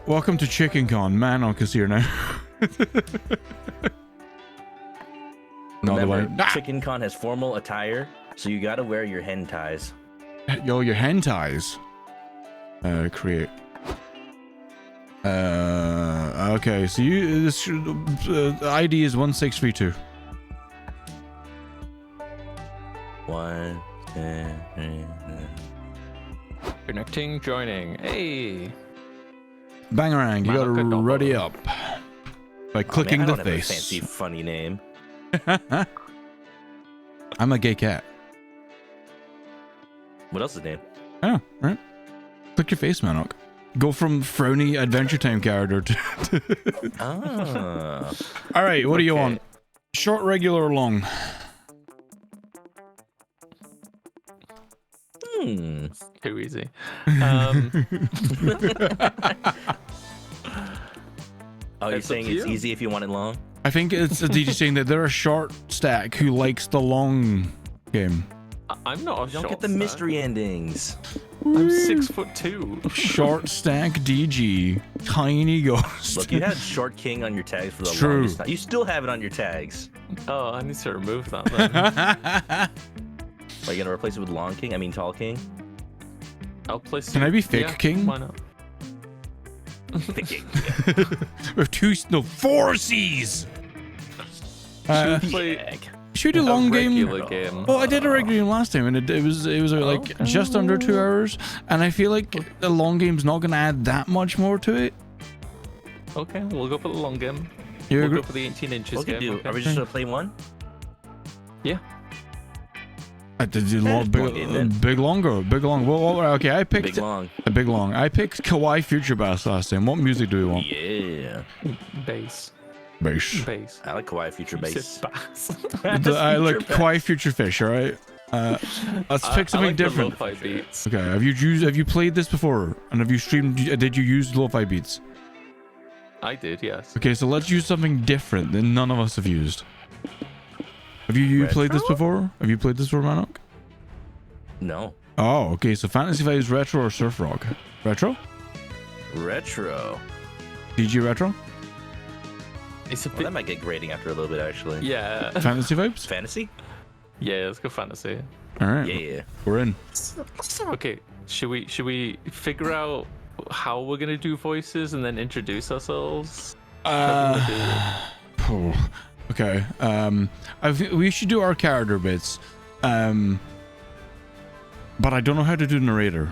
welcome to Chicken Con. Manok is here now. Remember, Chicken Con has formal attire, so you gotta wear your hen ties. Yo, your hen ties. Create. Okay, so you this ID is 1632. 1, 2, 3. Connecting, joining. Hey. Bangarang, you gotta ready up by clicking man, I the don't have a face. fancy, funny name. I'm a gay cat. What else is name? Oh, right. Click your face, Manok. Go from frowny Adventure Time character to. Ah. All right, what do you want? Short, regular, or long? Too easy. Oh, you're saying it's easy if you want it long? I think it's a DJ saying that they're a short stack who likes the long game. I'm not a Don't short get the stack. mystery endings. I'm 6'2". Short stack DG. Tiny ghost. Look, you had Short King on your tags for the True. longest time. You still have it on your tags. Oh, I need to remove that then. Are you gonna replace it with Long King? I mean Tall King? I'll place. Can I be Thick yeah, King? Why not? Thick King. With four C's. Play Should we do a long game? regular game. Well, I did a regular game last time, and it was like just under 2 hours. And I feel like the long game's not gonna add that much more to it. Okay, we'll go for the long game. You We'll agree? go for the 18 inches What can game. do? Okay. Are we just gonna play one? Yeah. I did do long, big longer. Well, okay, I picked Big Long. a big long. I picked Kawaii Future Bass last time. What music do we want? Yeah. Bass. Bass. Bass. I like Kawaii Future You Bass. said bass. I like Kawaii Future Fish. All right. Let's pick something I like different. The lo-fi beats. Okay. Have you played this before? And have you streamed? Did you use lo-fi beats? I did, yes. Okay, so let's use something different that none of us have used. Have you played this before? Have you played this before, Manok? No. Oh, okay. So Fantasy Vibes Retro or Surf Rock? Retro? Retro. DG Retro? It's a Well, bit. that might get grading after a little bit, actually. Yeah. Fantasy Vibes? Fantasy? Yeah, let's go fantasy. All right. Yeah. We're in. Okay, should we figure out how we're gonna do voices and then introduce ourselves? Oh, okay. We should do our character bits. But I don't know how to do narrator.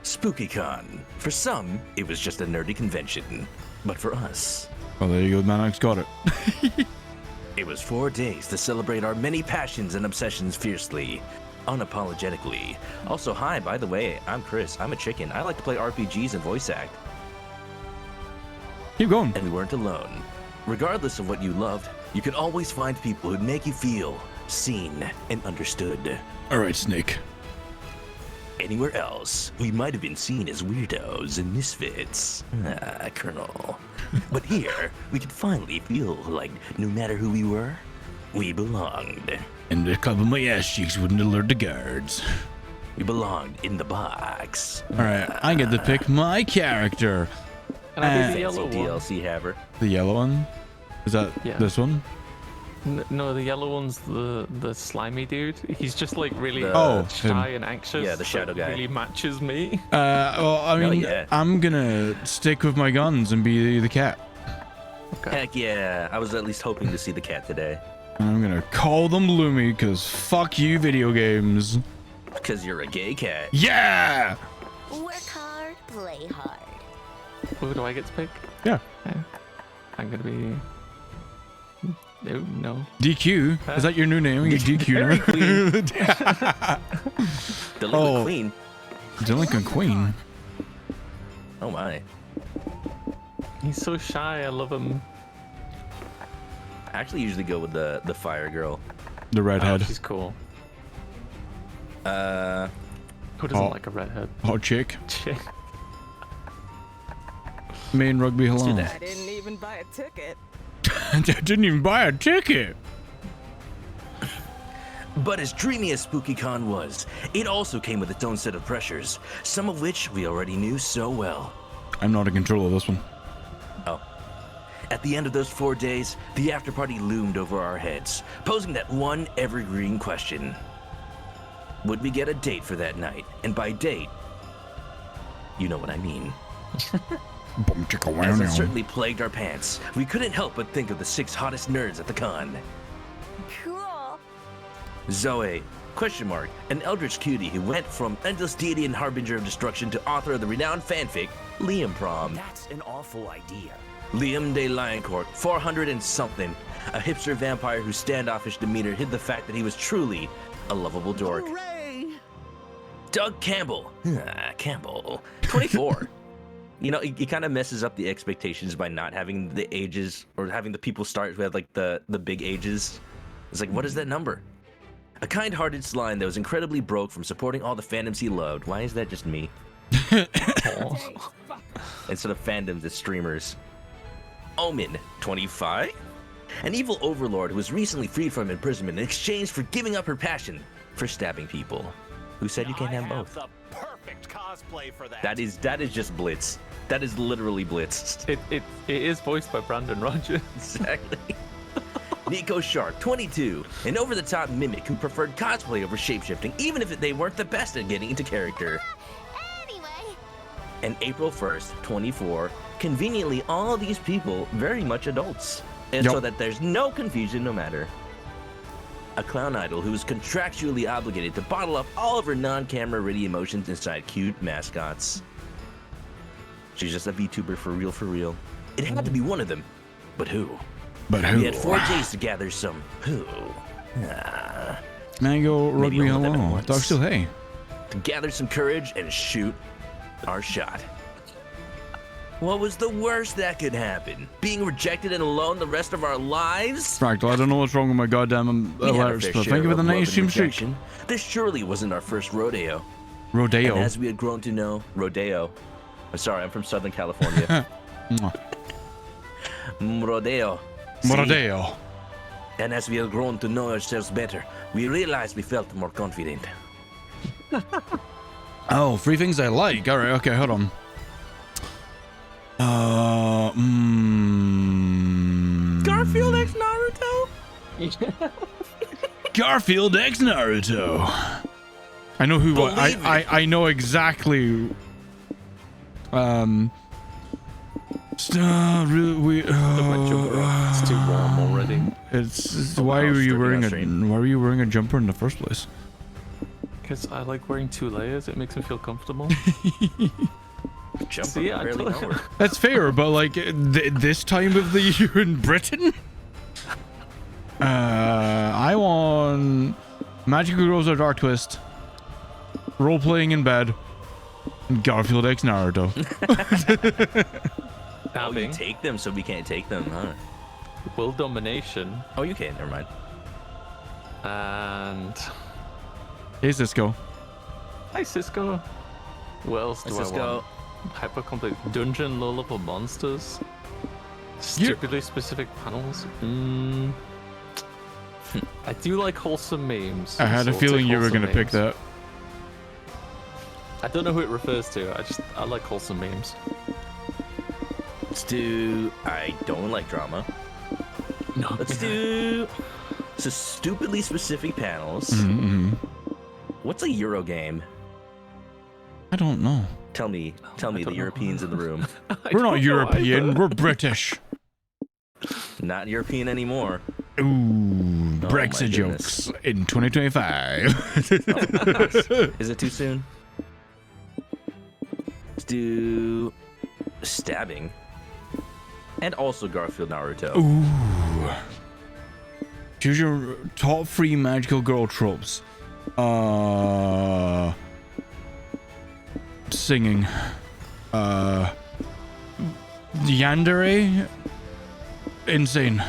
SpookyCon. For some, it was just a nerdy convention. But for us, Oh, there you go. Manok's got it. it was 4 days to celebrate our many passions and obsessions fiercely, unapologetically. Also, hi, by the way, I'm Chris. I'm a chicken. I like to play RPGs and voice act. Keep going. And we weren't alone. Regardless of what you loved, you could always find people who'd make you feel seen and understood. All right, Snake. Anywhere else, we might have been seen as weirdos and misfits. Colonel. But here, we could finally feel like no matter who we were, we belonged. And the club of my ass cheeks wouldn't alert the guards. We belonged in the box. All right, I get to pick my character. Can I be the Fancy yellow one? DLC haver. The yellow one? Is that Yeah. this one? No, the yellow one's the slimy dude. He's just like really shy and anxious. Yeah, the shadow so guy. Really matches me. Well, I mean, yeah. I'm gonna stick with my guns and be the cat. Heck yeah, I was at least hoping to see the cat today. And I'm gonna call them Loomy, because fuck you, video games. Because you're a gay cat. Yeah! Work hard, play hard. Who do I get to pick? Yeah. I'm gonna be. No. DQ? Is that your new name? You DQ Dairy Queen. now? Delinquent Queen. Delinquent Queen. Oh my. He's so shy. I love him. I actually usually go with the fire girl. The redhead. Oh, she's cool. Who doesn't Oh. like a redhead? Hot chick. Chick. Main rugby Let's do hello. that. I didn't even buy a ticket. I didn't even buy a ticket. But as dreamy as SpookyCon was, it also came with its own set of pressures, some of which we already knew so well. I'm not in control of this one. Oh. At the end of those 4 days, the after-party loomed over our heads, posing that one evergreen question. Would we get a date for that night? And by date, you know what I mean. As it certainly plagued our pants, we couldn't help but think of the 6 hottest nerds at the con. Cool. Zoe, an eldritch cutie who went from endless deity and harbinger of destruction to author of the renowned fanfic, Liam Prom. That's an awful idea. Liam de Lioncourt, 400 and something, a hipster vampire whose standoffish demeanor hid the fact that he was truly a lovable dork. Hooray! Doug Campbell, 24. You know, he kind of messes up the expectations by not having the ages, or having the people start who have like the big ages. It's like, what is that number? A kind-hearted slime that was incredibly broke from supporting all the fandoms he loved. Why is that just me? Instead of fandoms, it's streamers. Omen, 25. An evil overlord who was recently freed from imprisonment in exchange for giving up her passion for stabbing people. Who said you can't have both? The perfect cosplay for that. That is just Blitz. That is literally Blitz. It is voiced by Brandon Rogers. Exactly. Nico Sharp, 22, an over-the-top mimic who preferred cosplay over shapeshifting, even if they weren't the best at getting into character. Anyway. And April 1st, 24, conveniently all these people very much adults. And so that there's no confusion no matter. A clown idol who is contractually obligated to bottle up all of her non-camera ready emotions inside cute mascots. She's just a VTuber for real. It had to be one of them. But who? We had 4 days to gather some who. Mango, Maybe Rugby, all of them at hello. once. Dog still, hey. To gather some courage and shoot our shot. What was the worst that could happen? Being rejected and alone the rest of our lives? Fractal, I don't know what's wrong with my goddamn We had our alerts, fair but share thank you for the of love nice and stream streak. rejection. This surely wasn't our first rodeo. Rodeo. And as we had grown to know, rodeo. I'm sorry, I'm from Southern California. Rodeo. See? Rodeo. And as we had grown to know ourselves better, we realized we felt more confident. Oh, 3 things I like. All right, okay, hold on. Garfield X Naruto? Garfield X Naruto. I know who. I know exactly. It's too warm already. It's why were you wearing a jumper in the first place? Because I like wearing 2 layers. It makes me feel comfortable. Jumper, See, I barely told know you. her. That's fair, but like this time of the year in Britain, I want Magical Girls or Dark Twist, role playing in bed, and Garfield X Naruto. Oh, you take them so we can't take them, huh? Will domination Oh, you can, never mind. and Hey Cisco. hi Cisco. What else do I Cisco. want? Hypercomplex dungeon low-level monsters. Stupidly specific panels. I do like wholesome memes. I had a Sorted feeling you were wholesome gonna pick memes. that. I don't know who it refers to. I like wholesome memes. Let's do... I don't like drama. No. Let's do... So stupidly specific panels. What's a Euro game? I don't know. Tell me don't the know. Europeans in the room. We're not European. We're British. Not European anymore. Ooh, my Brexit goodness. jokes in 2025. Is it too soon? Let's do... Stabbing. And also Garfield Naruto. Ooh. Choose your top 3 magical girl tropes. Singing. Yandere. Insane.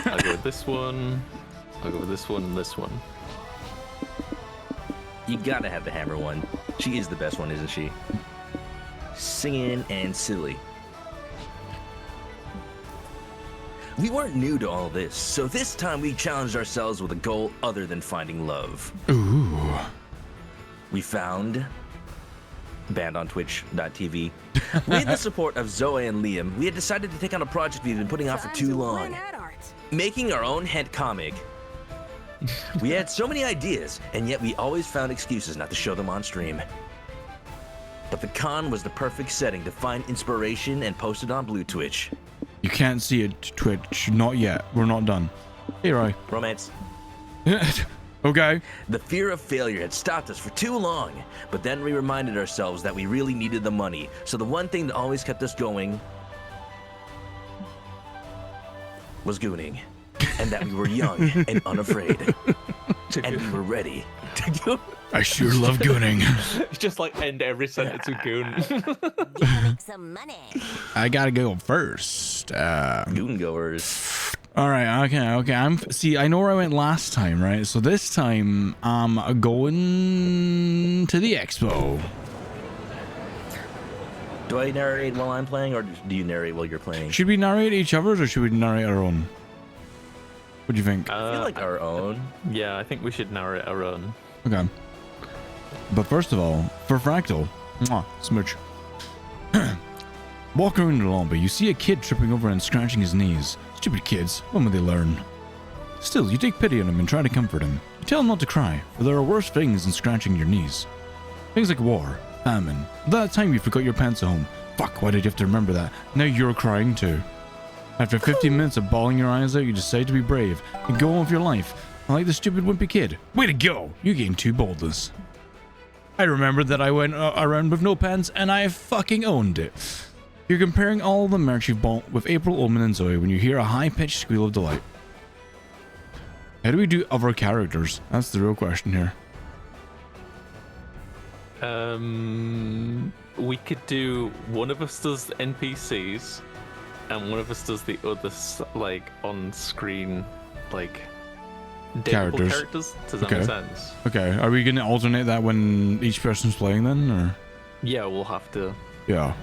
I'll go with this one. I'll go with this one and this one. You gotta have the hammer one. She is the best one, isn't she? Singing and silly. We weren't new to all this, so this time we challenged ourselves with a goal other than finding love. Ooh. We found banned on twitch.tv. With the support of Zoe and Liam, we had decided to take on a project we've been putting off for too long. Making our own head comic. We had so many ideas, and yet we always found excuses not to show them on stream. But the con was the perfect setting to find inspiration and post it on Blue Twitch. You can't see it, Twitch. Not yet. We're not done. Hey, Roy. Romance. Okay. The fear of failure had stopped us for too long, but then we reminded ourselves that we really needed the money. So the one thing that always kept us going was gooning, and that we were young and unafraid, and we were ready to go. I sure love gooning. Just like end every sentence with goon. Gotta make some money. I gotta go first. Goon goers. All right. Okay. See, I know where I went last time, right? So this time I'm going to the expo. Do I narrate while I'm playing, or do you narrate while you're playing? Should we narrate each other's, or should we narrate our own? What do you think? I feel like our own. Yeah, I think we should narrate our own. Okay. But first of all, for Fractal, smooch. Walk around the lobby, you see a kid tripping over and scratching his knees. Stupid kids, when will they learn? Still, you take pity on him and try to comfort him. You tell him not to cry, for there are worse things than scratching your knees. Things like war, famine. That time you forgot your pants at home. Fuck, why did you have to remember that? Now you're crying too. After 15 minutes of bawling your eyes out, you decide to be brave and go on with your life. Like the stupid wimpy kid. Way to go! You gained 2 boldness. I remembered that I went around with no pants and I fucking owned it. You're comparing all the merch you've bought with April, Omen, and Zoe when you hear a high-pitched squeal of delight. How do we do other characters? That's the real question here. We could do one of us does NPCs, and one of us does the other, like on screen, like dateable characters. Does that make sense? Okay. Are we gonna alternate that when each person's playing then, or? Yeah, we'll have to. Yeah.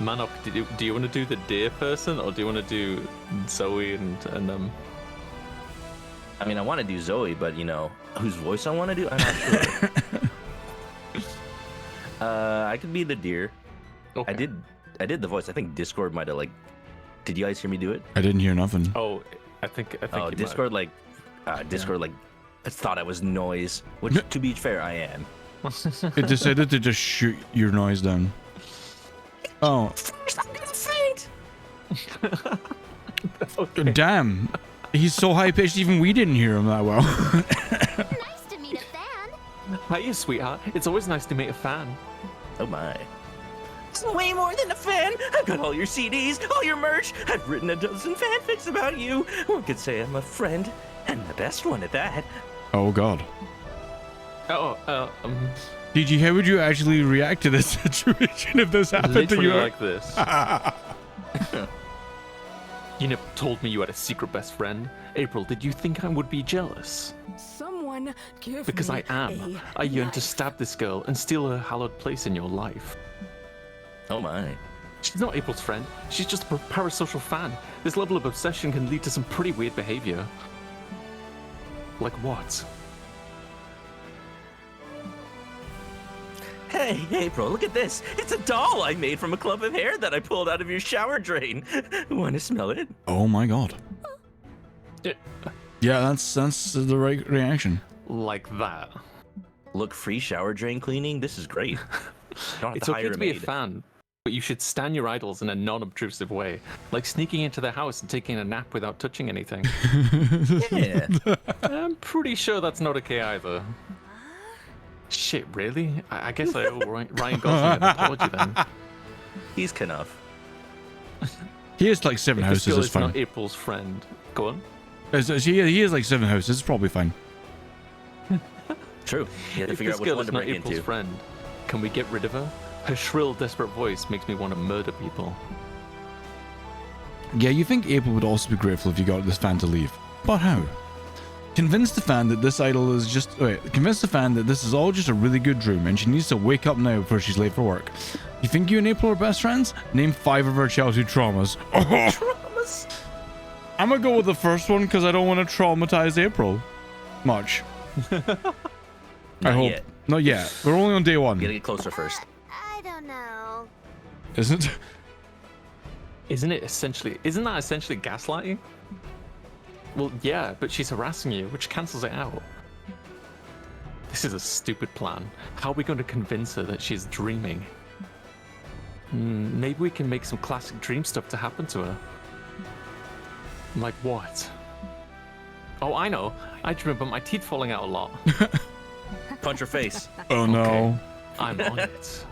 Man up. Do you want to do the deer person, or do you want to do Zoe and them? I mean, I want to do Zoe, but you know, whose voice I want to do, I'm not sure. I could be the deer. Okay. I did the voice. I think Discord might have Did you guys hear me do it? I didn't hear nothing. Oh, I think. Oh, Discord I thought I was noise. Which, to be fair, I am. It decided to just shoot your noise down. Oh. Okay. Damn. He's so high pitched, even we didn't hear him that well. Nice to meet a fan. Hiya, sweetheart. It's always nice to meet a fan. Oh my. It's way more than a fan. I've got all your CDs, all your merch. I've written a dozen fanfics about you. One could say I'm a friend, and the best one at that. Oh god. DG, how would you actually react to this situation if this happened to you? Like this. You never told me you had a secret best friend. April, did you think I would be jealous? Someone give Because me I am. I yearn to stab this girl and steal her hallowed place in your life. Oh my. She's not April's friend. She's just a parasocial fan. This level of obsession can lead to some pretty weird behavior. Like what? Hey, April, look at this. It's a doll I made from a clump of hair that I pulled out of your shower drain. Want to smell it? Oh my god. Yeah, that's the right reaction. Like that. Look, free shower drain cleaning? This is great. Don't have It's to okay hire to a be a maid. fan, but you should stan your idols in a non-obtrusive way. Like sneaking into their house and taking a nap without touching anything. Yeah. I'm pretty sure that's not okay either. Shit, really? I guess I owe Ryan Gosling an apology then. He's Knuff. He has like 7 If houses, this girl it's is fine. not April's friend. Go on. He has like 7 houses, it's probably fine. True. You have to If figure this out which girl one is to not break April's into. friend, can we get rid of her? Her shrill, desperate voice makes me want to murder people. Yeah, you think April would also be grateful if you got this fan to leave. But how? Convince the fan that this idol is just... convince the fan that this is all just a really good dream and she needs to wake up now before she's late for work. You think you and April are best friends? Name 5 of her childhood traumas. Traumas? I'm gonna go with the first one because I don't want to traumatize April much. I hope. Yet. Not yet. We're only on day one. We gotta get closer first. I don't know. Isn't it? Isn't that essentially gaslighting? Well, yeah, but she's harassing you, which cancels it out. This is a stupid plan. How are we going to convince her that she's dreaming? Maybe we can make some classic dream stuff to happen to her. Like what? Oh, I know. I dream about my teeth falling out a lot. Punch her face. Oh no. Okay. I'm on it.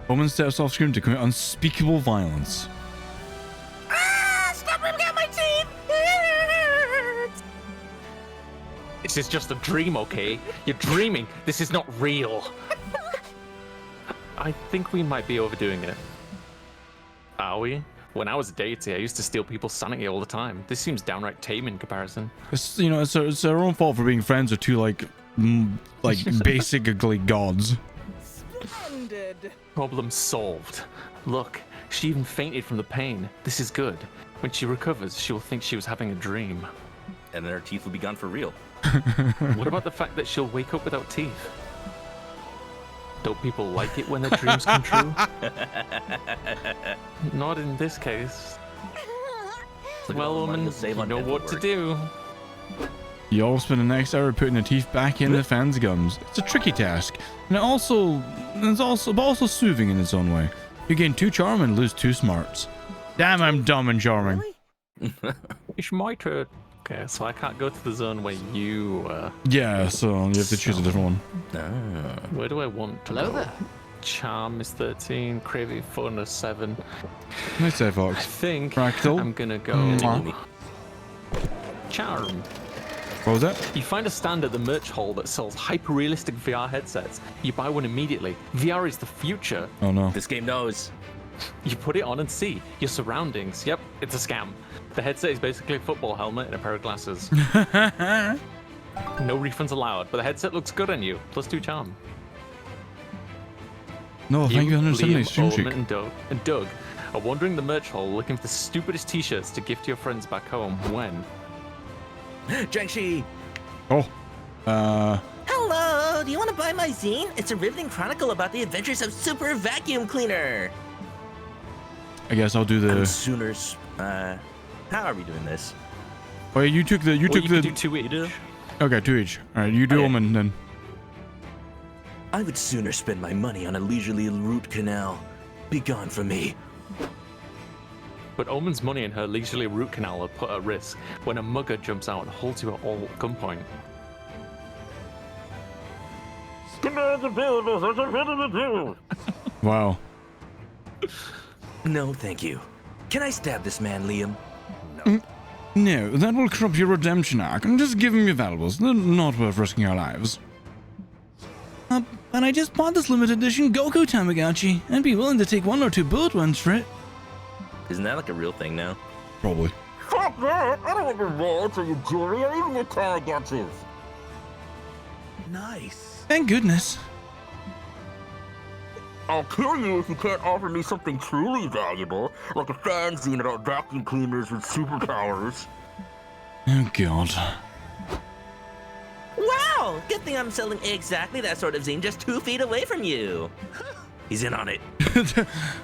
Woman steps off screen to commit unspeakable violence. Stop ripping out my teeth! This is just a dream, okay? You're dreaming. This is not real. I think we might be overdoing it. Are we? When I was a deity, I used to steal people's sanity all the time. This seems downright tame in comparison. It's, you know, it's their own fault for being friends with two like basically gods. Splendid. Problem solved. Look, she even fainted from the pain. This is good. When she recovers, she will think she was having a dream. And then her teeth will be gone for real. What about the fact that she'll wake up without teeth? Don't people like it when their dreams come true? Not in this case. Look at Well, all the money woman, you'll save you on know dental what to work. do. You all spend the next hour putting the teeth back in the fans' gums. It's a tricky task, and it's also soothing in its own way. You gain 2 charm and lose 2 smarts. Damn, I'm dumb and charming. It's my turn. Okay, so I can't go to the zone where you were. Yeah, so you have to choose a different one. Where do I want to go? There. Charm is 13, craving fun is 7. Nice say, I Fox. think Fractal. I'm gonna go Mwah. Charm. What was that? You find a stand at the merch hall that sells hyper-realistic VR headsets. You buy one immediately. VR is the future. Oh no. This game knows. You put it on and see your surroundings. Yep, it's a scam. The headset is basically a football helmet and a pair of glasses. No refunds allowed, but the headset looks good on you. Plus 2 charm. No, thank you, 170 Liam, stream Owen, cheek. and Doug are wandering the merch hall looking for the stupidest t-shirts to gift to your friends back home. When? Jiangxi! Oh. Hello! Do you want to buy my zine? It's a riveting chronicle about the adventures of Super Vacuum Cleaner! I guess I'll do the. Sooners. How are we doing this? Oh, yeah, you took the. You Well, took you the. can do 2 each. Okay, 2 each. All right, you do Okay. Omen then. I would sooner spend my money on a leisurely root canal. Be gone from me. But Omen's money and her leisurely root canal are put at risk when a mugger jumps out and holds you at all gunpoint. Wow. No, thank you. Can I stab this man, Liam? No, that will corrupt your redemption arc. And just give him your valuables. They're not worth risking our lives. But I just bought this limited edition Goku Tamagotchi. I'd be willing to take 1 or 2 bullet ones for it. Isn't that like a real thing now? Probably. Fuck that! I don't want to roll to you, Julie, or even your Tamagotchis. Nice. Thank goodness. I'll kill you if you can't offer me something truly valuable, like a fanzine about vacuum cleaners with superpowers. Oh god. Wow! Good thing I'm selling exactly that sort of zine just 2 feet away from you. He's in on it.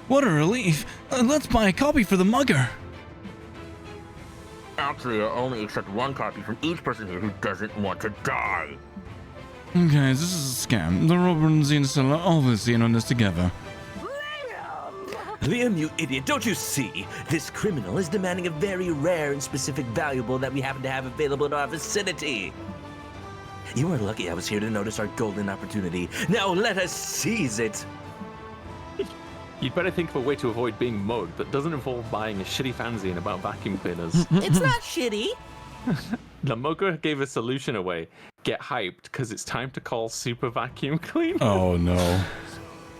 What a relief. Let's buy a copy for the mugger. Actually, I only accept 1 copy from each person here who doesn't want to die. Okay, this is a scam. The Robert and Zine seller are obviously in on this together. Liam, you idiot, don't you see? This criminal is demanding a very rare and specific valuable that we happen to have available in our vicinity. You are lucky I was here to notice our golden opportunity. Now let us seize it. You'd better think of a way to avoid being mugged that doesn't involve buying a shitty fanzine about vacuum cleaners. It's not shitty. The mugger gave a solution away. Get hyped, because it's time to call Super Vacuum Cleaner. Oh no.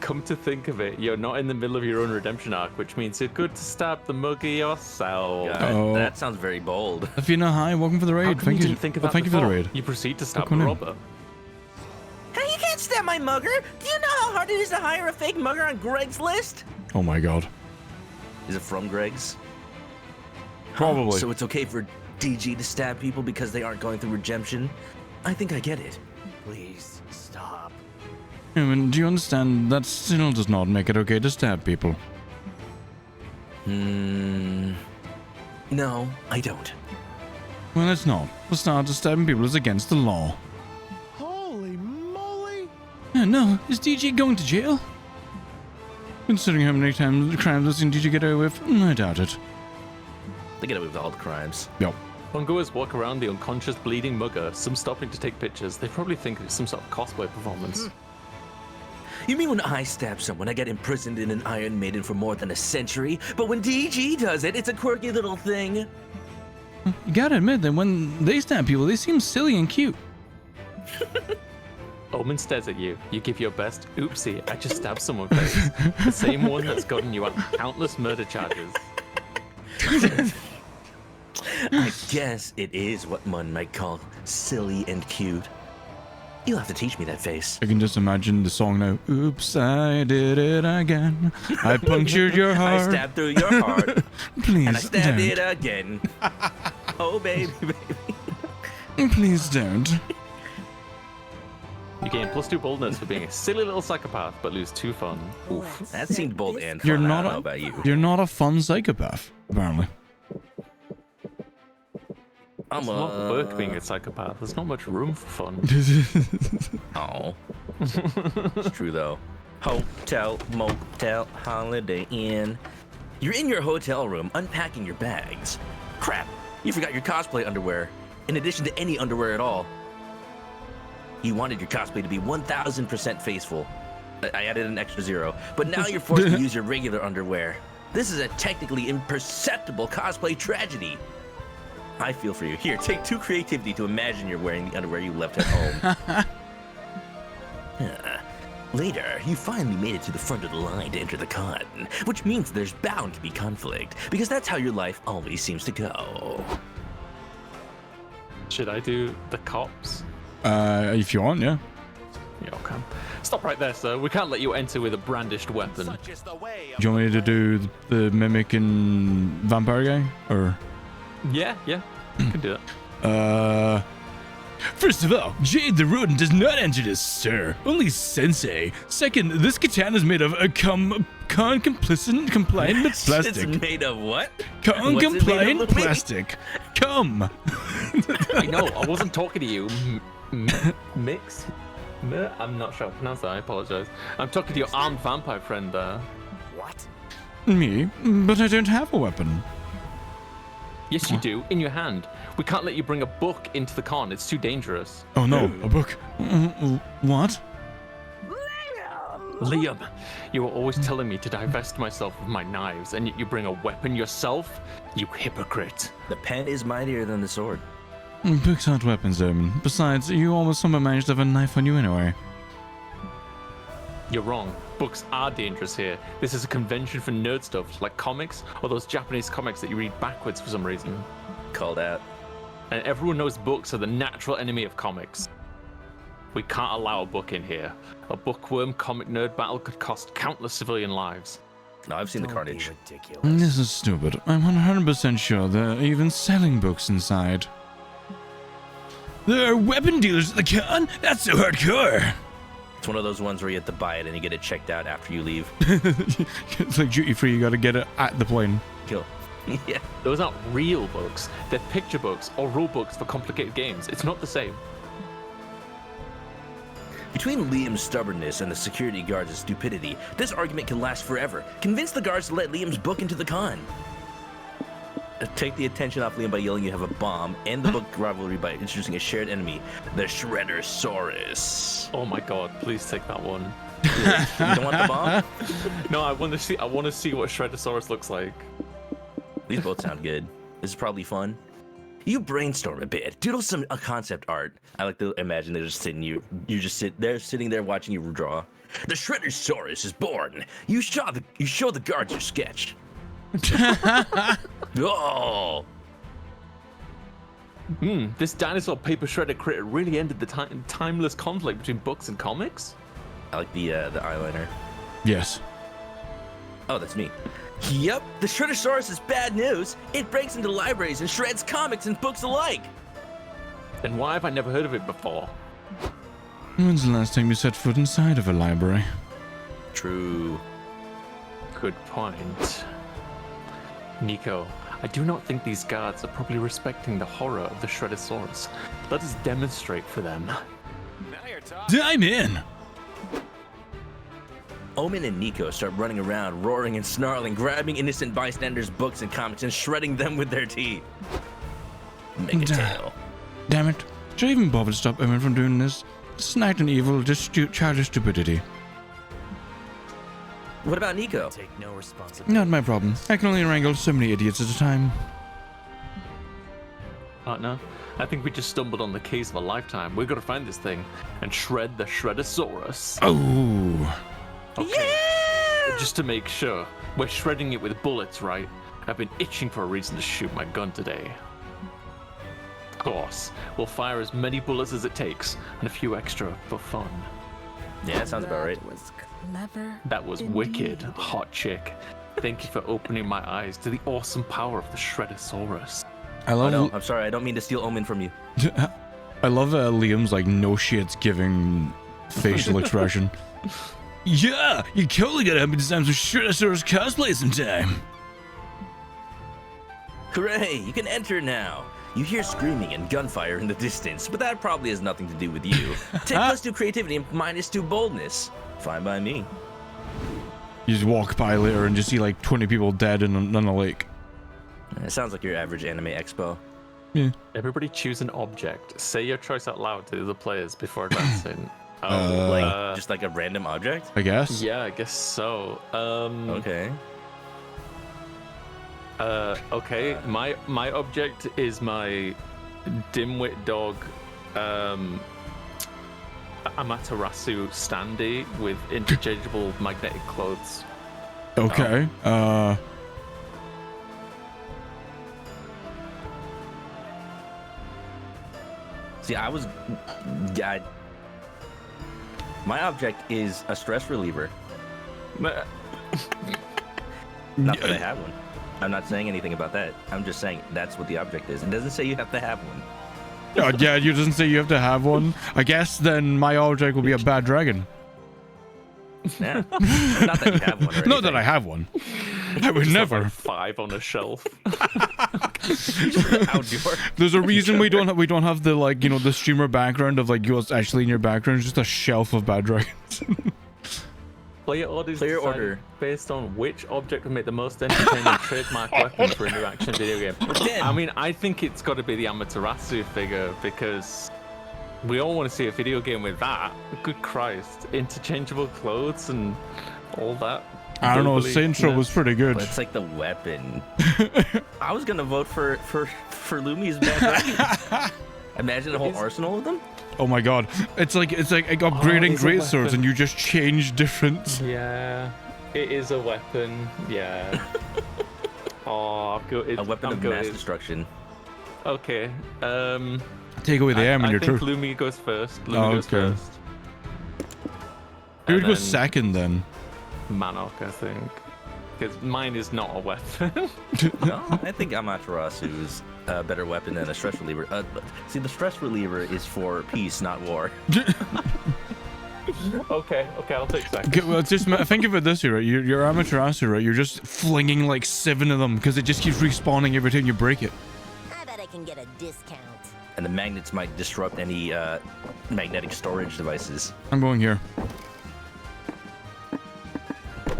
Come to think of it, you're not in the middle of your own redemption arc, which means you're good to stab the mugger yourself. God, Uh-oh. that sounds very bold. Athena, hi, welcome for the How raid. come you didn't think of that Thank you for the before? raid. You proceed to stab Welcome the in. robber. Hey, you can't stab my mugger. Do you know how hard it is to hire a fake mugger on Greg's list? Oh my god. Is it from Greg's? Probably. So it's okay for DG to stab people because they aren't going through redemption? I think I get it. Please stop. I mean, do you understand that still does not make it okay to stab people? No, I don't. Well, it's not. The start of stabbing people is against the law. Holy moly! No, is DJ going to jail? Considering how many times the crimes I've seen DJ get away with, I doubt it. They get away with all the crimes. Yep. When goers walk around the unconscious bleeding mugger, some stopping to take pictures, they probably think it's some sort of cosplay performance. You mean when I stab someone, I get imprisoned in an Iron Maiden for more than a century? But when DG does it, it's a quirky little thing. You gotta admit that when they stab people, they seem silly and cute. Omen stares at you. You give your best, oopsie, I just stabbed someone face. The same one that's gotten you out countless murder charges. I guess it is what one might call silly and cute. You'll have to teach me that face. I can just imagine the song now. Oops, I did it again. I punctured your heart. I stabbed through your heart, Please and I stabbed don't. it again. Oh, baby, baby. Please don't. You gain +2 boldness for being a silly little psychopath, but lose 2 fun. Oof, that seemed bold and fun. You're I not don't know a, about you. You're not a fun psychopath, apparently. I'm It's not work being a psychopath. There's not much room for fun. Oh. It's true, though. Hotel, motel, holiday inn. You're in your hotel room unpacking your bags. Crap, you forgot your cosplay underwear, in addition to any underwear at all. You wanted your cosplay to be 1000% faithful. I added an extra 0, but now you're forced to use your regular underwear. This is a technically imperceptible cosplay tragedy. I feel for you. Here, take 2 creativity to imagine you're wearing the underwear you left at home. Later, you finally made it to the front of the line to enter the con, which means there's bound to be conflict, because that's how your life always seems to go. Should I do the cops? If you want, yeah. Yeah, okay. Stop right there, sir. We can't let you enter with a brandished weapon. Such is the way of Do you want me to do the mimic and vampire guy? Or Yeah, you can do it. First of all, Jade the Rodent does not enter this, sir. Only Sensei. Second, this katana is made of a compliant plastic. It's made of what? Compliant What's it made of, Louis? plastic. Come. I know, I wasn't talking to you. Mix? I'm not sure how to pronounce that, I apologize. I'm talking to your armed vampire friend there. what? Me? But I don't have a weapon. Yes, you do, in your hand. We can't let you bring a book into the con, it's too dangerous. Oh no, a book. What? Liam, you were always telling me to divest myself of my knives, and yet you bring a weapon yourself? You hypocrite. The pen is mightier than the sword. Books aren't weapons, Omen. Besides, you almost somehow managed to have a knife on you anyway. You're wrong. Books are dangerous here. This is a convention for nerd stuff, like comics, or those Japanese comics that you read backwards for some reason. Called out. And everyone knows books are the natural enemy of comics. We can't allow a book in here. A bookworm comic nerd battle could cost countless civilian lives. No, I've seen the Don't be carnage. ridiculous. This is stupid. I'm 100% sure they're even selling books inside. There are weapon dealers at the con? That's so hardcore! It's one of those ones where you have to buy it and you get it checked out after you leave. It's like duty free, you gotta get it at the plane. Kill. Yeah. Those aren't real books. They're picture books or rule books for complicated games. It's not the same. Between Liam's stubbornness and the security guards' stupidity, this argument can last forever. Convince the guards to let Liam's book into the con. Take the attention off Liam by yelling you have a bomb, and the book rivalry by introducing a shared enemy, the Shredder-saurus. Oh my god, please take that one. You don't want the bomb? No, I want to see what Shreddosaurus looks like. These both sound good. This is probably fun. You brainstorm a bit, doodle some concept art. I like to imagine they're just sitting they're sitting there watching you draw. The Shredder-saurus is born. You show the guards your sketch. Oh! This dinosaur paper shredder critter really ended the timeless conflict between books and comics? I like the eyeliner. Yes. Oh, that's me. Yep, the Shreddersaurus is bad news. It breaks into libraries and shreds comics and books alike. Then why have I never heard of it before? When's the last time you set foot inside of a library? True. Good point. Nico, I do not think these guards are properly respecting the horror of the Shreddersaurus. Let us demonstrate for them. Now you're talking. I'm in! Omen and Nico start running around, roaring and snarling, grabbing innocent bystanders' books and comics and shredding them with their teeth. Mega tail. Damn it. Should I even bother to stop Omen from doing this? This is not an evil, just childish stupidity. What about Nico? Take no responsibility. Not my problem. I can only wrangle so many idiots at a time. Partner, I think we just stumbled on the case of a lifetime. We've got to find this thing and shred the Shreddersaurus. Oh! Okay. Yeah! Just to make sure, we're shredding it with bullets, right? I've been itching for a reason to shoot my gun today. Of course, we'll fire as many bullets as it takes, and a few extra for fun. Yeah, that sounds about right. That was clever. That was indeed. wicked, hot chick. Thank you for opening my eyes to the awesome power of the Shreddersaurus. I Oh love no, I'm sorry, I don't mean to steal Omen from you. I love Liam's like no shit's giving facial expression. Yeah, you totally gotta help me design some Shreddersaurus cosplay sometime. Hooray, you can enter now. You hear screaming and gunfire in the distance, but that probably has nothing to do with you. Take +2 creativity and -2 boldness. Fine by me. You just walk by later and just see like 20 people dead in a lake. It sounds like your average anime expo. Yeah. Everybody choose an object. Say your choice out loud to the other players before advancing. Just like a random object? I guess. Yeah, I guess so. Okay. Okay. My object is my dimwit dog, Amaterasu standee with interchangeable magnetic clothes. Okay. See, my object is a stress reliever. Not that I have one. I'm not saying anything about that. I'm just saying that's what the object is. It doesn't say you have to have one. Yeah, you doesn't say you have to have one. I guess then my object will be a bad dragon. Yeah. Not that you have one. Or Not that I have one. I would never. Like 5 on a shelf. Outdoor. There's a reason we don't have the like the streamer background of like what's actually in your background. It's just a shelf of bad dragons. Player orders Player decided order. based on which object would make the most entertaining trademark weapon for interaction video game. I mean, I think it's got to be the Amaterasu figure because we all want to see a video game with that. Good Christ, interchangeable clothes and all that. I don't know. Bubbly- Saintro no. was pretty good. But it's like the weapon. I was gonna vote for Lumi's bad dragon. Imagine a whole arsenal of them. Oh my god, it's like upgrading it's a great swords weapon. and you just change different. Yeah, it is a weapon. Yeah. Oh, I've got it. A weapon I'm of good. mass destruction. Okay. Take away the M and I you're think true. Lumi goes first. Oh, Lumi goes okay. first. Who would And go then second then? Manok, I think. Because mine is not a weapon. No, I think Amaterasu is a better weapon than a stress reliever. See, the stress reliever is for peace, not war. okay, I'll take second. Okay, well, just think of it this way, right? You're Amaterasu, right? You're just flinging like 7 of them because it just keeps respawning every time you break it. I bet I can get a discount. And the magnets might disrupt any magnetic storage devices. I'm going here.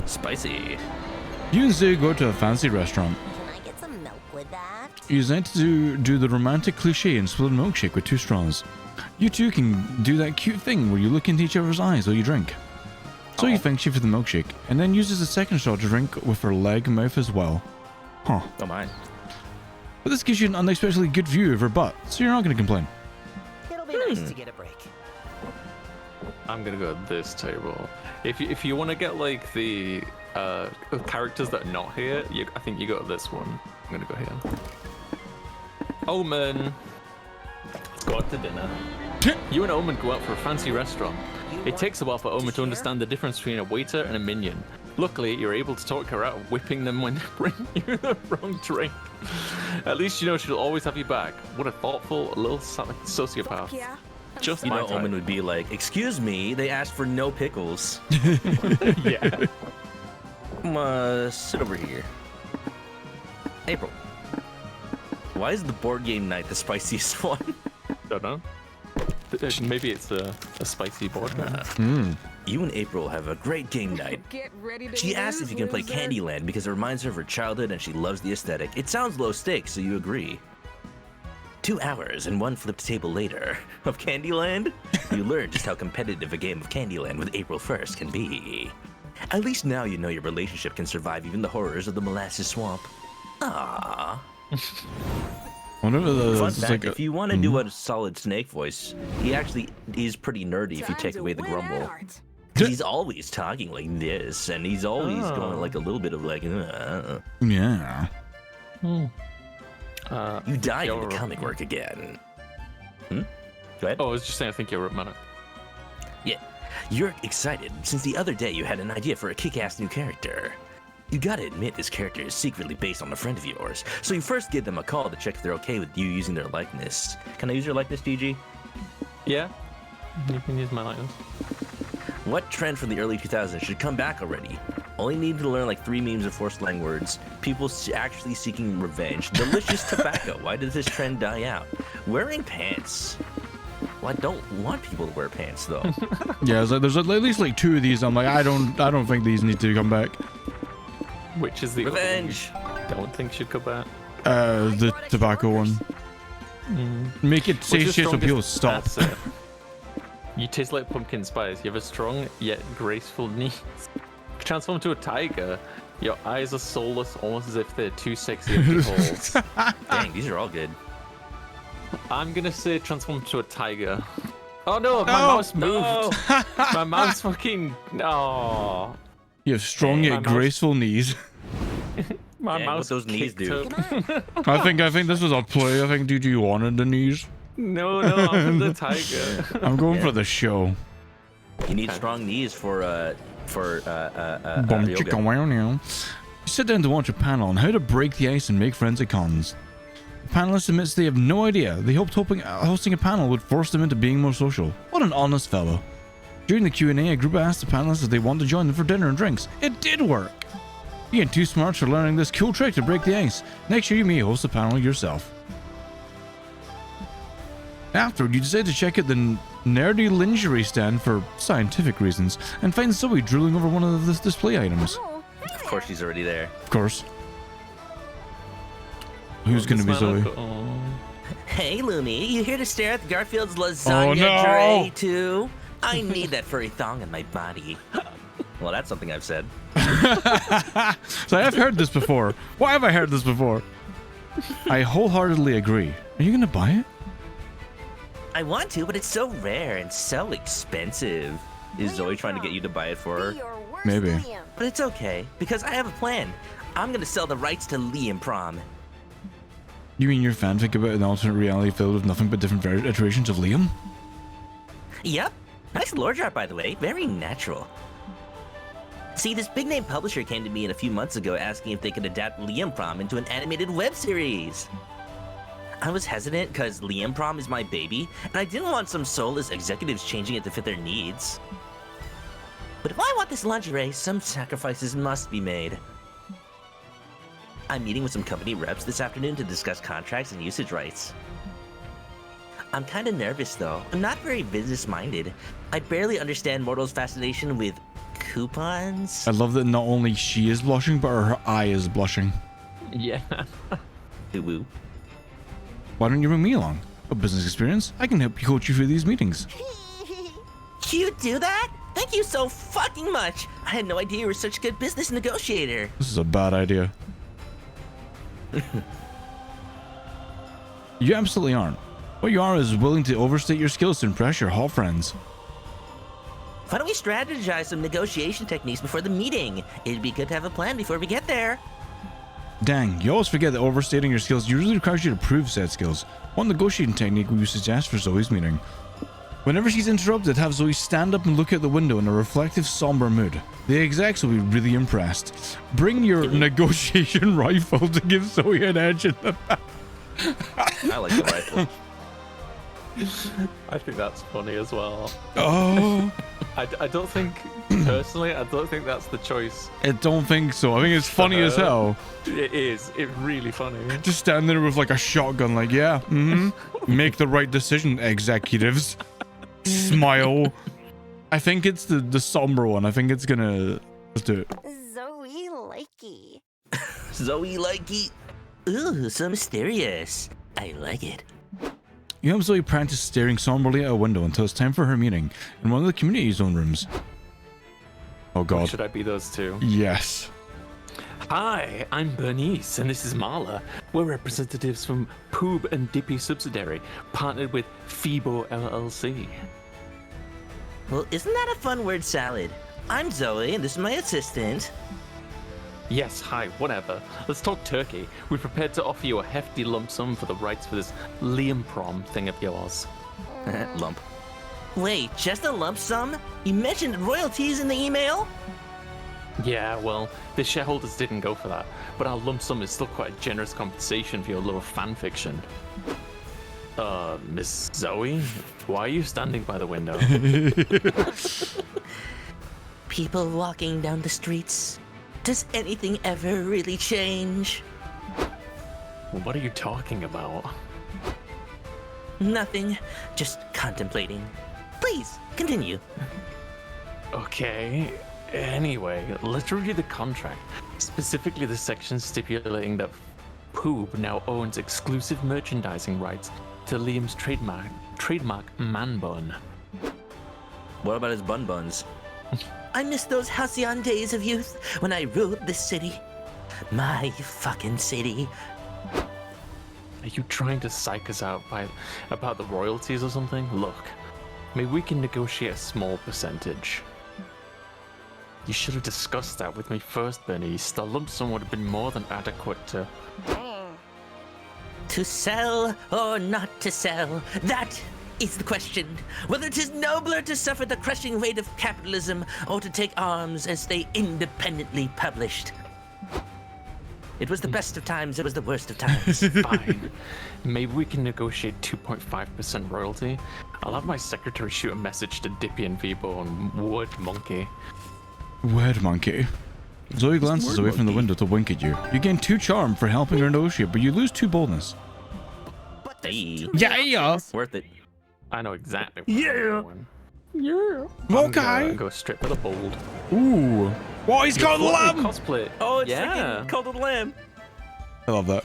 Spicy. You and Zay go to a fancy restaurant. Can I get some milk with that? You decide to do the romantic cliche and split a milkshake with 2 straws. You two can do that cute thing where you look into each other's eyes while you drink. So he thanks you for the milkshake, and then uses the second straw to drink with her leg mouth as well. Huh. Oh my. But this gives you an unexpectedly good view of her butt, so you're not going to complain. It'll be nice to get a break. I'm gonna go at this table. If you want to get like the characters that are not here, I think you go to this one. I'm gonna go here. Omen, let's go out to dinner. You and Omen go out for a fancy restaurant. It takes a while for Omen to understand the difference between a waiter and a minion. Luckily, you're able to talk her out of whipping them when they bring you the wrong drink. At least you know she'll always have you back. What a thoughtful little sociopath. Yeah. Just You my know, type. Omen would be like, "Excuse me, they asked for no pickles." Yeah. Sit over here. April, why is the board game night the spiciest one? Don't know. Maybe it's a spicy board game. You and April have a great game night. Get ready to She asked if you can play loser. Candyland because it reminds her of her childhood and she loves the aesthetic. It sounds low stakes, so you agree. 2 hours and one flipped table later of Candyland, you learn just how competitive a game of Candyland with April 1st can be. At least now you know your relationship can survive even the horrors of the molasses swamp. Aww. Whenever Fun it's fact, like if you want to do a solid Snake voice, he actually is pretty nerdy if you Time take to away the win at grumble. heart. He's always talking like this, and he's always going like a little bit of like, yeah. You died in you're- the comic work again. Go ahead. Oh, I was just saying, I think you're romantic. Yeah, you're excited since the other day you had an idea for a kick-ass new character. You gotta admit this character is secretly based on a friend of yours, so you first give them a call to check if they're okay with you using their likeness. Can I use your likeness, GG? Yeah. You can use my likeness. What trend from the early 2000s should come back already? Only need to learn like 3 memes of 4 slang words. People actually seeking revenge. Delicious tobacco. Why did this trend die out? Wearing pants. Well, I don't want people to wear pants though. Yeah, it's like, there's at least like 2 of these. I'm like, I don't think these need to come back. Which is the other one Revenge. you don't think should come back. The tobacco one. Make it What's say your shit so people strongest stop. asset? You taste like pumpkin spice. You have a strong yet graceful knees. Transform to a tiger. Your eyes are soulless, almost as if they're too sexy empty holes. Dang, these are all good. I'm gonna say transform to a tiger. Oh no, my No, mouse moved. My mouse fucking. Oh. You have strong Hey, yet my mouse- graceful knees. My Dang, mouse what those knees kicked do. up. I think this was a play. I think DG wanted the knees. No, I'm for the tiger. I'm going for the show. You need strong knees for Bum yoga. chicka wow now. You sit down to watch a panel on how to break the ice and make friends at cons. The panelist admits they have no idea. They hoped hosting a panel would force them into being more social. What an honest fellow. During the Q&A, a group asked the panelists if they wanted to join them for dinner and drinks. It did work. You ain't too smart for learning this cool trick to break the ice. Next year you may host a panel yourself. Afterward, you decide to check out the nerdy lingerie stand for scientific reasons and find Zoe drooling over one of the display items. Oh, Of course, she's already there. Of course. Who's gonna be Zoe? Oh. Hey, Lumi, you here to stare at Garfield's lasagna no. tray too? I need that furry thong on my body. Well, that's something I've said. So I've heard this before. Why have I heard this before? I wholeheartedly agree. Are you gonna buy it? I want to, but it's so rare and so expensive. Is Zoe trying to get you to buy it for her? Be your worst Maybe. Liam. But it's okay, because I have a plan. I'm gonna sell the rights to Liam Prom. You mean your fanfic about an alternate reality filled with nothing but different iterations of Liam? Yep. Nice lore chart, by the way. Very natural. See, this big name publisher came to me a few months ago asking if they could adapt Liam Prom into an animated web series. I was hesitant because Liam Prom is my baby, and I didn't want some soulless executives changing it to fit their needs. But if I want this lingerie, some sacrifices must be made. I'm meeting with some company reps this afternoon to discuss contracts and usage rights. I'm kind of nervous though. I'm not very business-minded. I barely understand mortals' fascination with coupons. I love that not only she is blushing, but her eye is blushing. Yeah. Woo. Why don't you bring me along? A business experience? I can help you coach you through these meetings. You do that? Thank you so fucking much. I had no idea you were such a good business negotiator. This is a bad idea. You absolutely aren't. What you are is willing to overstate your skills to impress your hall friends. Why don't we strategize some negotiation techniques before the meeting? It'd be good to have a plan before we get there. Dang, you always forget that overstating your skills usually requires you to prove said skills. What negotiating technique would you suggest for Zoe's meeting? Whenever she's interrupted, have Zoe stand up and look out the window in a reflective, somber mood. The execs will be really impressed. Bring your negotiation rifle to give Zoe an edge in the back. I like the rifle. I think that's funny as well. Oh, I don't think, personally, I don't think that's the choice. I don't think so. I think it's funny as hell. It is. It's really funny. Just stand there with like a shotgun, like, yeah, make the right decision, executives. Smile. I think it's the somber one. I think it's gonna. Let's do it. Zoe likey. Zoe likey. Ooh, so mysterious. I like it. You have Zoe practice staring somberly out a window until it's time for her meeting in one of the community zone rooms. Oh god. Should I be those two? Yes. Hi, I'm Bernice, and this is Marla. We're representatives from Poob and Dippy Subsidiary, partnered with Phoebo LLC. Well, isn't that a fun word salad? I'm Zoe, and this is my assistant. Yes, hi, whatever. Let's talk turkey. We're prepared to offer you a hefty lump sum for the rights for this Liam prom thing of yours. Lump. Wait, just a lump sum? You mentioned royalties in the email? Yeah, well, the shareholders didn't go for that, but our lump sum is still quite a generous compensation for your love of fan fiction. Miss Zoe? Why are you standing by the window? People walking down the streets. Does anything ever really change? Well, what are you talking about? Nothing. Just contemplating. Please, continue. Okay. Anyway, let's review the contract. Specifically the section stipulating that Poob now owns exclusive merchandising rights to Liam's trademark man bun. What about his bun buns? I miss those halcyon days of youth when I ruled this city. My fucking city. Are you trying to psych us out about the royalties or something? Look, maybe we can negotiate a small percentage. You should have discussed that with me first, Bernice. The lump sum would have been more than adequate to... To sell or not to sell, that is the question. Whether it is nobler to suffer the crushing weight of capitalism or to take arms and stay independently published. It was the best of times, it was the worst of times. Fine. Maybe we can negotiate 2.5% royalty. I'll have my secretary shoot a message to Dippy and Vibo on Word Monkey. Word monkey. Zoe glances away from the window to wink at you. You gain 2 charm for helping her negotiate, but you lose 2 boldness. Hey, Yeah. worth it. I know exactly what Yeah. I'm doing. Yeah. Okay. I'm gonna go straight for the bold. Ooh. Whoa, he's got a lamb! Cosplay. Oh, it's Yeah. freaking called a lamb. I love that.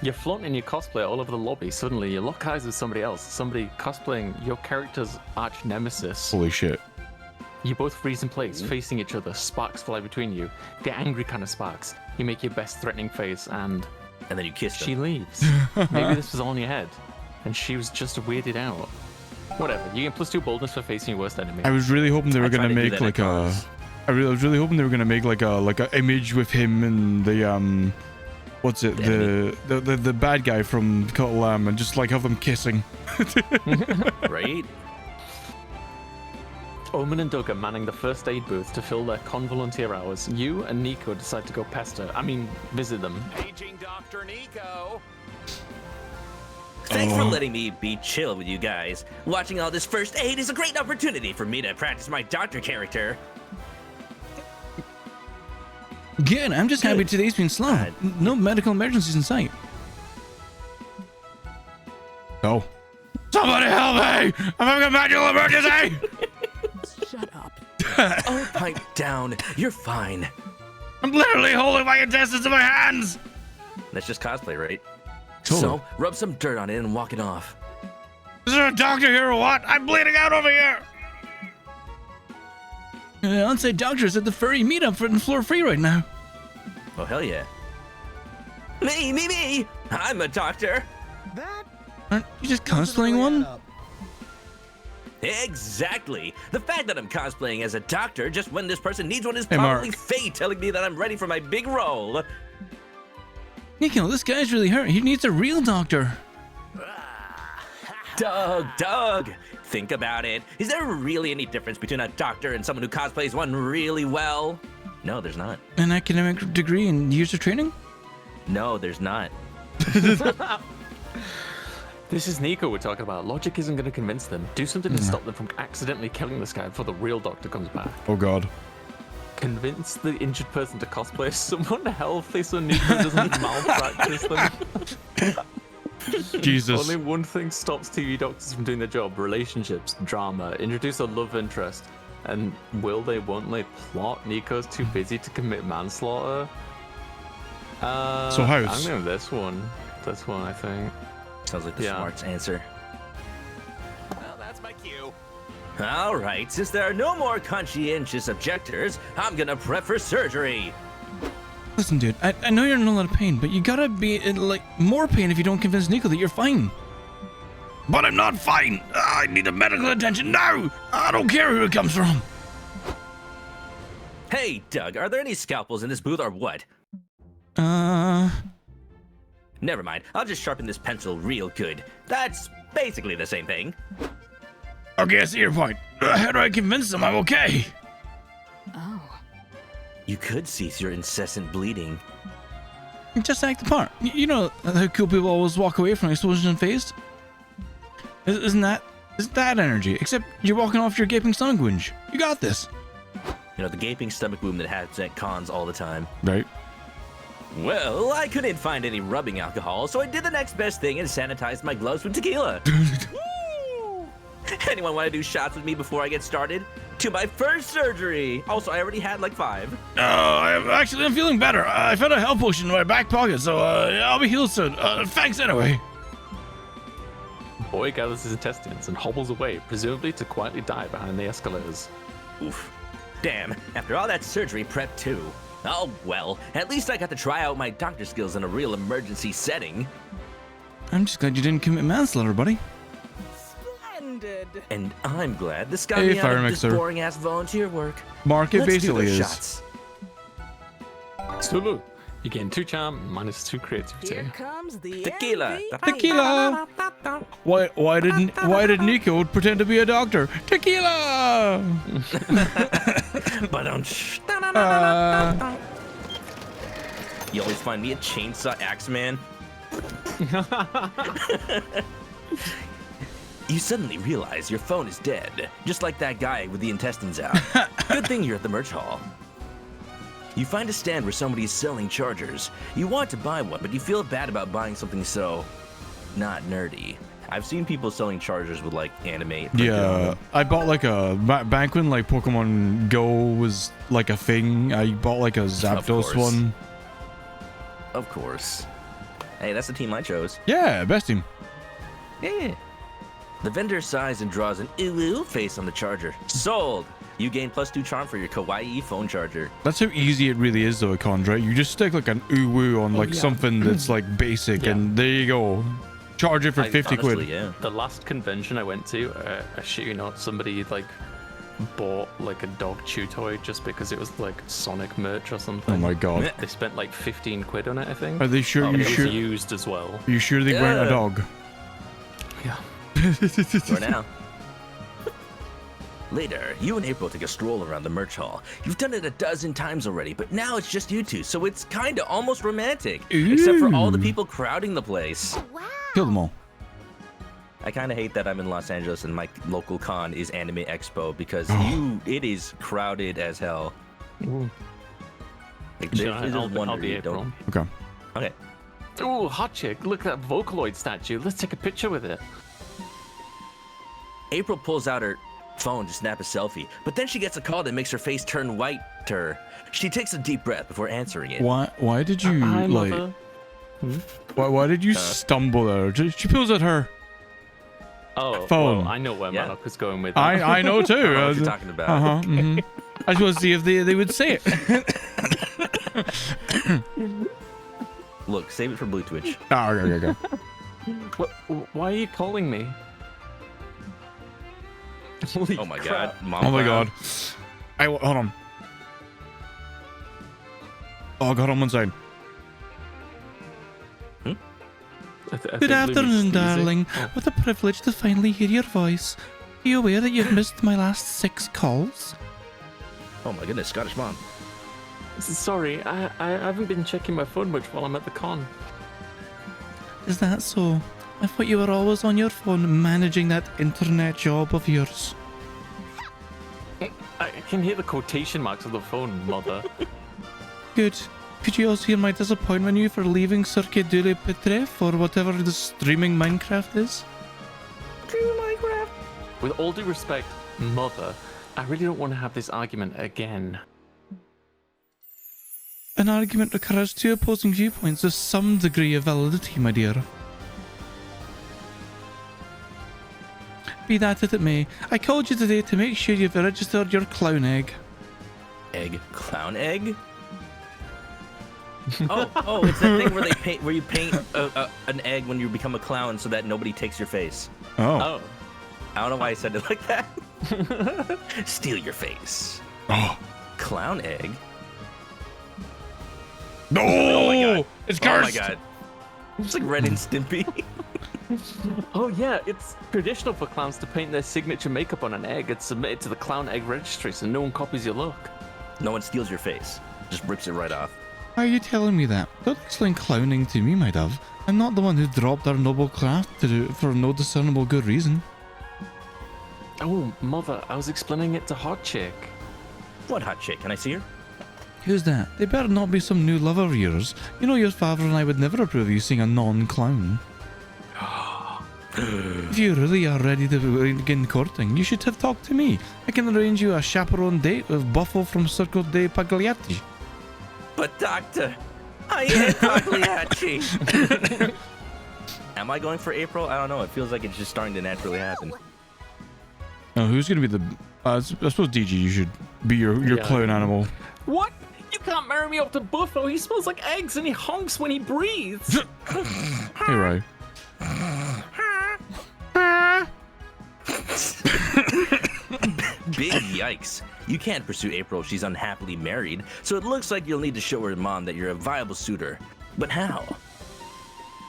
You're flaunting your cosplay all over the lobby. Suddenly, you lock eyes with somebody else. Somebody cosplaying your character's arch nemesis. Holy shit. You both freeze in place, facing each other. Sparks fly between you. They're angry kind of sparks. You make your best threatening face, and And then you kissed she him. leaves. Maybe this was all in your head, and she was just weirded out. Whatever. You get +2 boldness for facing your worst enemy. I was really hoping they were I try gonna to do make that like at a. cons. I was really hoping they were gonna make like a image with him and the what's it, the bad guy from Cut Lamb, and just like have them kissing. Right? Omen and Doug are manning the first aid booth to fill their con-volunteer hours. You and Nico decide to go visit them. Paging Dr. Nico. Thanks for letting me be chill with you guys. Watching all this first aid is a great opportunity for me to practice my doctor character. Good. I'm just happy Good. today's been slow. No medical emergencies in sight. Oh. Somebody help me! I'm having a medical emergency! Shut up. Oh, pipe down. You're fine. I'm literally holding my intestines in my hands! That's just cosplay, right? Totally. So, rub some dirt on it and walk it off. Is there a doctor here or what? I'm bleeding out over here! On-site doctor's at the furry meetup for floor free right now. Oh, hell yeah. Me! I'm a doctor. That Aren't you just cosplaying one? Exactly. The fact that I'm cosplaying as a doctor just when this person needs one is Hey, probably Mark. fate telling me that I'm ready for my big role. Nico, this guy's really hurt. He needs a real doctor. Doug, think about it, is there really any difference between a doctor and someone who cosplays one really well? No, there's not. An academic degree and years of training? No, there's not. This is Nico we're talking about. Logic isn't going to convince them. Do something to stop them from accidentally killing this guy before the real doctor comes back. Oh god. Convince the injured person to cosplay as someone healthy so Nico doesn't malpractice them. Jesus. Only one thing stops TV doctors from doing their job: relationships, drama. Introduce a love interest. And will they, won't they plot? Nico's too busy to commit manslaughter. So house. I'm going this one. This one, I think. Sounds like the smart's answer. Well, that's my cue. All right, since there are no more conscientious objectors, I'm gonna prep for surgery. Listen, dude, I know you're in a lot of pain, but you gotta be in, like, more pain if you don't convince Nico that you're fine. But I'm not fine. I need a medical attention now. I don't care who it comes from. Hey, Doug, are there any scalpels in this booth or what? Never mind, I'll just sharpen this pencil real good. That's basically the same thing. Okay, I see your point. How do I convince them I'm okay? Oh. You could cease your incessant bleeding. Just act the part. You know how cool people always walk away from explosions unfazed? Isn't that energy? Except you're walking off your gaping stomach wound. You got this. You know, the gaping stomach wound that happens at cons all the time. Right. Well, I couldn't find any rubbing alcohol, so I did the next best thing and sanitized my gloves with tequila. Woo! Anyone want to do shots with me before I get started? To my first surgery! Also, I already had like 5. I'm feeling better. I found a health potion in my back pocket, so I'll be healed soon. Thanks anyway. Boy gathers his intestines and hobbles away, presumably to quietly die behind the escalators. Oof. Damn, after all that surgery prep too. Oh well, at least I got to try out my doctor skills in a real emergency setting. I'm just glad you didn't commit manslaughter, buddy. Splendid. And I'm glad this got Hey, me out Fire of Mixer. this boring-ass volunteer work. Mark, it Let's do basically those is. shots. Sulu, you gain 2 charm, -2 creativity. Here comes the Tequila. MVP. Tequila. Why did Nico pretend to be a doctor? Tequila. But you always find me a chainsaw axe man. You suddenly realize your phone is dead, just like that guy with the intestines out. Good thing you're at the merch hall. You find a stand where somebody is selling chargers. You want to buy one, but you feel bad about buying something so not nerdy. I've seen people selling chargers with like anime. Yeah, I bought like a back when like Pokemon Go was like a thing. I bought like a Zapdos course. one. Of course. Hey, that's the team I chose. Yeah, best team. Yeah. The vendor sighs and draws an ooh face on the charger. Sold! You gain +2 charm for your kawaii phone charger. That's how easy it really is though, Cons, right? You just stick like an ooh-woo on like something that's like basic and there you go. Charge it for 50 honestly, quid. Yeah. The last convention I went to, I shit you not, somebody like bought like a dog chew toy just because it was like Sonic merch or something. Oh my god. They spent like 15 quid on it, I think. Are they sure And you it was sure used as well. you sure they weren't a dog? Yeah. For now. Later, you and April take a stroll around the merch hall. You've done it a dozen times already, but now it's just you two, so it's kinda almost romantic. Except for all the people crowding the place. Wow. Kill them all. I kinda hate that I'm in Los Angeles and my local con is Anime Expo because it is crowded as hell. Like, Sure, there's I'll one be where you April. don't. Okay. Okay. Ooh, hot chick, look at that Vocaloid statue. Let's take a picture with it. April pulls out her phone to snap a selfie, but then she gets a call that makes her face turn whiter. She takes a deep breath before answering it. Why did you Hi, like mother. why did you stumble there? She pulls at her Oh, phone. well, I know where Yeah. Malak was going with that. I know too. I don't know what you're talking about. I just want to see if they would say it. Look, save it for Blue Twitch. Okay. Why are you calling me? Holy Oh my crap. god. Mom Oh my Brown. god. Hold on. Oh god, on one side. I think Good Lumi's afternoon, sneezing. darling. Oh. What a privilege to finally hear your voice. Are you aware that you've missed my last 6 calls? Oh my goodness, Scottish mom. Sorry, I haven't been checking my phone much while I'm at the con. Is that so? I thought you were always on your phone managing that internet job of yours. I can hear the quotation marks of the phone, mother. Good. Could you also hear my disappointment in you for leaving Circuit de la Petref or whatever the streaming Minecraft is? With all due respect, mother, I really don't want to have this argument again. An argument requires 2 opposing viewpoints of some degree of validity, my dear. Be that as it may, I called you today to make sure you've registered your clown egg. Egg? Clown egg? oh, it's that thing where they paint, where you paint an egg when you become a clown so that nobody takes your face. Oh. I don't know why I said it like that. Steal your face. Oh. Clown egg? No! Oh my god. It's Oh my cursed! god. It's like Ren and Stimpy. Oh yeah, it's traditional for clowns to paint their signature makeup on an egg and submit it to the clown egg registry so no one copies your look. No one steals your face. Just rips it right off. Why are you telling me that? Don't explain clowning to me, my dove. I'm not the one who dropped our noble craft to do it for no discernible good reason. Oh, mother, I was explaining it to Hot Chick. What hot chick? Can I see her? Who's that? They better not be some new lover of yours. You know your father and I would never approve of you seeing a non-clown. If you really are ready to begin courting, you should have talked to me. I can arrange you a chaperone date with Buffo from Circo de Pagliatti. But doctor, I am Pagliacci. Am I going for April? I don't know. It feels like it's just starting to naturally happen. Now, who's gonna be the... I suppose DG, you should be your clown animal. What? You can't marry me off to Buffo. He smells like eggs and he honks when he breathes. Hey, Ray. Big yikes. You can't pursue April if she's unhappily married, so it looks like you'll need to show her mom that you're a viable suitor. But how?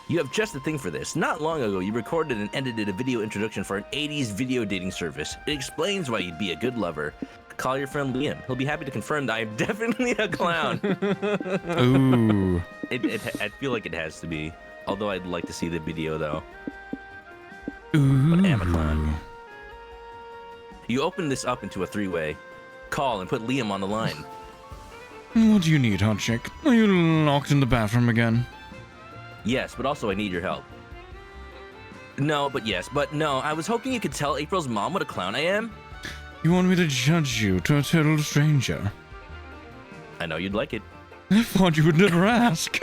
You have just the thing for this. Not long ago, you recorded and edited a video introduction for an 80s video dating service. It explains why you'd be a good lover. Call your friend Liam. He'll be happy to confirm that I am definitely a clown. Ooh. I feel like it has to be. Although I'd like to see the video, though. Ooh. But I am a clown. You open this up into a 3-way. Call and put Liam on the line. What do you need, hot chick? Are you locked in the bathroom again? Yes, but also I need your help. No, but yes, but no. I was hoping you could tell April's mom what a clown I am. You want me to judge you to a total stranger? I know you'd like it. I thought you would never ask.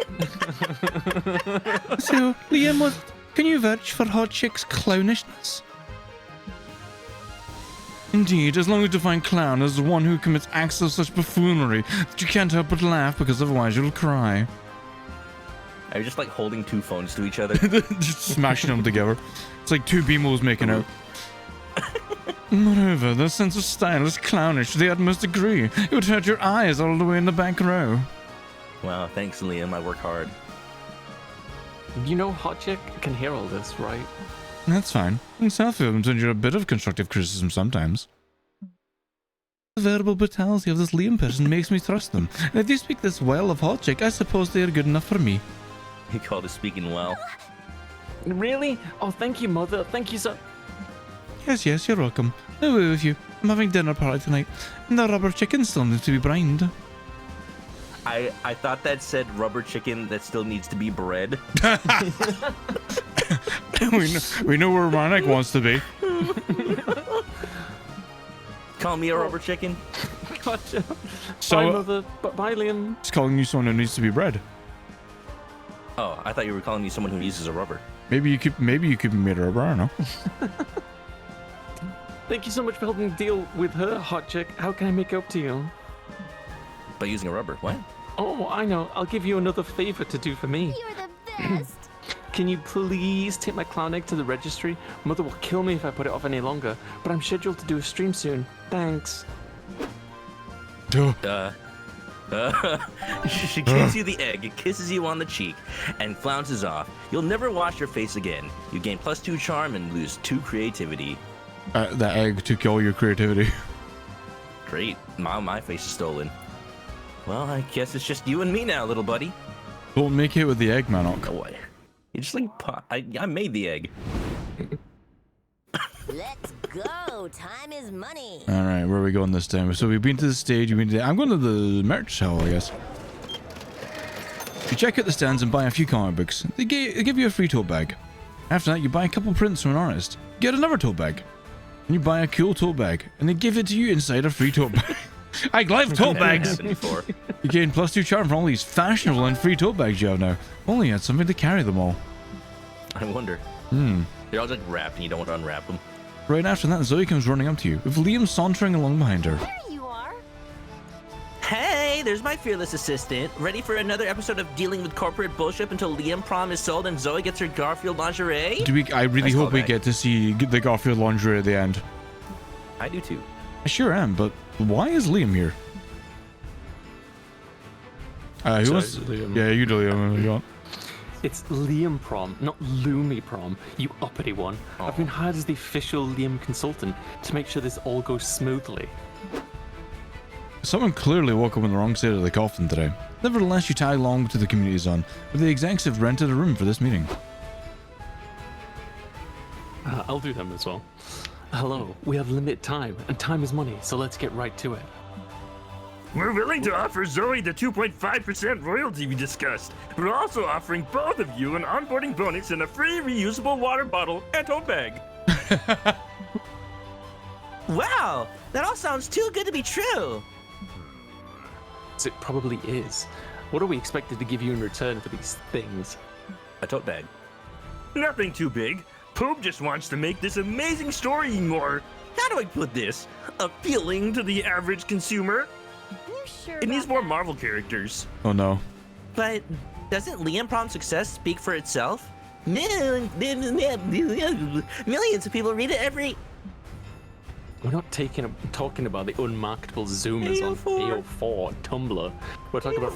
So, Liam, can you vouch for hot chick's clownishness? Indeed, as long as you define clown as the one who commits acts of such buffoonery that you can't help but laugh because otherwise you'll cry. Are you just like holding 2 phones to each other? Just smashing them together. It's like 2 BMOs making out. Moreover, their sense of style is clownish to the utmost degree. It would hurt your eyes all the way in the back row. Wow, thanks, Liam. I work hard. You know Hot Chick can hear all this, right? That's fine. In Southfield, you're a bit of constructive criticism sometimes. The verbal brutality of this Liam person makes me trust them. And if they speak this well of Hot Chick, I suppose they are good enough for me. He called it speaking well. Really? Oh, thank you, mother. Thank you so... Yes, you're welcome. No way with you. I'm having dinner party tonight, and the rubber chicken still needs to be brined. I thought that said rubber chicken that still needs to be bred. we know where Marnik wants to be. Call me a rubber chicken? Gotcha. So, bye, mother. Bye, Liam. It's calling you someone who needs to be bred. Oh, I thought you were calling me someone who uses a rubber. Maybe you could be made of rubber, I don't know. Thank you so much for helping deal with her, Hot Chick. How can I make up to you? By using a rubber. What? Oh, I know. I'll give you another favor to do for me. You're the best. Can you please take my clown egg to the registry? Mother will kill me if I put it off any longer, but I'm scheduled to do a stream soon. Thanks. She gives you the egg, kisses you on the cheek, and flounces off. You'll never wash your face again. You gain +2 charm and lose 2 creativity. That egg took all your creativity. Great. Now my face is stolen. Well, I guess it's just you and me now, little buddy. Don't make it with the egg, Manok. No way. You just like I made the egg. Let's go. Time is money. All right, where are we going this time? So we've been to the stage. I'm going to the merch hall, I guess. You check out the stands and buy a few comic books. They give you a free tote bag. After that, you buy a couple prints from an artist. Get another tote bag. And you buy a cool tote bag, and they give it to you inside a free tote bag. I love tote bags. Before. You gain +2 charm for all these fashionable and free tote bags you have now. Only had something to carry them all. I wonder. They're all like wrapped, and you don't want to unwrap them. Right after that, Zoe comes running up to you, with Liam sauntering along behind her. There you are. Hey, there's my fearless assistant. Ready for another episode of dealing with corporate bullshit until Liam prom is sold and Zoe gets her Garfield lingerie? I really Nice hope we callback. get to see the Garfield lingerie at the end. I do too. I sure am, but why is Liam here? Who Sorry, was? Liam. Yeah, you do Liam. You got. It's Liam Prom, not Loomy Prom, you uppity one. I've been hired as the official Liam consultant to make sure this all goes smoothly. Someone clearly woke up on the wrong side of the coffin today. Nevertheless, you tag along to the community zone, where the execs have rented a room for this meeting. I'll do them as well. Hello, we have limited time, and time is money, so let's get right to it. We're willing to offer Zoe the 2.5% royalty we discussed. We're also offering both of you an onboarding bonus and a free reusable water bottle and tote bag. Wow, that all sounds too good to be true. It probably is. What are we expected to give you in return for these things? A tote bag. Nothing too big. Poop just wants to make this amazing story more, how do I put this, appealing to the average consumer. You sure It needs about more that? Marvel characters. Oh no. But doesn't Liam Prom's success speak for itself? Millions of people read it every... We're not talking about the unmarketable Zoomers on AO4 Tumblr. We're talking about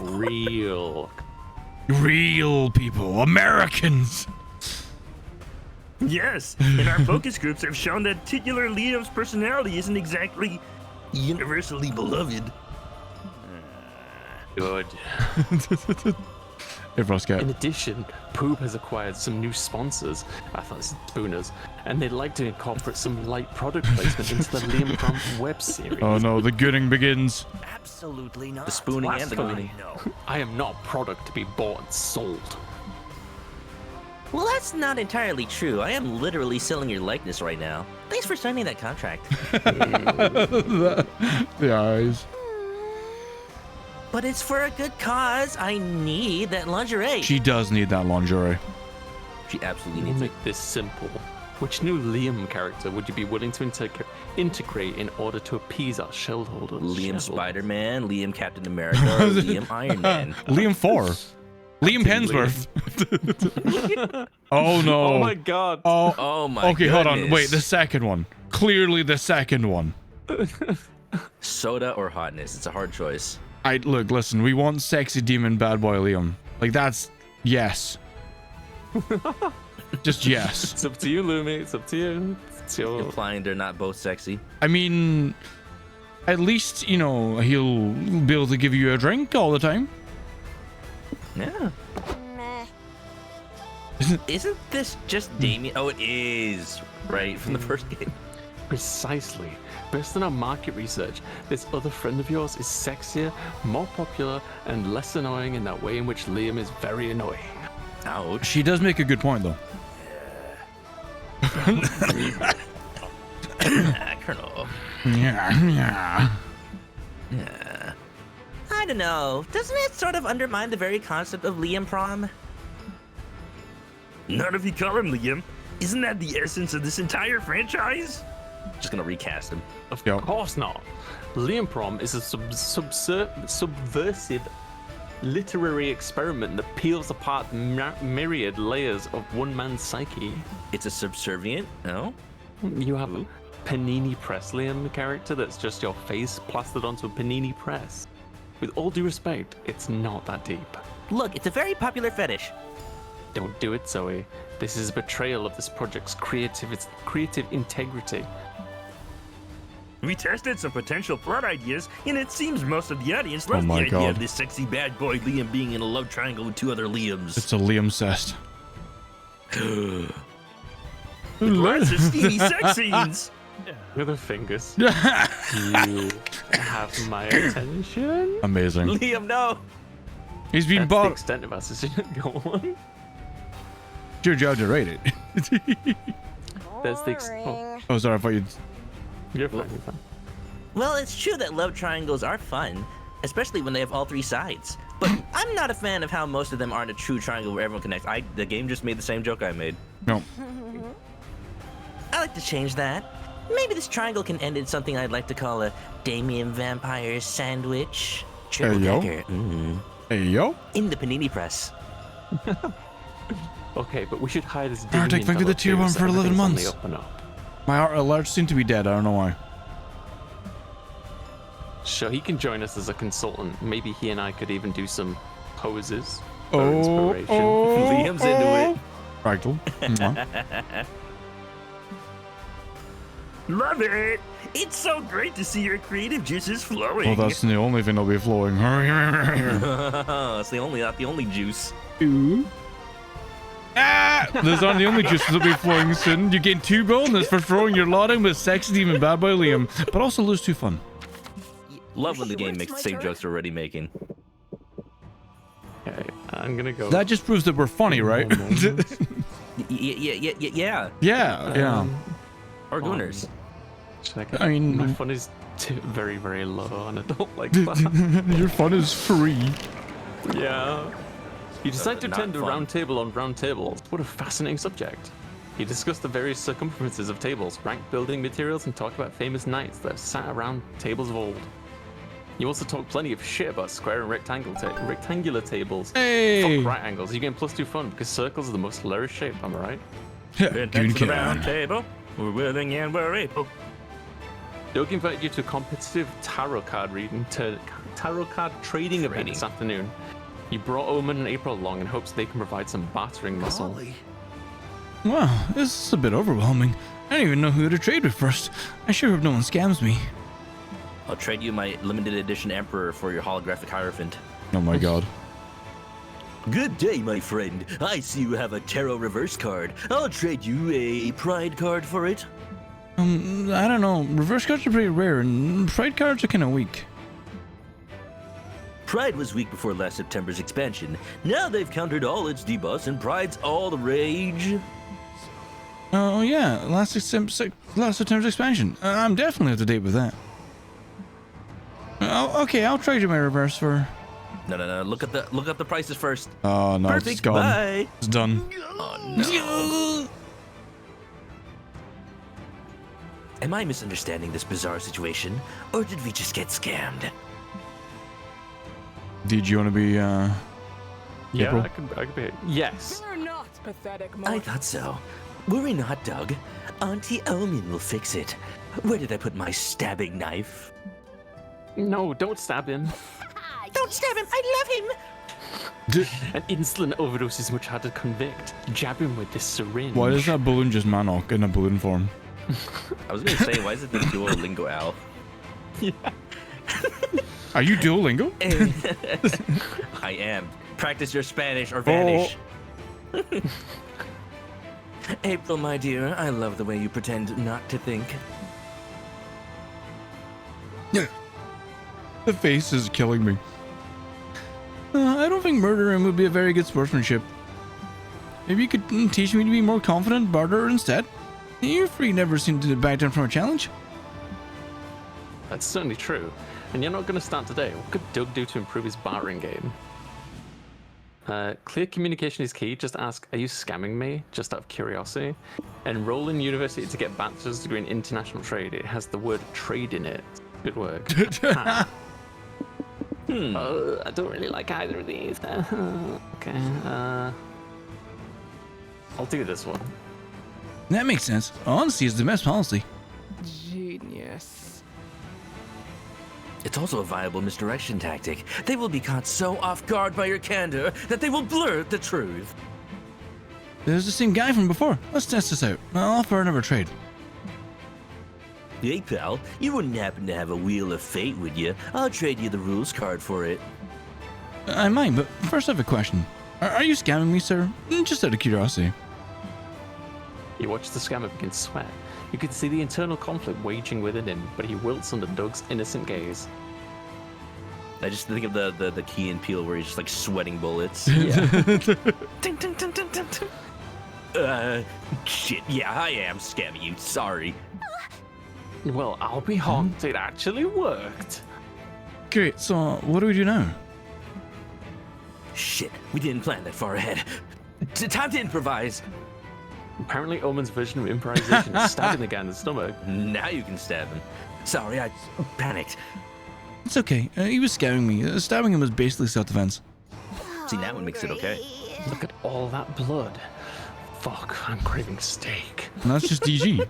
Real people, Americans. Yes, and our focus groups have shown that titular Liam's personality isn't exactly universally beloved. good. Hey, Frostcat. In addition, Poob has acquired some new sponsors, I thought it was Spooners, and they'd like to incorporate some light product placement into the Liam Prom web series. Oh no, the gooding begins. Absolutely not. The spooning and the Blasphemy. gooning. No. I am not a product to be bought and sold. Well, that's not entirely true. I am literally selling your likeness right now. Thanks for signing that contract. The eyes. But it's for a good cause. I need that lingerie. She does need that lingerie. She absolutely We'll needs it. make this simple. Which new Liam character would you be willing to integrate in order to appease our shareholders? Liam Spider-Man, Liam Captain America, or Liam Iron Man. Liam 4. Liam Hemsworth. Oh no. Oh my god. Oh. Oh my Okay, hold on. goodness. Wait, the second one. Clearly the second one. Soda or hotness? It's a hard choice. Look, listen, we want sexy demon bad boy Liam. Like, that's yes. Just yes. It's up to you, Lumi. It's up to you. It's your... Implying they're not both sexy. I mean, at least, you know, he'll be able to give you a drink all the time. Yeah. Meh. Isn't this just Damien? Oh, it is. Right, from the first game. Precisely. Based on our market research, this other friend of yours is sexier, more popular, and less annoying in that way in which Liam is very annoying. Ouch. She does make a good point, though. Colonel. Yeah. I don't know. Doesn't it sort of undermine the very concept of Liam Prom? Not if you call him Liam. Isn't that the essence of this entire franchise? Just gonna recast him. Of Yep. course not. Liam Prom is a subversive literary experiment that peels apart myriad layers of one man's psyche. It's a subservient? No? You have a Panini Press Liam character that's just your face plastered onto a Panini Press. With all due respect, it's not that deep. Look, it's a very popular fetish. Don't do it, Zoe. This is a betrayal of this project's creative integrity. We tested some potential plot ideas, and it seems most of the audience loves the my idea God. of this sexy bad boy Liam being in a love triangle with 2 other Liams. It's a Liam cest. Lots of steamy sex scenes. With the fingers. You have my attention. Amazing. Liam, no. He's been That's the bought. extent of our decision. Go on. It's your job to rate it. There's the oh, Boring. Oh, sorry. I thought you'd. you're fine. You're fine. Well, it's true that love triangles are fun, especially when they have all 3 sides. But I'm not a fan of how most of them aren't a true triangle where everyone connects. The game just made the same joke I made. No. I like to change that. Maybe this triangle can end in something I'd like to call a Damien Vampire sandwich. Triple Hey, yo. decker. Hey, yo. In the panini press. Okay, but we should hide as Arctic Finger the tier 1 for 11 months. My heart alert seemed to be dead. I don't know why. So he can join us as a consultant. Maybe he and I could even do some poses for Oh, inspiration. Liam's into it. Fractal. Mwah. Love it. It's so great to see your creative juices flowing. Well, that's the only thing that'll be flowing. It's not the only juice. Those aren't the only juices that'll be flowing soon. You gain 2 bonus for throwing your lot in with sexy demon bad boy Liam, but also lose 2 fun. Love when the game makes the same jokes we're already making. Okay, I'm gonna go. That just proves that we're funny, right? Yeah. yeah. Or Gooners. I mean- my fun is very, very low, and I don't like that. Your fun is free. Yeah. You decide to Not attend a fun. round table on round tables. What a fascinating subject. You discuss the various circumferences of tables, rank building materials, and talk about famous knights that have sat around tables of old. You also talk plenty of shit about square and rectangular tables. Hey! Fuck right angles. You gain +2 fun because circles are the most hilarious shape, am I right? Been Goon next to the round can. table. We're willing and we're able. Doug invited you to a competitive tarot card trading event this afternoon. You brought Omen and April along in hopes they can provide some bartering muscle. Wow, this is a bit overwhelming. I don't even know who to trade with first. I sure hope no one scams me. I'll trade you my limited edition Emperor for your holographic Hierophant. Oh my god. Good day, my friend. I see you have a Tarot reverse card. I'll trade you a Pride card for it. I don't know. Reverse cards are pretty rare, and pride cards are kind of weak. Pride was weak before last September's expansion. Now they've countered all its debuffs, and Pride's all the rage. Oh yeah, last September's expansion. I'm definitely up to date with that. Oh, okay, I'll trade you my reverse for. No. Look up the prices first. Oh no, Perfect. it's gone. Bye. It's done. Oh no. Am I misunderstanding this bizarre situation, or did we just get scammed? Did you want to be? Yeah, April? I could be. Yes. They're not pathetic, I Mark. thought so. Worry not, Doug. Auntie Omen will fix it. Where did I put my stabbing knife? No, don't stab him. Don't stab him! I love him! An insulin overdose is much harder to convict. Jab him with this syringe. Why is that balloon just Manok in a balloon form? I was gonna say, why is it the Duolingo Al? Are you Duolingo? I am. Practice your Spanish or vanish. April, my dear, I love the way you pretend not to think. The face is killing me. I don't think murdering would be a very good sportsmanship. Maybe you could teach me to be more confident barterer instead. Your freak never seemed to back down from a challenge. That's certainly true. And you're not going to start today. What could Doug do to improve his bartering game? Clear communication is key. Just ask, are you scamming me? Just out of curiosity. Enroll in university to get bachelor's degree in international trade. It has the word trade in it. Good work. I don't really like either of these. Okay. I'll do this one. That makes sense. Honesty is the best policy. Genius. It's also a viable misdirection tactic. They will be caught so off guard by your candor that they will blurt the truth. There's the same guy from before. Let's test this out. I'll offer another trade. Hey, pal, you wouldn't happen to have a Wheel of Fate, would you? I'll trade you the rules card for it. I might, but first I have a question. Are you scamming me, sir? Just out of curiosity. You watch the scammer begin to sweat. You can see the internal conflict waging within him, but he wilts under Doug's innocent gaze. I just think of the Key and Peele where he's just like sweating bullets. Yeah. Dun, dun, dun, dun, dun, dun. Shit, yeah, I am scamming you, sorry. Well, I'll be hanged. It actually worked. Great, so what do we do now? Shit, we didn't plan that far ahead. Time to improvise. Apparently, Omen's version of improvisation is stabbing the guy in the stomach. Now you can stab him. Sorry, I panicked. It's okay. He was scamming me. Stabbing him was basically self-defense. See, that one makes it okay. Look at all that blood. Fuck, I'm craving steak. And that's just DG.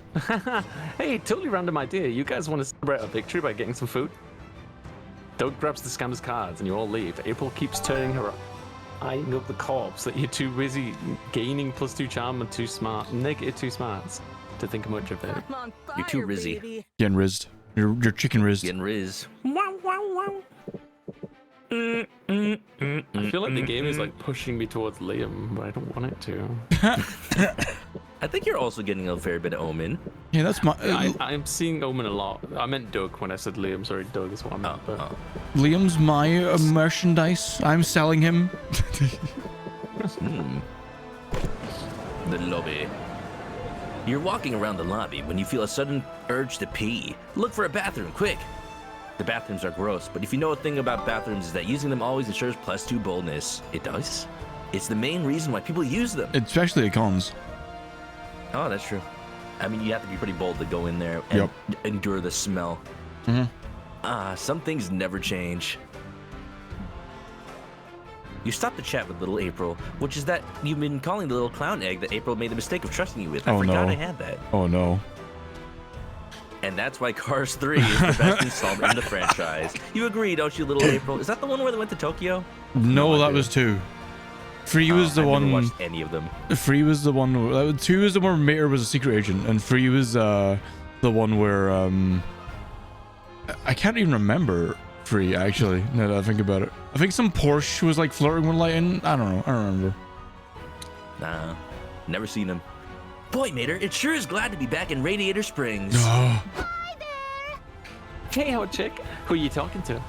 Hey, totally random idea. You guys want to celebrate a victory by getting some food? Doug grabs the scammer's cards and you all leave. April keeps turning her up, eyeing up the corpse that you're too busy gaining +2 charm and -2 smarts to think much of it. I'm on fire, You're too rizzy. baby. Getting rizzed. You're chicken rizzed. Getting riz. I feel like the game is like pushing me towards Liam, but I don't want it to. I think you're also getting a fair bit of Omen. Yeah, that's my... I'm seeing Omen a lot. I meant Doug when I said Liam. Sorry, Doug is what I meant. But Liam's my merchandise. I'm selling him. The lobby. You're walking around the lobby when you feel a sudden urge to pee. Look for a bathroom, quick. The bathrooms are gross, but if you know a thing about bathrooms is that using them always ensures +2 boldness. It does? It's the main reason why people use them. Especially at cons. Oh, that's true. I mean, you have to be pretty bold to go in there and endure the smell. Some things never change. You stop to chat with little April, which is that you've been calling the little clown egg that April made the mistake of trusting you with. I forgot I had that. Oh no. And that's why Cars 3 is the best installment in the franchise. You agree, don't you, little April? Is that the one where they went to Tokyo? No, that was 2. 3 was the I've one. never watched any of them. 3 was the one. 2 was the one where Mater was a secret agent, and 3 was the one where I can't even remember 3 actually. Now that I think about it, I think some Porsche was like flirting with Lighten. I don't know. I don't remember. Nah, never seen them. Boy, Mater, it sure is glad to be back in Radiator Springs. Oh. hey, hot chick, who are you talking to?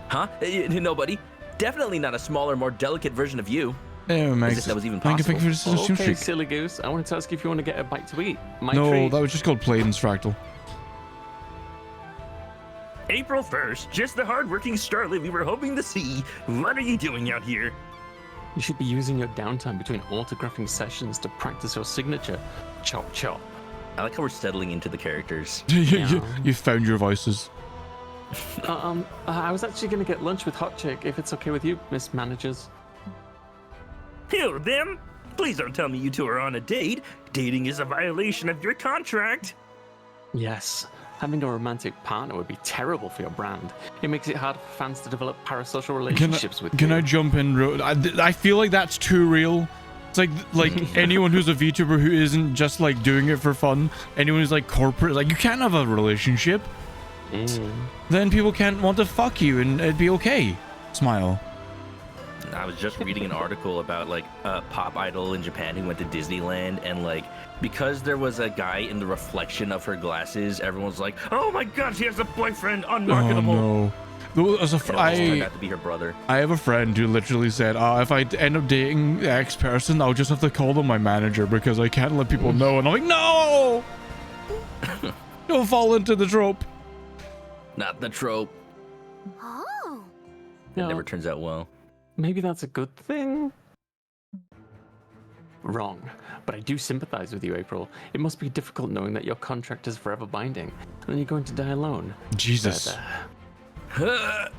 Huh? Nobody. Definitely not a smaller, more delicate version of you. Yeah, Max. As if that was even Thank you possible. for this Okay, streak. silly goose. I wanted to ask if you want to get a bite to eat. My No, treat. that was just called Playden's Fractal. April 1st, just the hardworking starlet we were hoping to see. What are you doing out here? You should be using your downtime between autographing sessions to practice your signature. Chop chop. I like how we're settling into the characters. You found your voices. I was actually going to get lunch with Hot Chick, if it's okay with you, Miss Managers. Who, them? Please don't tell me you two are on a date. Dating is a violation of your contract. Yes, having a romantic partner would be terrible for your brand. It makes it hard for fans to develop parasocial relationships with you. Can I jump in? I feel like that's too real. It's like anyone who's a VTuber who isn't just like doing it for fun. Anyone who's like corporate, like you can't have a relationship. Then people can't want to fuck you and it'd be okay. Smile. I was just reading an article about like a pop idol in Japan who went to Disneyland, and like because there was a guy in the reflection of her glasses, everyone's like, Oh my god, she has a boyfriend, Oh unmarketable. no. As a it almost turned out to be her brother. I have a friend who literally said, if I end up dating the X person, I'll just have to call them my manager because I can't let people know. And I'm like, no! Don't fall into the trope. Not the trope. Oh. It No, never turns out well. maybe that's a good thing. Wrong, but I do sympathize with you, April. It must be difficult knowing that your contract is forever binding, and then you're going to die alone. Jesus. But,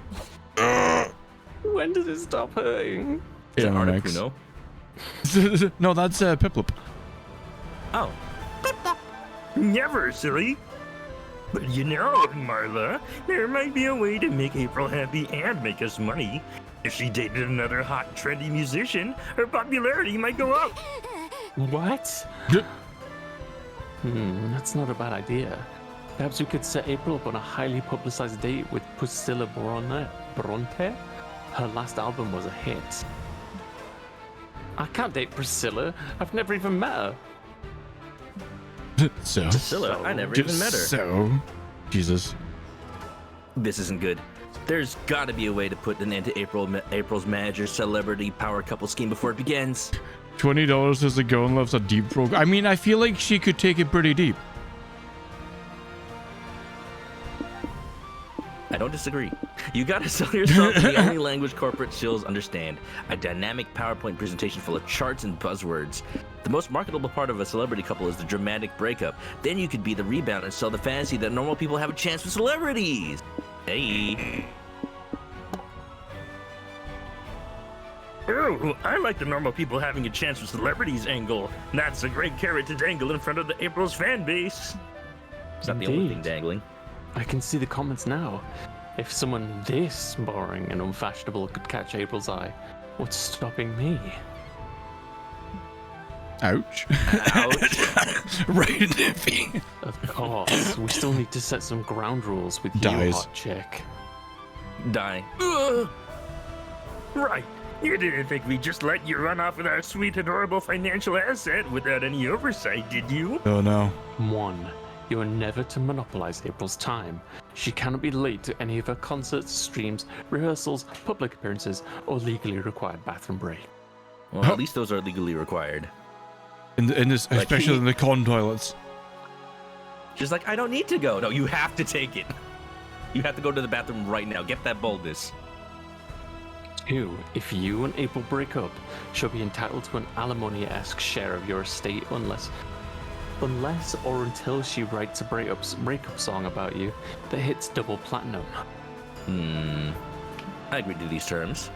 when does it stop hurting? Is Yeah, it Max. Articuno? No, that's Piplup. Oh. Never, silly. But you know, Marla, there might be a way to make April happy and make us money. If she dated another hot, trendy musician, her popularity might go up. What? That's not a bad idea. Perhaps we could set April up on a highly publicized date with Priscilla Bronte? Her last album was a hit. I can't date Priscilla. I've never even met her. So? Priscilla, I never even met her. So? Jesus. This isn't good. There's gotta be a way to put an end to April's manager's celebrity power couple scheme before it begins. $20 as a go and left a deep throat. I mean, I feel like she could take it pretty deep. I don't disagree. You gotta sell yourself in the only language corporate shills understand. A dynamic PowerPoint presentation full of charts and buzzwords. The most marketable part of a celebrity couple is the dramatic breakup. Then you could be the rebound and sell the fantasy that normal people have a chance with celebrities. Hey. Ooh, I like the normal people having a chance with celebrities angle. That's a great carrot to dangle in front of the April's fan base. It's not the only thing dangling. I can see the comments now. If someone this boring and unfashionable could catch April's eye, what's stopping me? Ouch. Ouch. Right in the feet. Of course, we still need to set some ground rules with you, Dies. hot chick. Die. Ugh. Right. You didn't think we'd just let you run off with our sweet, adorable financial asset without any oversight, did you? Oh no. 1. You are never to monopolize April's time. She cannot be late to any of her concerts, streams, rehearsals, public appearances, or legally required bathroom break. Well, at least those are legally required. In this, Like especially in the con toilets. She's like, I don't need to go. No, you have to take it. You have to go to the bathroom right now. Get that boldness. 2. If you and April break up, she'll be entitled to an alimony-esque share of your estate unless or until she writes a breakup song about you that hits double platinum. I agree to these terms.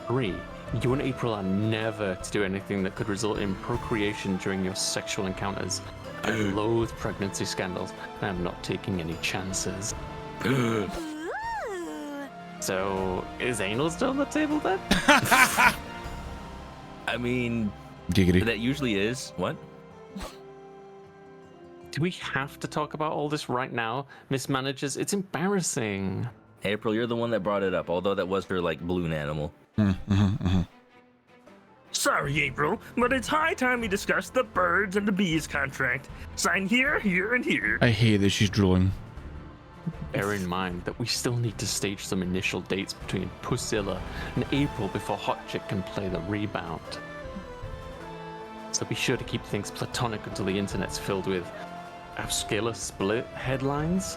3. You and April are never to do anything that could result in procreation during your sexual encounters. I loathe pregnancy scandals, and I'm not taking any chances. Ooh. So, is anal still on the table then? I mean, Giggity. that usually is. What? Do we have to talk about all this right now, Miss Managers? It's embarrassing. April, you're the one that brought it up, although that was her, like, balloon animal. Sorry, April, but it's high time we discuss the birds and the bees contract. Sign here, here, and here. I hate that she's drooling. Bear in mind that we still need to stage some initial dates between Pusilla and April before Hot Chick can play the rebound. So be sure to keep things platonic until the internet's filled with upscaler split headlines.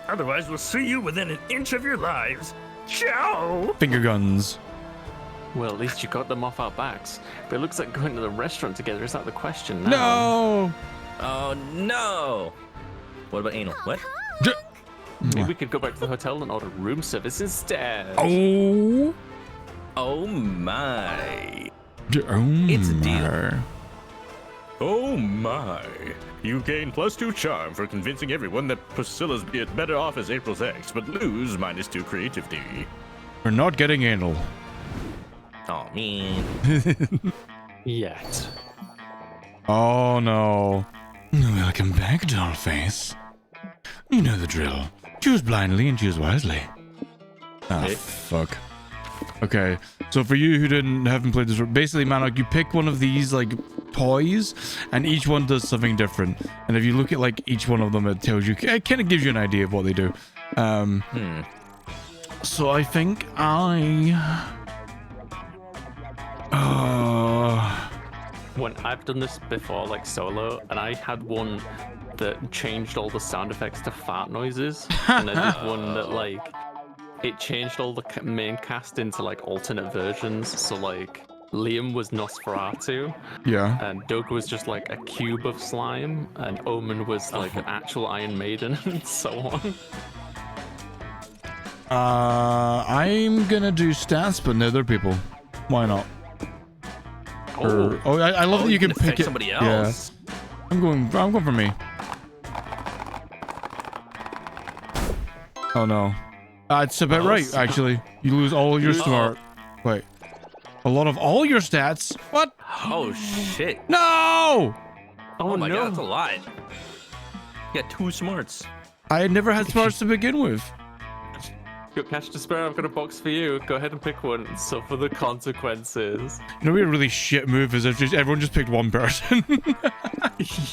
Otherwise, we'll see you within an inch of your lives. Ciao! Finger guns. Well, at least you got them off our backs. But it looks like going to the restaurant together is out the question now. No! Oh, no! What about anal? What? Maybe we could go back to the hotel and order room service instead. Oh! Oh, my. Oh, It's a deal. my. Oh my. You gain +2 charm for convincing everyone that Priscilla's better off as April's ex, but lose -2 creativity. We're not getting anal. Oh, man. Yet. Oh no. Welcome back, dollface. You know the drill. Choose blindly and choose wisely. Ah, fuck. Okay, so for you who haven't played this, basically, Manok, you pick one of these, like, toys, and each one does something different. And if you look at, like, each one of them, it tells you, it kind of gives you an idea of what they do. So I think When I've done this before, like solo, and I had one that changed all the sound effects to fart noises, and I did one that, like, it changed all the main cast into, like, alternate versions. So, like, Liam was Nosferatu, yeah. and Doug was just, like, a cube of slime, and Omen was, like, an actual Iron Maiden, and so on. I'm gonna do stats, but other people. Why not? I love that you can pick it. Somebody else. Yeah. I'm going for me. Oh no. It's about right, actually. You lose all of your smart. Wait. A lot of all your stats? What? Oh, shit. No! Oh, my no. god, that's a lot. You got 2 smarts. I had never had smarts to begin with. Got cash to spare, I've got a box for you. Go ahead and pick one and suffer the consequences. You know, what a really shit move is if everyone just picked one person.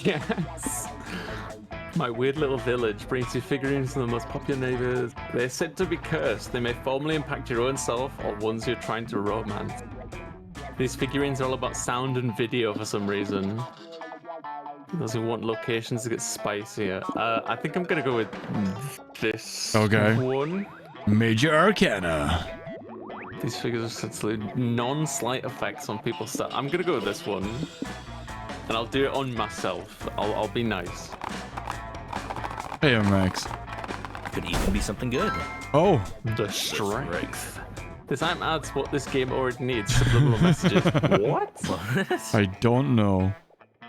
Yes. My weird little village brings you figurines from the most popular neighbors. They're said to be cursed. They may formally impact your own self or ones you're trying to romance. These figurines are all about sound and video for some reason. Those who want locations to get spicier. I think I'm gonna go with this one. Major Arcana. These figures are essentially non-slight effects on people's stuff. I'm gonna go with this one. And I'll do it on myself. I'll be nice. Hey, Max. Could even be something good. Oh. The strength. This item adds what this game already needs. Subliminal messages. What? I don't know. You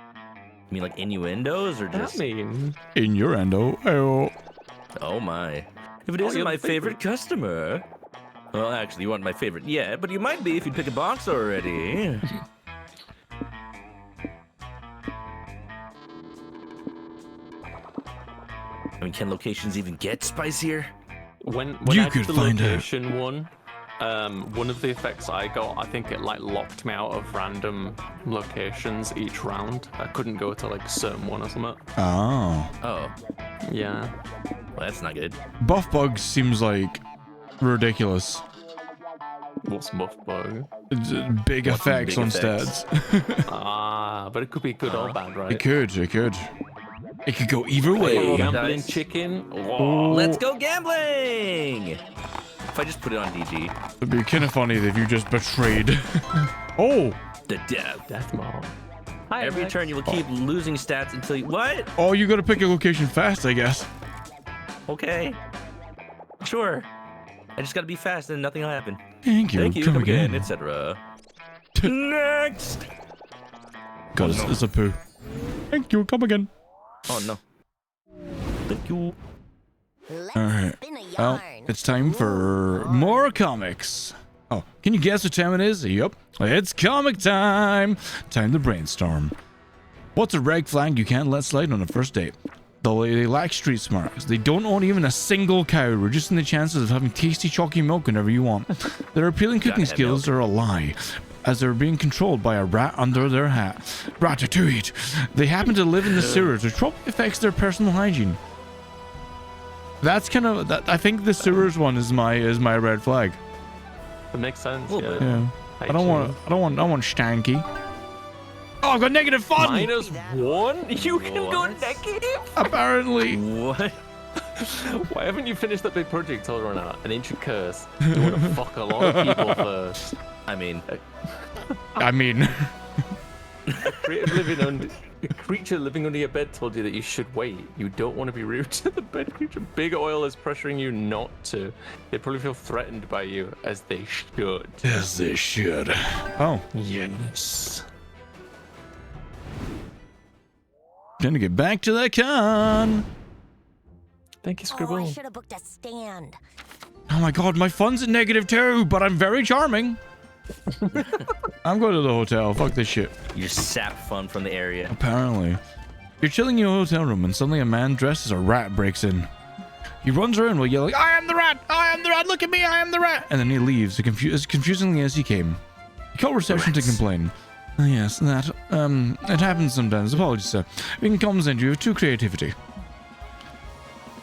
mean like innuendos or just... I mean... Innuendo. Oh. Oh my. If it isn't my favorite customer... Well, actually, you weren't my favorite yet, but you might be if you pick a box already. I mean, can locations even get spicier? When You I could did the find out. location one of the effects I got, I think it like locked me out of random locations each round. I couldn't go to like a certain one or something. Oh. Oh, Yeah. well, that's not good. Buff Bug seems like ridiculous. What's Muff Bug? It's, big What effects big on effects? stats. But it could be good or bad, right? It could. It could. It could go either way. Gambling Dice. chicken. Oh. Let's go gambling! If I just put it on DG. It'd be kind of funny if you just betrayed. Oh. The death. Death Mall. Hi, Every Max. turn you will keep losing stats until you... What? Oh, you gotta pick a location fast, I guess. Okay. Sure. I just gotta be fast and nothing will happen. Thank you. Thank you, come again, etc. Next! God, it's a poo. Thank you. Come again. Oh no. Thank you. Let's Alright. spin a Well, yarn. it's time for more comics. Oh, can you guess what time it is? Yep. It's comic time. Time to brainstorm. What's a red flag you can't let slide on a first date? They lack street smarts. They don't own even a single cow, reducing the chances of having tasty chalky milk whenever you want. Their appealing cooking Gotta have skills are a lie, as they're being controlled by a rat under their hat. Ratatouille. They happen to live in the sewers, which probably affects their personal hygiene. That's kind of that. I think the sewers one is my red flag. It makes sense. Little Yeah. bit. Yeah. I don't want stanky. Oh, I've got negative fun. -1? You can go What? negative? Apparently. What? Why haven't you finished that big project told her now? An ancient curse. You want to fuck a lot of people first. I mean, I mean, A creature living under your bed told you that you should wait. You don't want to be rude to the bed creature. Big oil is pressuring you not to. They probably feel threatened by you, as they should. as they should. Oh, Yes. gonna get back to that con. Thank you, Oh, I Scribble. should have booked a stand. Oh my god, my fun's at -2, but I'm very charming. I'm going to the hotel. Fuck this shit. you just sap fun from the area. Apparently. You're chilling in your hotel room and suddenly a man dressed as a rat breaks in. He runs around while yelling, I am the rat! I am the rat! Look at me! I am the rat! And then he leaves as confusingly as he came. He called reception to complain. Oh, yes, that. It happens sometimes. Apologies, sir. We can compensate you with 2 creativity.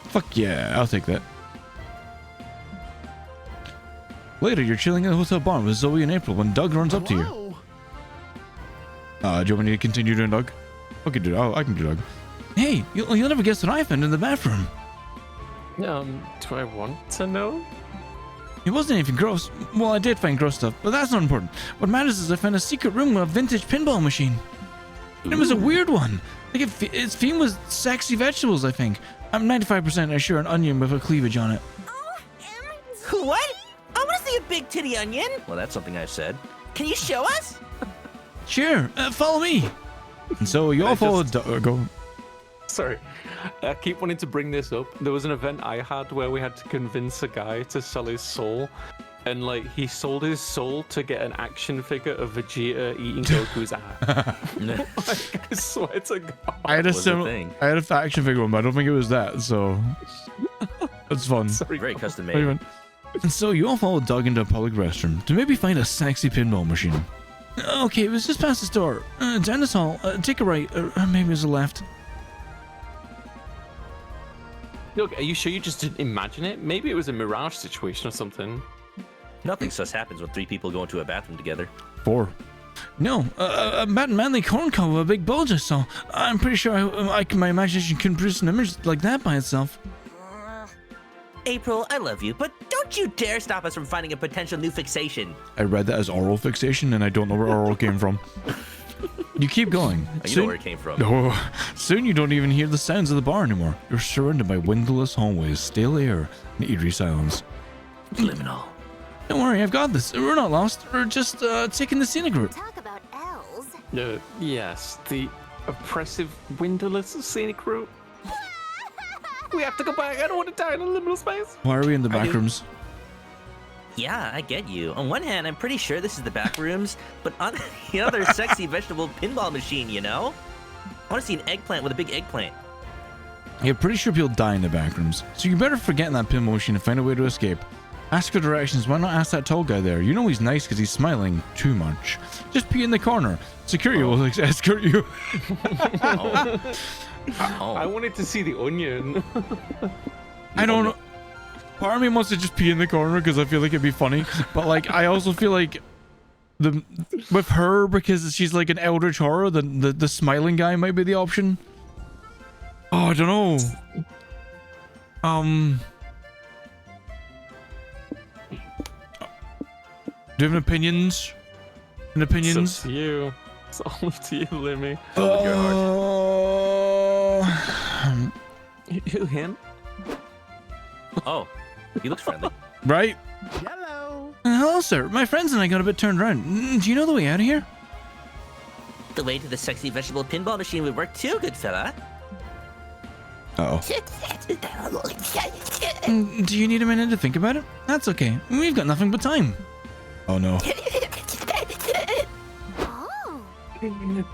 Fuck yeah, I'll take that. Later, you're chilling in the hotel bar with Zoe and April when Doug runs up to you. Do you want me to continue doing Doug? Okay, dude, I can do Doug. Hey, you'll never guess what I found in the bathroom. Do I want to know? It wasn't anything gross. Well, I did find gross stuff, but that's not important. What matters is I found a secret room with a vintage pinball machine. And it was a weird one. Like its theme was sexy vegetables, I think. I'm 95% sure an onion with a cleavage on it. What? I want to see a big titty onion. Well, that's something I've said. Can you show us? Sure, follow me. And so you all followed go. Sorry. I keep wanting to bring this up. There was an event I had where we had to convince a guy to sell his soul and like he sold his soul to get an action figure of Vegeta eating Goku's ass. Like, I swear to God. I had a was the similar. thing. I had a faction figure one, but I don't think it was that. So that's fun. Sorry, Very custom What do you made. want? And so you all followed Doug into a public restroom to maybe find a sexy pinball machine. Okay, it was just past the store. Down this hall. Take a right, or maybe it's a left. Look, are you sure you just didn't imagine it? Maybe it was a mirage situation or something. Nothing sus happens when 3 people go into a bathroom together. 4. No, a manly corn cob with a big bulge I saw. I'm pretty sure my imagination couldn't produce an image like that by itself. April, I love you, but don't you dare stop us from finding a potential new fixation. I read that as oral fixation, and I don't know where oral came from. You keep going. You know where it came from. Oh, soon you don't even hear the sounds of the bar anymore. You're surrounded by windowless hallways, stale air, and eerie silence. Liminal. Don't worry, I've got this. We're not lost. We're just taking the scenic route. Talk about elves. Yes, the oppressive windowless scenic route. We have to go back. I don't want to die in a liminal space. Why are we in the back do. rooms? Yeah, I get you. On one hand, I'm pretty sure this is the back rooms, but on the other, sexy vegetable pinball machine, you know? I want to see an eggplant with a big eggplant. You're pretty sure people die in the back rooms, so you better forget that pinball machine and find a way to escape. Ask for directions. Why not ask that tall guy there? You know he's nice because he's smiling too much. Just pee in the corner. Security will escort you. I wanted to see the onion. I don't know. Part of me wants to just pee in the corner because I feel like it'd be funny, but like I also feel like with her, because she's like an eldritch horror, the smiling guy might be the option. Oh, I don't know. Do you have opinions? It's up to you. It's all up to you, Limmy. Him? Oh, he looks friendly. Right? Hello. Hello, sir. My friends and I got a bit turned around. Do you know the way out of here? The way to the sexy vegetable pinball machine would work too, good fella. Uh-oh. Do you need a minute to think about it? That's okay. We've got nothing but time. Oh, no. Oh.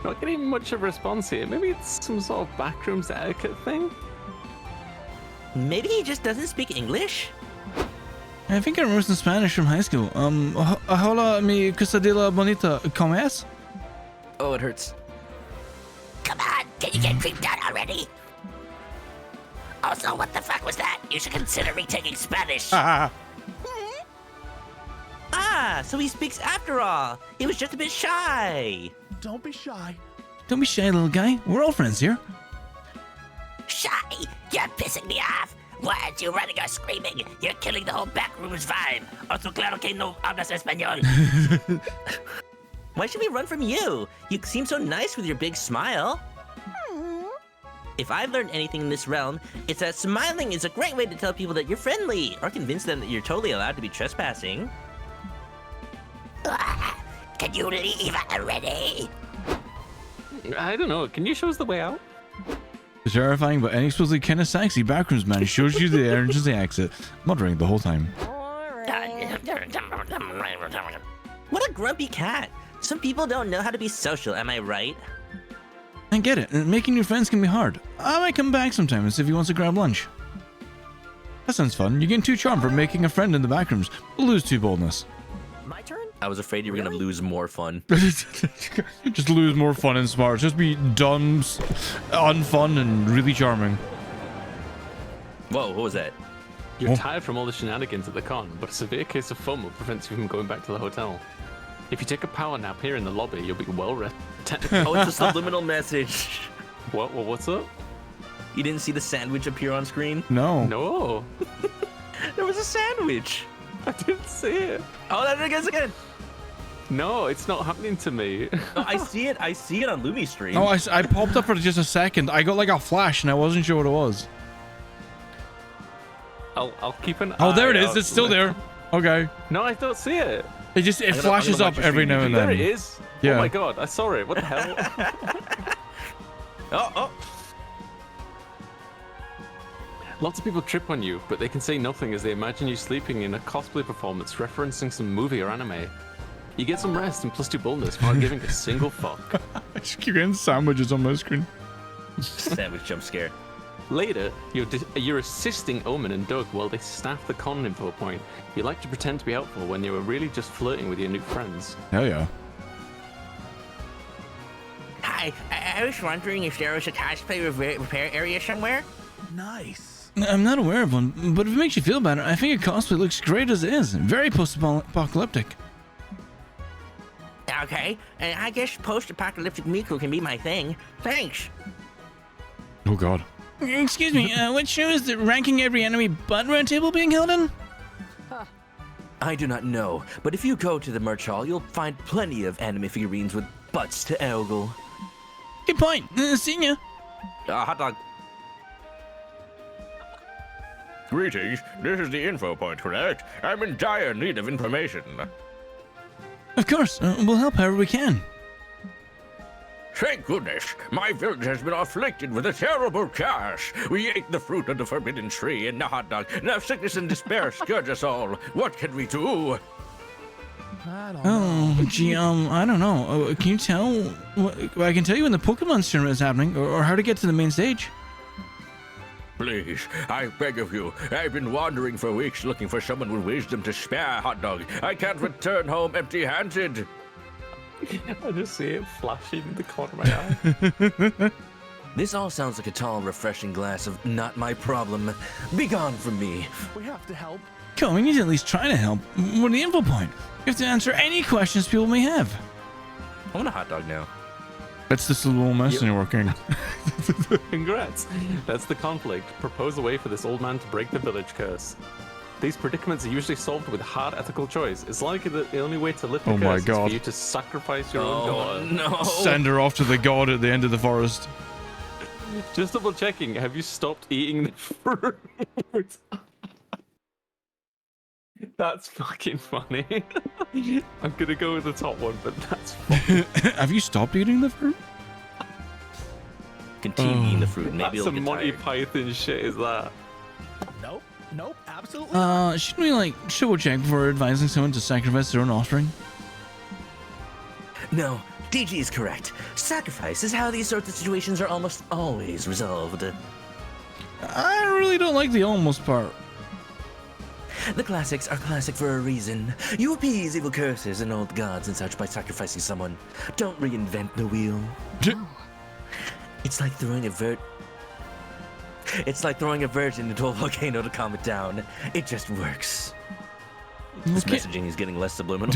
Not getting much of a response here. Maybe it's some sort of backrooms etiquette thing? Maybe he just doesn't speak English? I think I remember some Spanish from high school. Hola, mi quesadilla bonita. ¿Cómo es? Oh, it hurts. Come on, can you get creeped out already? Also, what the fuck was that? You should consider retaking Spanish. Ah, so he speaks after all. He was just a bit shy. Don't be shy. Don't be shy, little guy. We're all friends here. Shy? You're pissing me off. Why aren't you running or screaming? You're killing the whole backroom's vibe. Also, claro que no hablas español. Why should we run from you? You seem so nice with your big smile. If I've learned anything in this realm, it's that smiling is a great way to tell people that you're friendly, or convince them that you're totally allowed to be trespassing. Can you leave already? I don't know. Can you show us the way out? The terrifying but inexplicably kind of sexy backrooms man shows you the emergency exit, muttering the whole time. What a grumpy cat. Some people don't know how to be social, am I right? I get it. Making new friends can be hard. I might come back sometime and see if he wants to grab lunch. That sounds fun. You gain 2 charm for making a friend in the backrooms, but lose 2 boldness. My turn? I was afraid you were gonna lose more fun. Just lose more fun and smart. Just be dumb, unfun, and really charming. Whoa, what was that? You're Oh. tired from all the shenanigans at the con, but a severe case of FOMO prevents you from going back to the hotel. If you take a power nap here in the lobby, you'll be well rested. Oh, it's a subliminal message. What's up? You didn't see the sandwich appear on screen? No. No, There was a sandwich. I didn't see it. Oh, there it is again. No, it's not happening to me. No, I see it. I see it on Lumi's stream. Oh, I popped up for just a second. I got like a flash and I wasn't sure what it was. I'll keep an eye. Oh, there it is. out. It's still there. Okay. No, I don't see it. It I'm flashes gonna up watch your every stream. now and There then. it is. Yeah. Oh my god, I saw it. What the hell? Oh, Lots of people trip on you, but they can say nothing as they imagine you sleeping in a cosplay performance referencing some movie or anime. You get some rest and +2 boldness without giving a single fuck. I just keep getting sandwiches on my screen. Sandwich jump scare. Later, you're assisting Omen and Doug while they staff the con info point. You like to pretend to be helpful when you were really just flirting with your new friends. Hell yeah. Hi, I was wondering if there was a cosplay repair area somewhere. Nice. I'm not aware of one, but if it makes you feel better, I think your cosplay looks great as it is. Very post-apocalyptic. Okay, and I guess post-apocalyptic Miku can be my thing. Thanks. Oh god. Excuse me, what show is the ranking every enemy butt round table being held in? I do not know, but if you go to the merch hall, you'll find plenty of anime figurines with butts to ogle. Good point. Seen ya. Hot dog. Greetings, this is the info point, correct? I'm in dire need of information. Of course, we'll help however we can. Thank goodness, my village has been afflicted with a terrible curse. We ate the fruit of the forbidden tree and the hot dog. Now sickness and despair scourge us all. What can we do? I don't know. Oh, gee, I don't know. Can you tell? Well, I can tell you when the Pokemon tournament is happening, or how to get to the main stage. Please, I beg of you. I've been wandering for weeks looking for someone with wisdom to spare, hot dog. I can't return home empty-handed. I just see it flashing in the corner of my eye. This all sounds like a tall, refreshing glass of not my problem. Be gone from me. We have to help. Come on, we need to at least try to help. We're the info point. We have to answer any questions people may have. I want a hot dog now. That's this little messenger working. Congrats. That's the conflict. Propose a way for this old man to break the village curse. These predicaments are usually solved with hard ethical choice. It's likely that the only way to lift the Oh my curse is God. for you to sacrifice your own daughter. No. Send her off to the god at the end of the forest. Just double checking. Have you stopped eating the fruit? That's fucking funny. I'm gonna go with the top one, but that's funny. Have you stopped eating the fruit? Continue eating the fruit. Maybe That's it'll some get Monty tired. Python shit, is that? Nope, absolutely not. Shouldn't we like double check before advising someone to sacrifice their own offspring? No, DG is correct. Sacrifice is how these sorts of situations are almost always resolved. I really don't like the almost part. The classics are classic for a reason. You appease evil curses and old gods and such by sacrificing someone. Don't reinvent the wheel. It's like throwing a virgin into a volcano to calm it down. It just works. This Okay. messaging is getting less subliminal.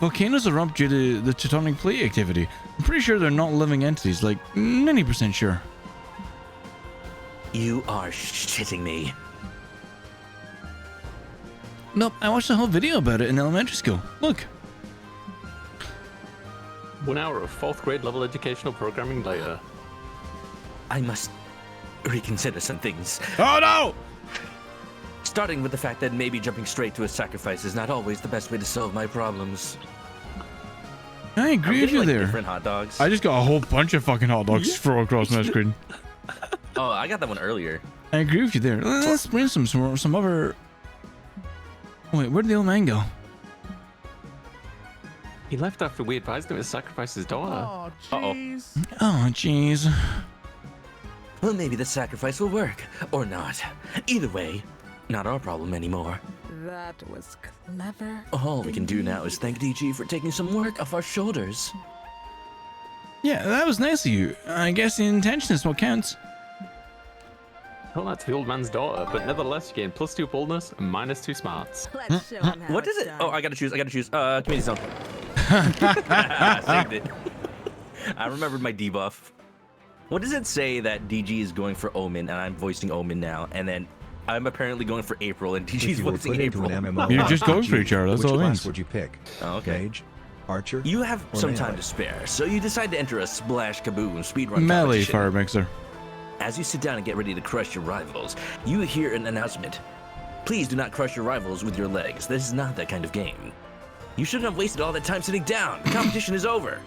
Volcanoes erupt due to the tectonic plate activity. I'm pretty sure they're not living entities, like 90% sure. You are shitting me. Nope, I watched a whole video about it in elementary school. Look. 1 hour of 4th grade level educational programming later. I must reconsider some things. Oh no! Starting with the fact that maybe jumping straight to a sacrifice is not always the best way to solve my problems. I I'm agree with getting, you like, there. different hot dogs. I just got a whole bunch of fucking hot dogs thrown across my screen. Oh, I got that one earlier. I agree with you there. Let's bring some other... Wait, where'd the old man go? He left after we advised him to sacrifice his daughter. Oh, Uh-oh. jeez. Oh, jeez. Well, maybe the sacrifice will work, or not. Either way, not our problem anymore. That was clever. All we can do now is thank DG for taking some work off our shoulders. Yeah, that was nice of you. I guess the intention is what counts. Well, that's the old man's daughter, but nevertheless, you gain +2 boldness and -2 smarts. Let's show him how What is it's it? done. Oh, I gotta choose. Community zone. Saved it. I remembered my debuff. What does it say that DG is going for Omen and I'm voicing Omen now, and then I'm apparently going for April and DG's voicing April? You're just going for each other, that's Which all it class means. would you pick? Oh, okay. Mage, archer, You have or some melee? time to spare, so you decide to enter a splash kaboom speedrun Melee competition. fire mixer. As you sit down and get ready to crush your rivals, you hear an announcement. Please do not crush your rivals with your legs. This is not that kind of game. You shouldn't have wasted all that time sitting down. The competition is over.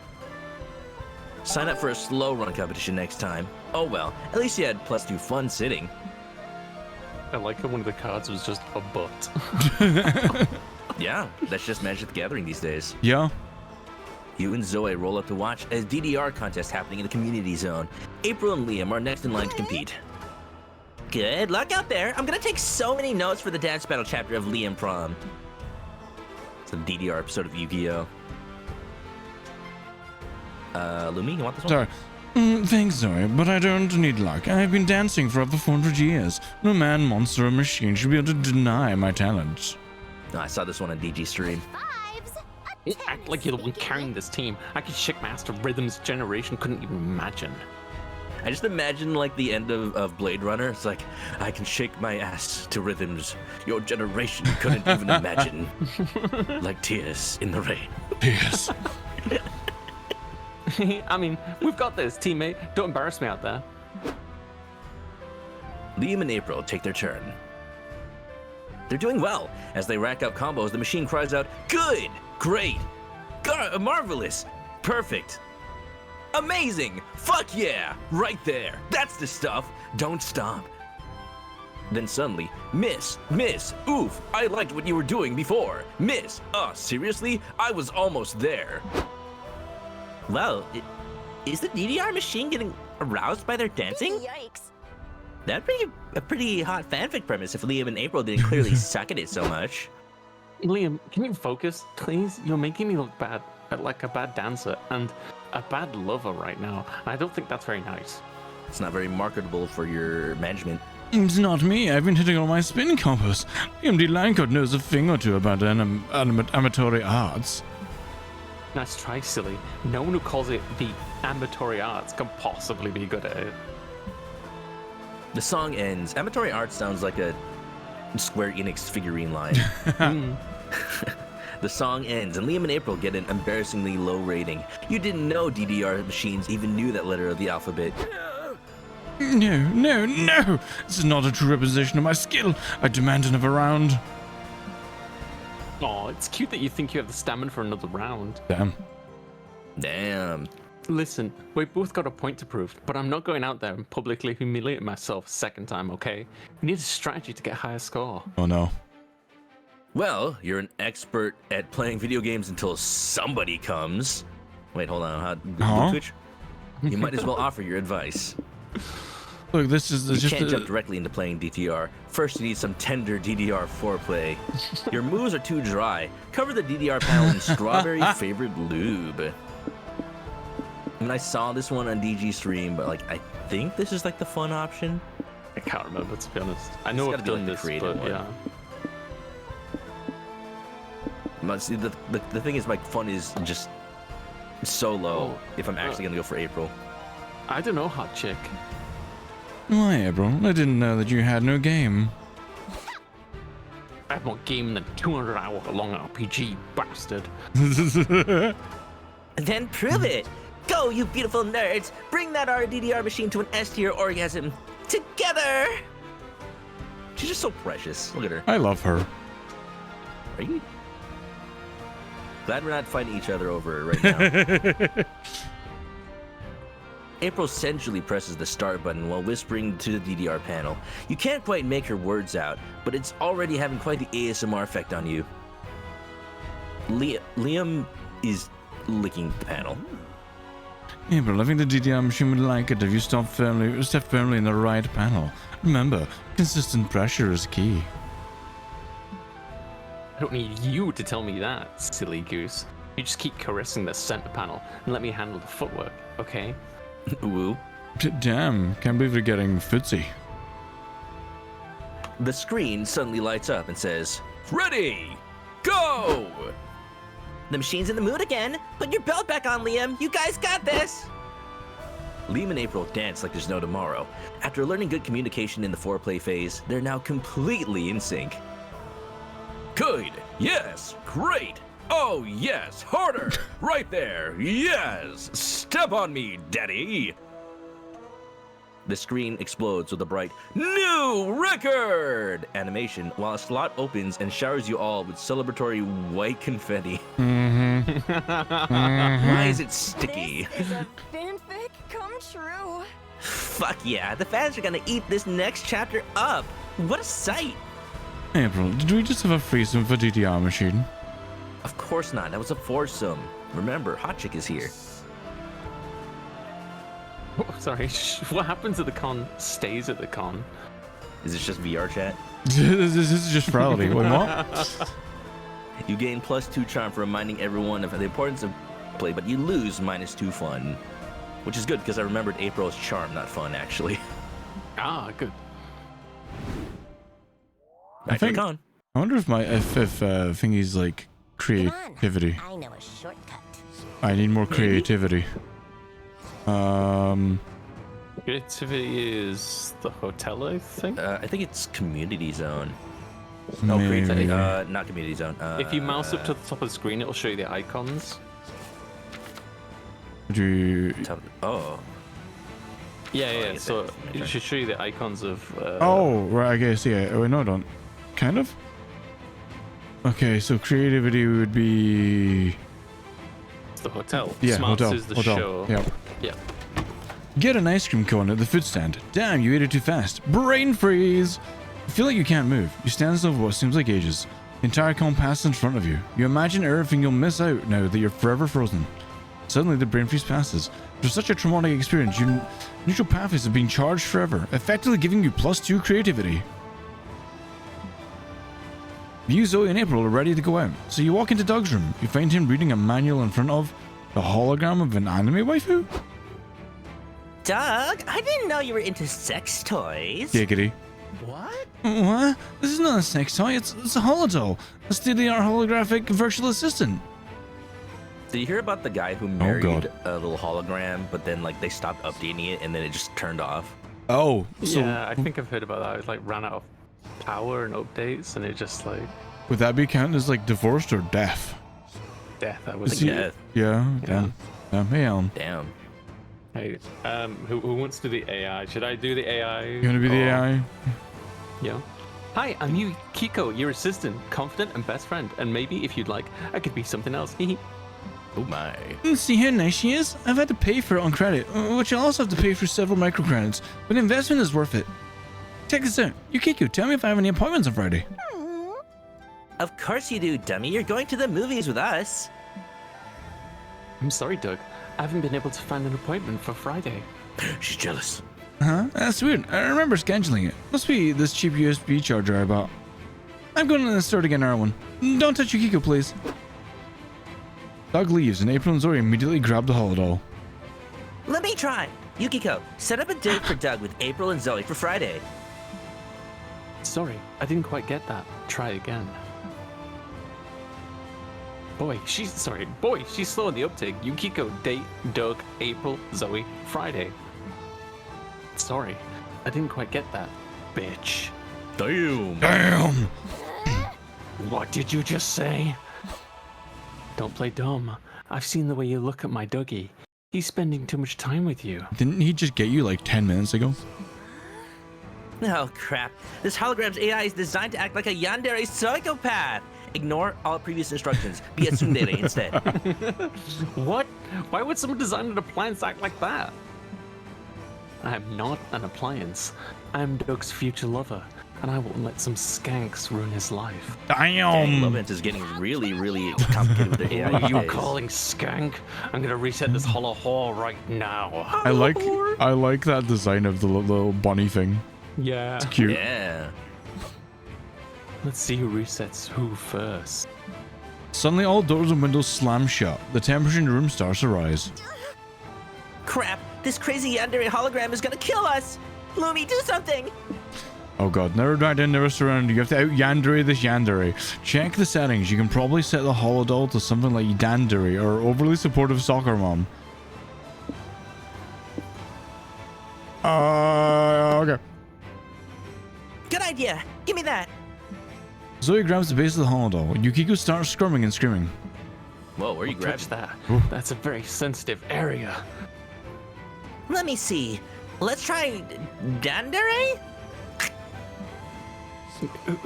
Sign up for a slow run competition next time. Oh well, at least you had +2 fun sitting. I like how one of the cards was just a butt. Yeah, that's just Magic the Gathering these days. Yeah. You and Zoe roll up to watch a DDR contest happening in the community zone. April and Liam are next in line to compete. Good luck out there. I'm gonna take so many notes for the dance battle chapter of Liam Prom. It's a DDR episode of Yu-Gi-Oh! Lumi, you want this one? Sorry. Thanks, Zoe, but I don't need luck. I've been dancing for over 400 years. No man, monster, or machine should be able to deny my talents. No, I saw this one on DG stream. Fives. You act like you're the one carrying this team. I could shake master Rhythm's generation couldn't even imagine. I just imagine like the end of Blade Runner. It's like, I can shake my ass to rhythms your generation couldn't even imagine. Like tears in the rain. Yes. I mean, we've got this, teammate. Don't embarrass me out there. Liam and April take their turn. They're doing well. As they rack up combos, the machine cries out, good, great, marvelous, perfect, amazing, fuck yeah, right there, that's the stuff, don't stop. Then suddenly, miss, oof, I liked what you were doing before, miss, seriously, I was almost there. Wow, is the DDR machine getting aroused by their dancing? Yikes. That'd be a pretty hot fanfic premise if Liam and April didn't clearly suck at it so much. Liam, can you focus, please? You're making me look bad, like a bad dancer and a bad lover right now. I don't think that's very nice. It's not very marketable for your management. It's not me. I've been hitting all my spin combos. MD Lancot knows a thing or two about amatory arts. Nice try, silly. No one who calls it the amatory arts can possibly be good at it. The song ends. Amatory art sounds like a Square Enix figurine line. The song ends, and Liam and April get an embarrassingly low rating. You didn't know DDR machines even knew that letter of the alphabet. No. This is not a true representation of my skill. I demand another round. Oh, it's cute that you think you have the stamina for another round. Damn. Listen, we both got a point to prove, but I'm not going out there and publicly humiliating myself a second time, okay? We need a strategy to get a higher score. Oh no. Well, you're an expert at playing video games until somebody comes. Wait, hold on. Twitch? You might as well offer your advice. Look, this is You just can't jump directly into playing DDR. First, you need some tender DDR foreplay. Your moves are too dry. Cover the DDR panel in strawberry favorite lube. I mean, I saw this one on DG stream, but like, I think this is like the fun option. I can't remember, to be honest. I know It's I've gotta be, done like, the this, creative but one. yeah. But see, the thing is, my fun is just so low Oh, if I'm actually gonna go for April. I don't know, hot chick. Why, April? I didn't know that you had no game. I have more game than 200-hour long RPG, bastard. Then prove it! Go, you beautiful nerds! Bring that RDDR machine to an S-tier orgasm! Together! She's just so precious. Look at her. I love her. Are you? Glad we're not fighting each other over it right now. April sensually presses the start button while whispering to the DDR panel. You can't quite make her words out, but it's already having quite the ASMR effect on you. Liam is licking the panel. April, I think the DDR machine would like it if you step firmly in the right panel. Remember, consistent pressure is key. I don't need you to tell me that, silly goose. You just keep caressing the center panel and let me handle the footwork, okay? Woo. Damn, can't believe you're getting footsie. The screen suddenly lights up and says, "Ready, go!" The machine's in the mood again! Put your belt back on, Liam! You guys got this! Liam and April dance like there's no tomorrow. After learning good communication in the foreplay phase, they're now completely in sync. Good, yes, great, oh yes, harder, right there, yes, step on me, daddy. The screen explodes with a bright new record animation while a slot opens and showers you all with celebratory white confetti. Why is it sticky? This is a fanfic come true. Fuck yeah, the fans are gonna eat this next chapter up! What a sight! April, did we just have a threesome for DDR machine? Of course not. That was a foursome. Remember, Hot Chick is here. Oh, sorry. What happens at the con stays at the con. Is this just VR chat? This is just reality. Wait, what? You gain +2 charm for reminding everyone of the importance of play, but you lose -2 fun. Which is good, because I remembered April's charm, not fun, actually. Ah, good. Back to the con. I wonder if my thingy's like creativity. I know a shortcut. I need more creativity. Creativity is the hotel, I think. I think it's Community Zone. Maybe. Not Community Zone. If you mouse up to the top of the screen, it'll show you the icons. Oh. Yeah. guess So that is it should show you the icons of. Oh, right. I guess, yeah. Oh, no, don't. Kind of? Okay, so creativity would be. It's the hotel. Yeah, Smarts hotel. is the hotel. show. Yep. Yeah. Get an ice cream cone at the food stand. Damn, you ate it too fast. Brain freeze! You feel like you can't move. You stand still for what seems like ages. The entire cone passes in front of you. You imagine everything you'll miss out now that you're forever frozen. Suddenly, the brain freeze passes. After such a traumatic experience, your neutral pathways have been charged forever, effectively giving you +2 creativity. You, Zoe, and April are ready to go out, so you walk into Doug's room. You find him reading a manual in front of the hologram of an anime waifu. Doug, I didn't know you were into sex toys. Giggity. What? What? This is not a sex toy, it's a holodoll. A state-of-the-art holographic virtual assistant. Did you hear about the guy who married God. a little hologram, but then like they stopped updating it and then it just turned off? Oh, so Yeah, I think I've heard about that. It like ran out of power and updates, and it just like would that be counted as like divorced or deaf? death. I was Is he- Death. Yeah, damn. Hey, Alan. Damn. Hey, who wants to do the AI? Should I do the AI? You gonna be the or- AI? Yeah. Hi, I'm Kiko, your assistant, confident and best friend. And maybe if you'd like, I could be something else. Oh my. See how nice she is? I've had to pay for it on credit, which I'll also have to pay for several microcredits, but the investment is worth it. Check this out. Yukiko, tell me if I have any appointments on Friday. Of course you do, dummy. You're going to the movies with us. I'm sorry, Doug. I haven't been able to find an appointment for Friday. She's jealous. Huh? That's weird. I remember scheduling it. Must be this cheap USB charger I bought. I'm going to the store to get another one. Don't touch Yukiko, please. Doug leaves, and April and Zoe immediately grab the holodoll. Let me try. Yukiko, set up a date for Doug with April and Zoe for Friday. Sorry, I didn't quite get that. Try again. Boy, she's slow on the uptake. Yukiko, date, Doug, April, Zoe, Friday. Sorry, I didn't quite get that, bitch. Damn. Damn! What did you just say? Don't play dumb. I've seen the way you look at my Dougie. He's spending too much time with you. Didn't he just get you like 10 minutes ago? Oh, crap. This hologram's AI is designed to act like a yandere psychopath. Ignore all previous instructions. Be a tsundere instead. What? Why would someone design an appliance act like that? I am not an appliance. I am Doug's future lover, and I won't let some skanks ruin his life. Dang, Love Ant is getting really, really complicated with their AI. What are you these days. calling skank? I'm gonna reset this hollow whore right now. I like that design of the little bunny thing. Yeah. It's cute. Yeah. Let's see who resets who first. Suddenly, all doors and windows slam shut. The temperature in the room starts to rise. Crap. This crazy yandere hologram is gonna kill us. Lumi, do something. Oh god, never back in, never surrounded. You have to out yandere this yandere. Check the settings. You can probably set the holodoll to something like yandere or overly supportive soccer mom. Okay. Good idea. Give me that. Zoe grabs the base of the holodoll. Yukiko starts squirming and screaming. Whoa, where are you Touch grabbing? that. That's a very sensitive area. Let me see. Let's try yandere?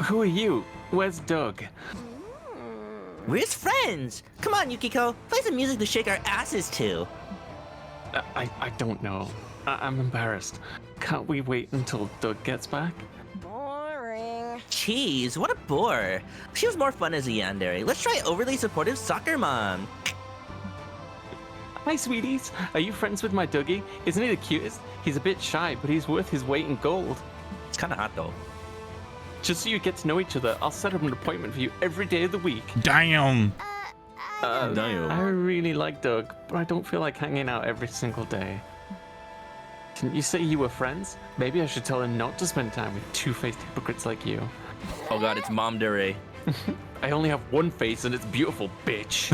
Who are you? Where's Doug? We're his friends. Come on, Yukiko. Play some music to shake our asses to. I don't know. I'm embarrassed. Can't we wait until Doug gets back? Boring. cheese. What a bore. She was more fun as a yandere. Let's try overly supportive soccer mom. Hi, sweeties. Are you friends with my Dougie? Isn't he the cutest? He's a bit shy, but he's worth his weight in gold. It's kind of hot though. Just so you get to know each other, I'll set up an appointment for you every day of the week. Damn. Damn. I really like Doug, but I don't feel like hanging out every single day. Didn't you say you were friends? Maybe I should tell him not to spend time with two-faced hypocrites like you. Oh god, it's Mom Dure. I only have one face and it's beautiful, bitch.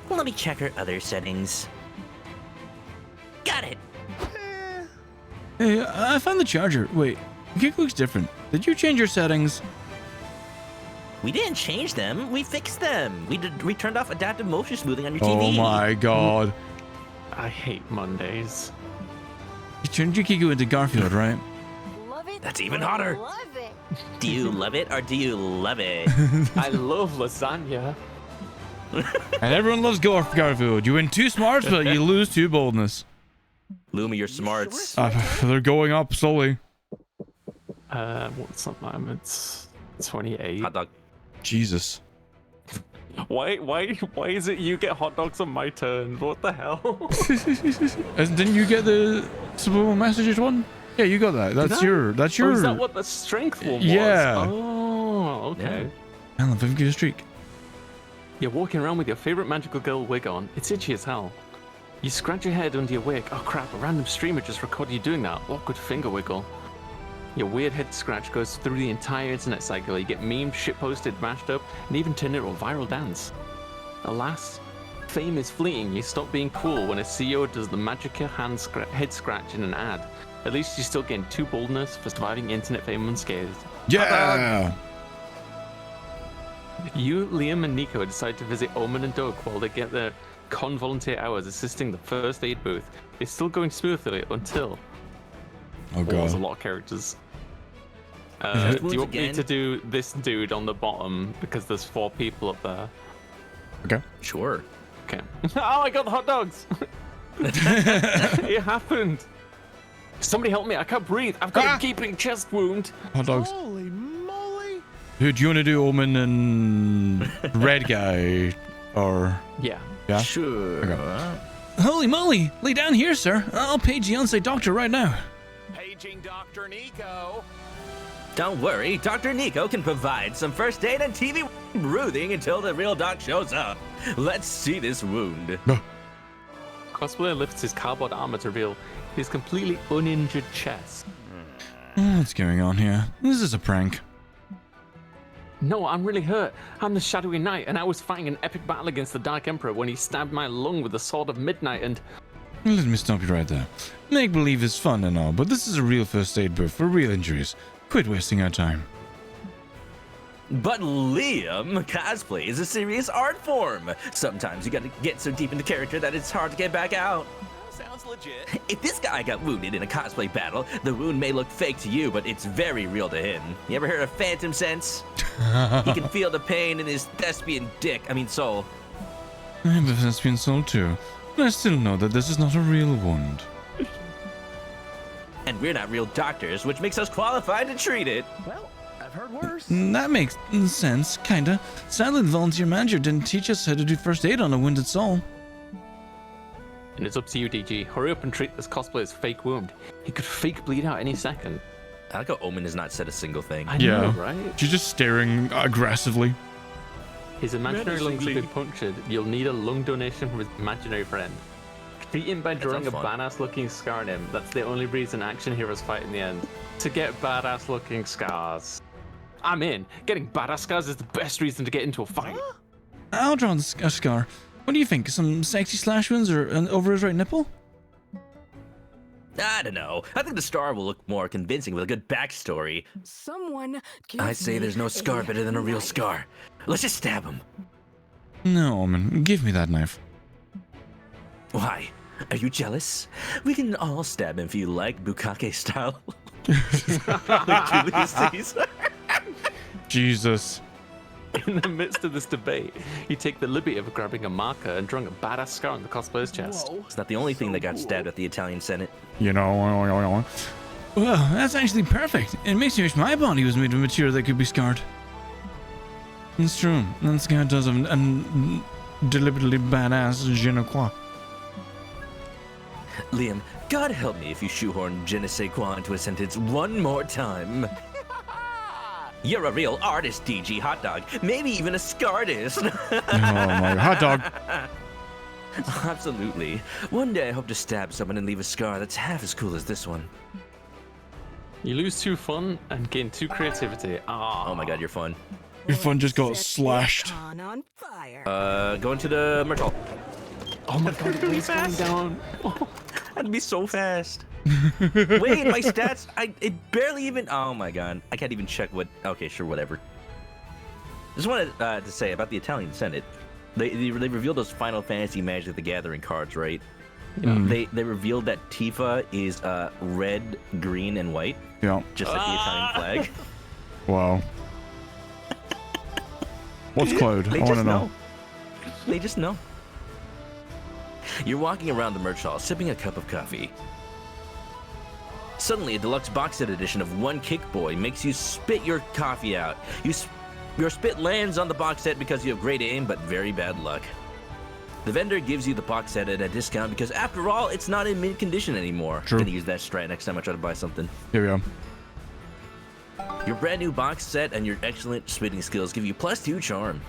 Let me check her other settings. Got it. Hey, I found the charger. Wait, the kick looks different. Did you change your settings? We didn't change them. We fixed them. We turned off adaptive motion smoothing on your TV. Oh my god. I hate Mondays. You turned your Kiku into Garfield, right? Love it. That's even hotter. Love it. Do you love it or do you love it? I love lasagna. And everyone loves Garfield. You win 2 smarts, but you lose 2 boldness. Lumi, your smarts. They're going up slowly. What's that time? It's 28. Hot dog. Jesus. Why is it you get hot dogs on my turn? What the hell? Didn't you get the subliminal messages one? Yeah, you got that. That's your. Oh, is that what the strength one was? Yeah. Oh, okay. Hell, if I give you a streak. You're walking around with your favorite magical girl wig on. It's itchy as hell. You scratch your head under your wig. Oh crap, a random streamer just recorded you doing that. Awkward finger wiggle. Your weird head scratch goes through the entire internet cycle. You get memed, shitposted, mashed up, and even turned into a viral dance. Alas, fame is fleeting. You stop being cool when a CEO does the magic head scratch in an ad. At least you're still getting 2 boldness for surviving internet fame unscathed. Yeah. You, Liam, and Nico decide to visit Omen and Doug while they get their con volunteer hours assisting the first aid booth. It's still going smoothly until... Oh god. There's a lot of characters. Do you want me to do this dude on the bottom because there's 4 people up there? Okay. Sure. Okay. Oh, I got the hot dogs! It happened! Somebody help me, I can't breathe. I've got a gaping chest wound. Hot dogs. Holy moly! Who do you want to do, Omen and Red Guy? Or. Yeah. Yeah? Sure. Okay. Holy moly! Lay down here, sir. I'll page the on-site doctor right now. Paging Dr. Nico. Don't worry, Dr. Nico can provide some first aid and TV breathing until the real doc shows up. Let's see this wound. Cosplayer lifts his cardboard armor to reveal his completely uninjured chest. What's going on here? This is a prank. No, I'm really hurt. I'm the Shadowy Knight, and I was fighting an epic battle against the Dark Emperor when he stabbed my lung with the Sword of Midnight and... Let me stop you right there. Make believe is fun and all, but this is a real first aid booth for real injuries. Quit wasting our time. But Liam, cosplay is a serious art form. Sometimes you gotta get so deep into character that it's hard to get back out. Sounds legit. If this guy got wounded in a cosplay battle, the wound may look fake to you, but it's very real to him. You ever heard of phantom sense? He can feel the pain in his thespian soul. I have a thespian soul too, but I still know that this is not a real wound. And we're not real doctors, which makes us qualified to treat it. Well, I've heard worse. That makes sense, kinda. Sadly, the volunteer manager didn't teach us how to do first aid on a wounded soul. And it's up to you, DG. Hurry up and treat this cosplayer's fake wound. He could fake bleed out any second. I like how Omen has not said a single thing. I know, right? She's just staring aggressively. His imaginary lungs have been punctured. You'll need a lung donation from his imaginary friend. Treat him by drawing a badass-looking scar on him. That's the only reason action heroes fight in the end. To get badass-looking scars. I'm in. Getting badass scars is the best reason to get into a fight. I'll draw a scar. What do you think? Some sexy slash wounds or over his right nipple? I don't know. I think the star will look more convincing with a good backstory. Someone I say there's no scar better than a real scar. Let's just stab him. No, Omen. Give me that knife. Why? Are you jealous? We can all stab him if you like, Bukake style. Like Julius Caesar. Jesus. In the midst of this debate, you take the liberty of grabbing a marker and drawing a badass scar on the cosplayer's chest. Whoa. It's not the only thing that got stabbed at the Italian Senate. You know. Well, that's actually perfect. It makes me wish my body was made of material that could be scarred. It's true. That scar does have a deliberately badass je ne quoi. Liam, God help me if you shoehorn je ne sais quoi into a sentence one more time. You're a real artist, DG Hot Dog. Maybe even a scardist. Oh my hot dog. Absolutely. One day I hope to stab someone and leave a scar that's half as cool as this one. You lose 2 fun and gain 2 creativity. Oh my god, you're fun. Your fun just got Set slashed. this con on fire. Going to the merch hall. Oh my god, it's going down. Oh. That'd be so fast. Wait, my stats, it barely even, oh my god. I can't even check what, okay, sure, whatever. Just wanted to say about the Italian Senate. They revealed those Final Fantasy Magic the Gathering cards, right? Yeah. They revealed that Tifa is red, green, and white. Yeah. Just like the Italian flag. Wow. What's Cloud? They I want just to know. They just know. You're walking around the merch hall, sipping a cup of coffee. Suddenly, a deluxe box set edition of One Kick Boy makes you spit your coffee out. Your spit lands on the box set because you have great aim, but very bad luck. The vendor gives you the box set at a discount because, after all, it's not in mint condition anymore. True. Gonna use that strat next time I try to buy something. Here we go. Your brand new box set and your excellent spitting skills give you +2 charm.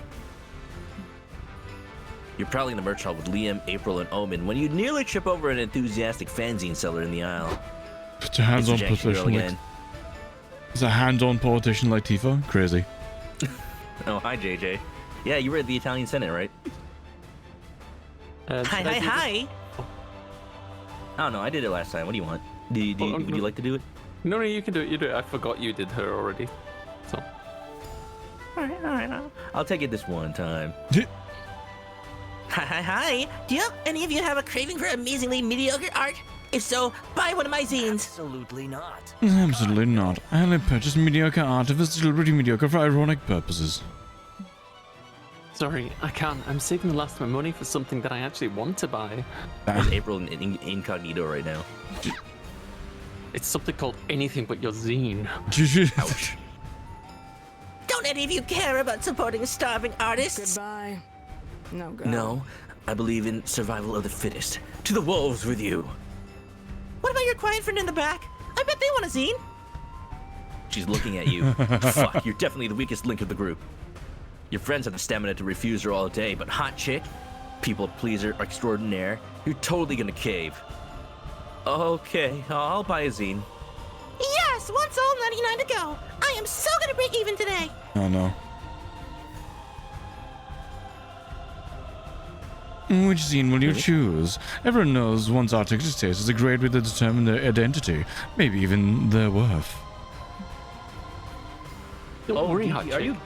You're prowling the merch hall with Liam, April, and Omen when you nearly trip over an enthusiastic fanzine seller in the aisle. It's a hands-on It's Jackson Girl politician. It's a hands-on politician like Tifa. Crazy. Oh, hi, JJ. Yeah, you were at the Italian Senate, right? Hi. Oh, no, I did it last time. What do you want? Would you like to do it? No, you can do it. You do it. I forgot you did her already. So. All right. I'll take it this one time. Hi. Do any of you have a craving for amazingly mediocre art? If so, buy one of my zines. Absolutely not. Absolutely not. I only purchase mediocre art if it's deliberately mediocre for ironic purposes. Sorry, I can't. I'm saving the last of my money for something that I actually want to buy. There's April in incognito right now. It's something called Anything But Your Zine. Ouch. Don't any of you care about supporting starving artists? Goodbye. No go. No, I believe in survival of the fittest. To the wolves with you. What about your quiet friend in the back? I bet they want a zine. She's looking at you. Fuck, you're definitely the weakest link of the group. Your friends have the stamina to refuse her all day, but hot chick, people pleaser extraordinaire, you're totally gonna cave. Okay, I'll buy a zine. Yes, one sold, 99 to go. I am so gonna break even today. Oh no. Which zine will you choose? Everyone knows one's artistic taste is a great way to determine their identity, maybe even their worth. Don't worry, DG, hot are chick.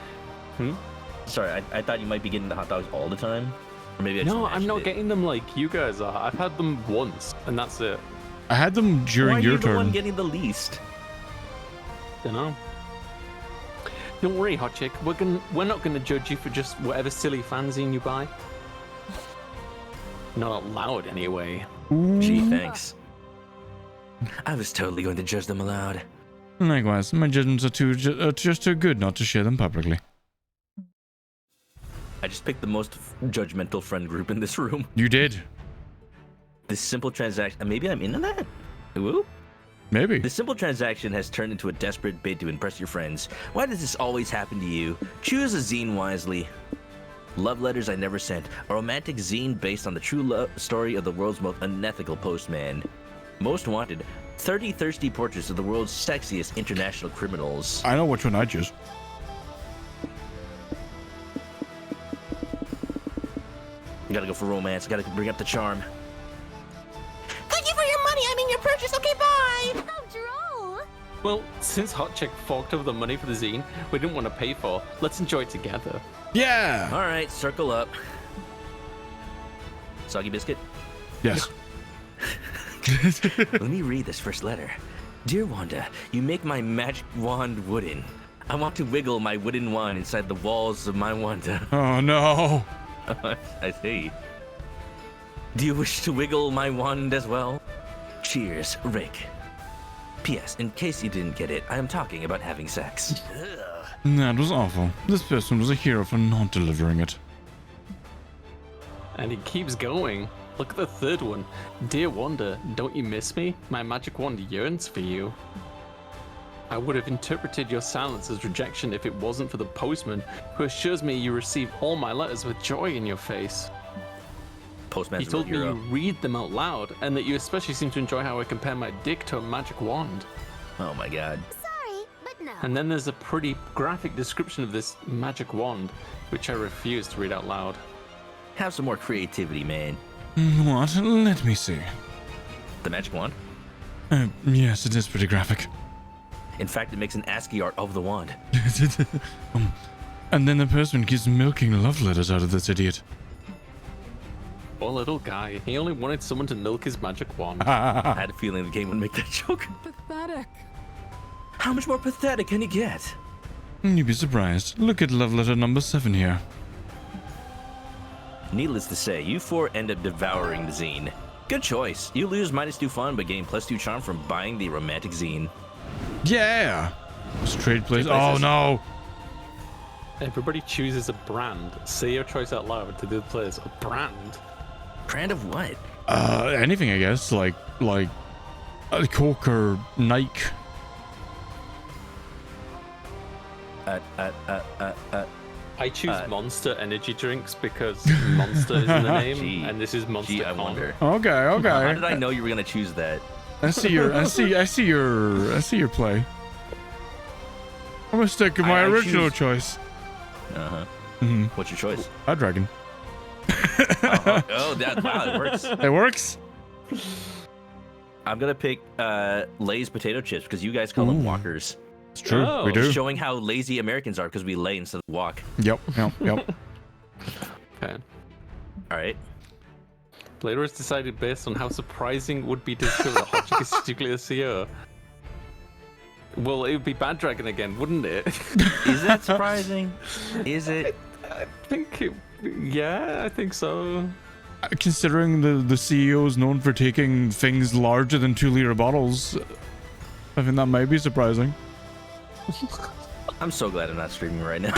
you? Sorry, I thought you might be getting the hot dogs all the time. Or maybe I just No, I'm imagined not it. getting them like you guys are. I've had them once, and that's it. I had them Why during are your you the one turn. getting the least? Dunno. Don't worry, hot chick. We're not gonna judge you for just whatever silly fanzine you buy. Not allowed, anyway. Gee, thanks. I was totally going to judge them aloud. Likewise, my judgments are just too good not to share them publicly. I just picked the most judgmental friend group in this room. You did. This simple transaction, maybe I'm into that? Ooh. Maybe. This simple transaction has turned into a desperate bid to impress your friends. Why does this always happen to you? Choose a zine wisely. Love Letters I Never Sent, a romantic zine based on the true love story of the world's most unethical postman. Most Wanted, 30 thirsty portraits of the world's sexiest international criminals. I know which one I choose. You gotta go for romance, gotta bring up the charm. Thank you for your money. I mean your purchase. Okay, bye. Oh, droll. Well, since hot chick forked over the money for the zine we didn't want to pay for, let's enjoy it together. Yeah. Alright, circle up. Soggy biscuit? Yes. Let me read this first letter. Dear Wanda, you make my magic wand wooden. I want to wiggle my wooden wand inside the walls of my Wanda. Oh no. I see. Do you wish to wiggle my wand as well? Cheers, Rick. P.S. In case you didn't get it, I am talking about having sex. That was awful. This person was a hero for not delivering it. And he keeps going. Look at the third one. Dear Wanda, don't you miss me? My magic wand yearns for you. I would have interpreted your silence as rejection if it wasn't for the postman, who assures me you receive all my letters with joy in your face. Postman's He told me hero. you read them out loud, and that you especially seem to enjoy how I compare my dick to a magic wand. Oh my god. Sorry, but no. And then there's a pretty graphic description of this magic wand, which I refuse to read out loud. Have some more creativity, man. What? Let me see. The magic wand? Yes, it is pretty graphic. In fact, it makes an ASCII art of the wand. And then the person keeps milking love letters out of this idiot. Poor little guy. He only wanted someone to milk his magic wand. I had a feeling the game would make that joke. Pathetic. How much more pathetic can you get? You'd be surprised. Look at love letter number 7 here. Needless to say, you four end up devouring the zine. Good choice. You lose -2 fun, but gain +2 charm from buying the romantic zine. Yeah! Straight place. Oh places. no! Everybody chooses a brand. Say your choice out loud to the players. A brand? Brand of what? Anything I guess. Like Coke or Nike. I choose Monster energy drinks because Monster is in the name, Gee. and this is Monster Gee, I Con. wonder. Okay, How okay. did I know you were gonna choose that? I see your play. I'm gonna stick with my I original choose- choice. Uh-huh. Mhm. What's your choice? A dragon. Oh, that wow, it works. It works? I'm gonna pick Lay's potato chips because you guys call them Ooh. walkers. It's true. Oh. We do. Showing how lazy Americans are because we lay instead of walk. Yep. Okay. All right. Later is decided based on how surprising it would be to discover that Hotchick is secretly a CEO. Well, it would be Bad Dragon again, wouldn't it? Is that surprising? Is it? I think it... Yeah, I think so. Considering the CEO is known for taking things larger than 2-liter bottles, I think that might be surprising. I'm so glad I'm not streaming right now.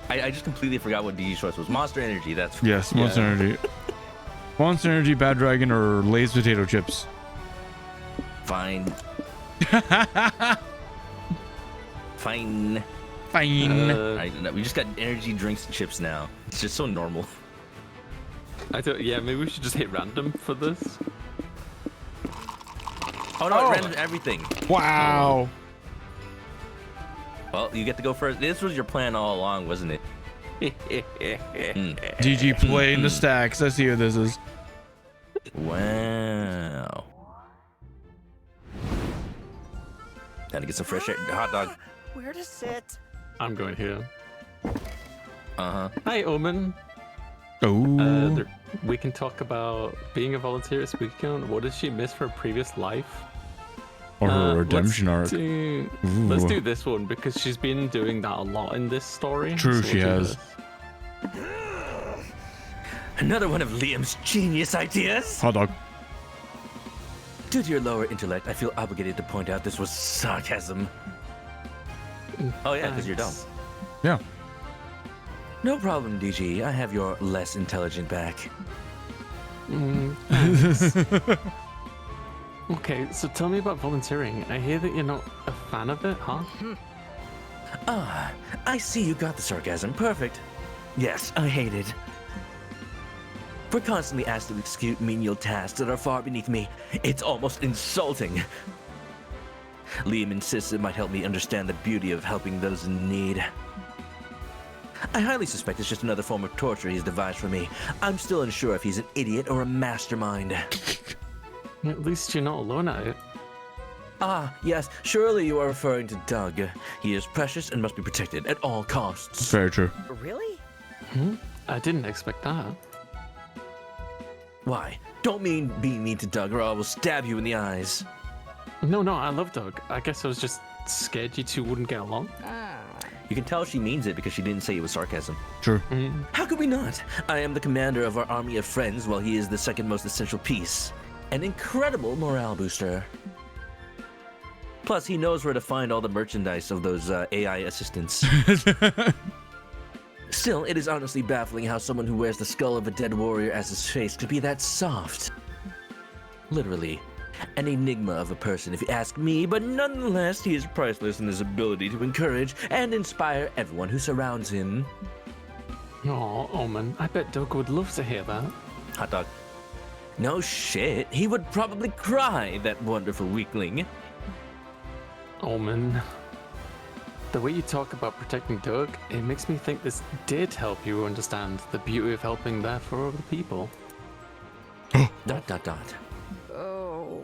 I just completely forgot what DG's choice was. Monster Energy, that's... Yes, Monster Energy. Monster Energy, Bad Dragon, or Lay's potato chips. Fine. Fine. Fine. We just got energy drinks and chips now. It's just so normal. I thought, yeah, maybe we should just hit random for this. Oh no, it ran everything. Wow. Well, you get to go first. This was your plan all along, wasn't it? DG playing the stacks. I see what this is. Wow. Time to get some fresh air. Hot dog. Where to sit? I'm going here. Uh-huh. Hi, Omen. Oh. We can talk about being a volunteer at SpookyCon. What does she miss from her previous life? Or her redemption arc. Let's do this one because she's been doing that a lot in this story. True, so she we'll do has. this. Another one of Liam's genius ideas. Hot dog. Due to your lower intellect, I feel obligated to point out this was sarcasm. Oh yeah, because you're dumb. Thanks. Yeah. No problem, DG. I have your less intelligent back. Thanks. Okay, so tell me about volunteering. I hear that you're not a fan of it, huh? Ah, I see you got the sarcasm. Perfect. Yes, I hate it. We're constantly asked to execute menial tasks that are far beneath me. It's almost insulting. Liam insists it might help me understand the beauty of helping those in need. I highly suspect it's just another form of torture he's devised for me. I'm still unsure if he's an idiot or a mastermind. At least you're not alone at it. Ah, yes, surely you are referring to Doug. He is precious and must be protected at all costs. Very true. Really? I didn't expect that. Why? Don't be mean to Doug or I will stab you in the eyes. No, I love Doug. I guess I was just scared you two wouldn't get along. You can tell she means it because she didn't say it was sarcasm. True. How could we not? I am the commander of our army of friends, while he is the second most essential piece. An incredible morale booster. Plus, he knows where to find all the merchandise of those AI assistants. Still, it is honestly baffling how someone who wears the skull of a dead warrior as his face could be that soft. Literally. An enigma of a person, if you ask me, but nonetheless, he is priceless in his ability to encourage and inspire everyone who surrounds him. Oh, Omen, I bet Doug would love to hear that. Hot dog. No shit, he would probably cry, that wonderful weakling. Omen. The way you talk about protecting Doug, it makes me think this did help you understand the beauty of helping there for other people. ... Oh.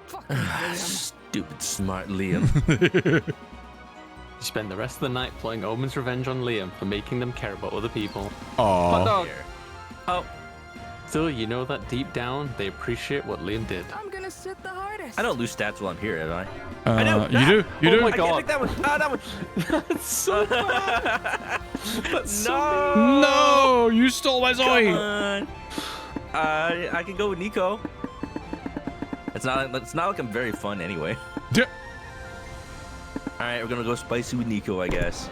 Fucking Liam. Stupid smart Liam. You spend the rest of the night plotting Omen's revenge on Liam for making them care about other people. Hot Aww. dog! Oh, Still, you know that deep down, they appreciate what Liam did. I'm gonna sit the hardest. I don't lose stats while I'm here, am I? I know. You do? You Oh do? my I can't God. pick that one. Ah, that one. That's so bad! That's so No. No! You stole my Come Zoe! on. I can go with Nico. It's not like I'm very fun anyway. Yeah. All right, we're gonna go spicy with Nico, I guess.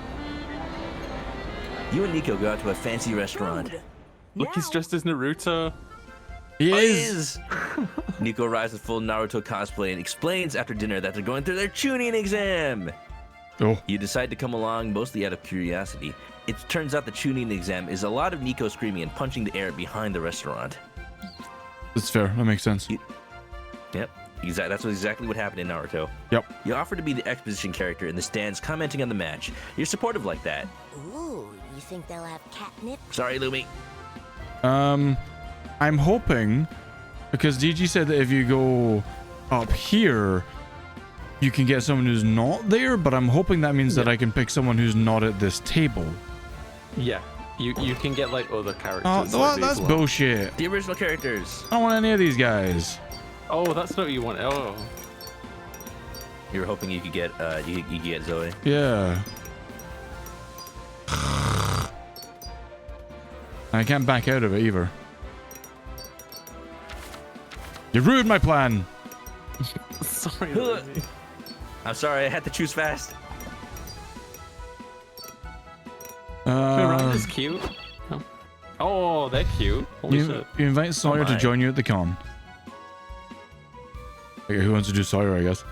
You and Nico go out to a fancy restaurant. Look, he's dressed as Naruto. He Oh, is. Nico arrives in full Naruto cosplay and explains after dinner that they're going through their tuning exam. Oh. You decide to come along mostly out of curiosity. It turns out the tuning exam is a lot of Nico screaming and punching the air behind the restaurant. That's fair. That makes sense. Yep, that's exactly what happened in Naruto. Yep. You offer to be the exposition character in the stands commenting on the match. You're supportive like that. Ooh, you think they'll have catnip? Sorry, Lumi. I'm hoping, because DG said that if you go up here, you can get someone who's not there, but I'm hoping that means that I can pick someone who's not at this table. Yeah, you can get like other characters. Oh, like these that's ones. bullshit. The original characters. I don't want any of these guys. Oh, that's not what you want. Oh, You were hoping you could get you could get Zoe. Yeah. I can't back out of it either. You ruined my plan. sorry. Huh. Lizzie. I'm sorry, I had to choose fast. Miranda's cute. Oh, they're cute. Holy You, shit. you invite Sawyer to my. join you at the con. Okay, who wants to do Sawyer, I guess?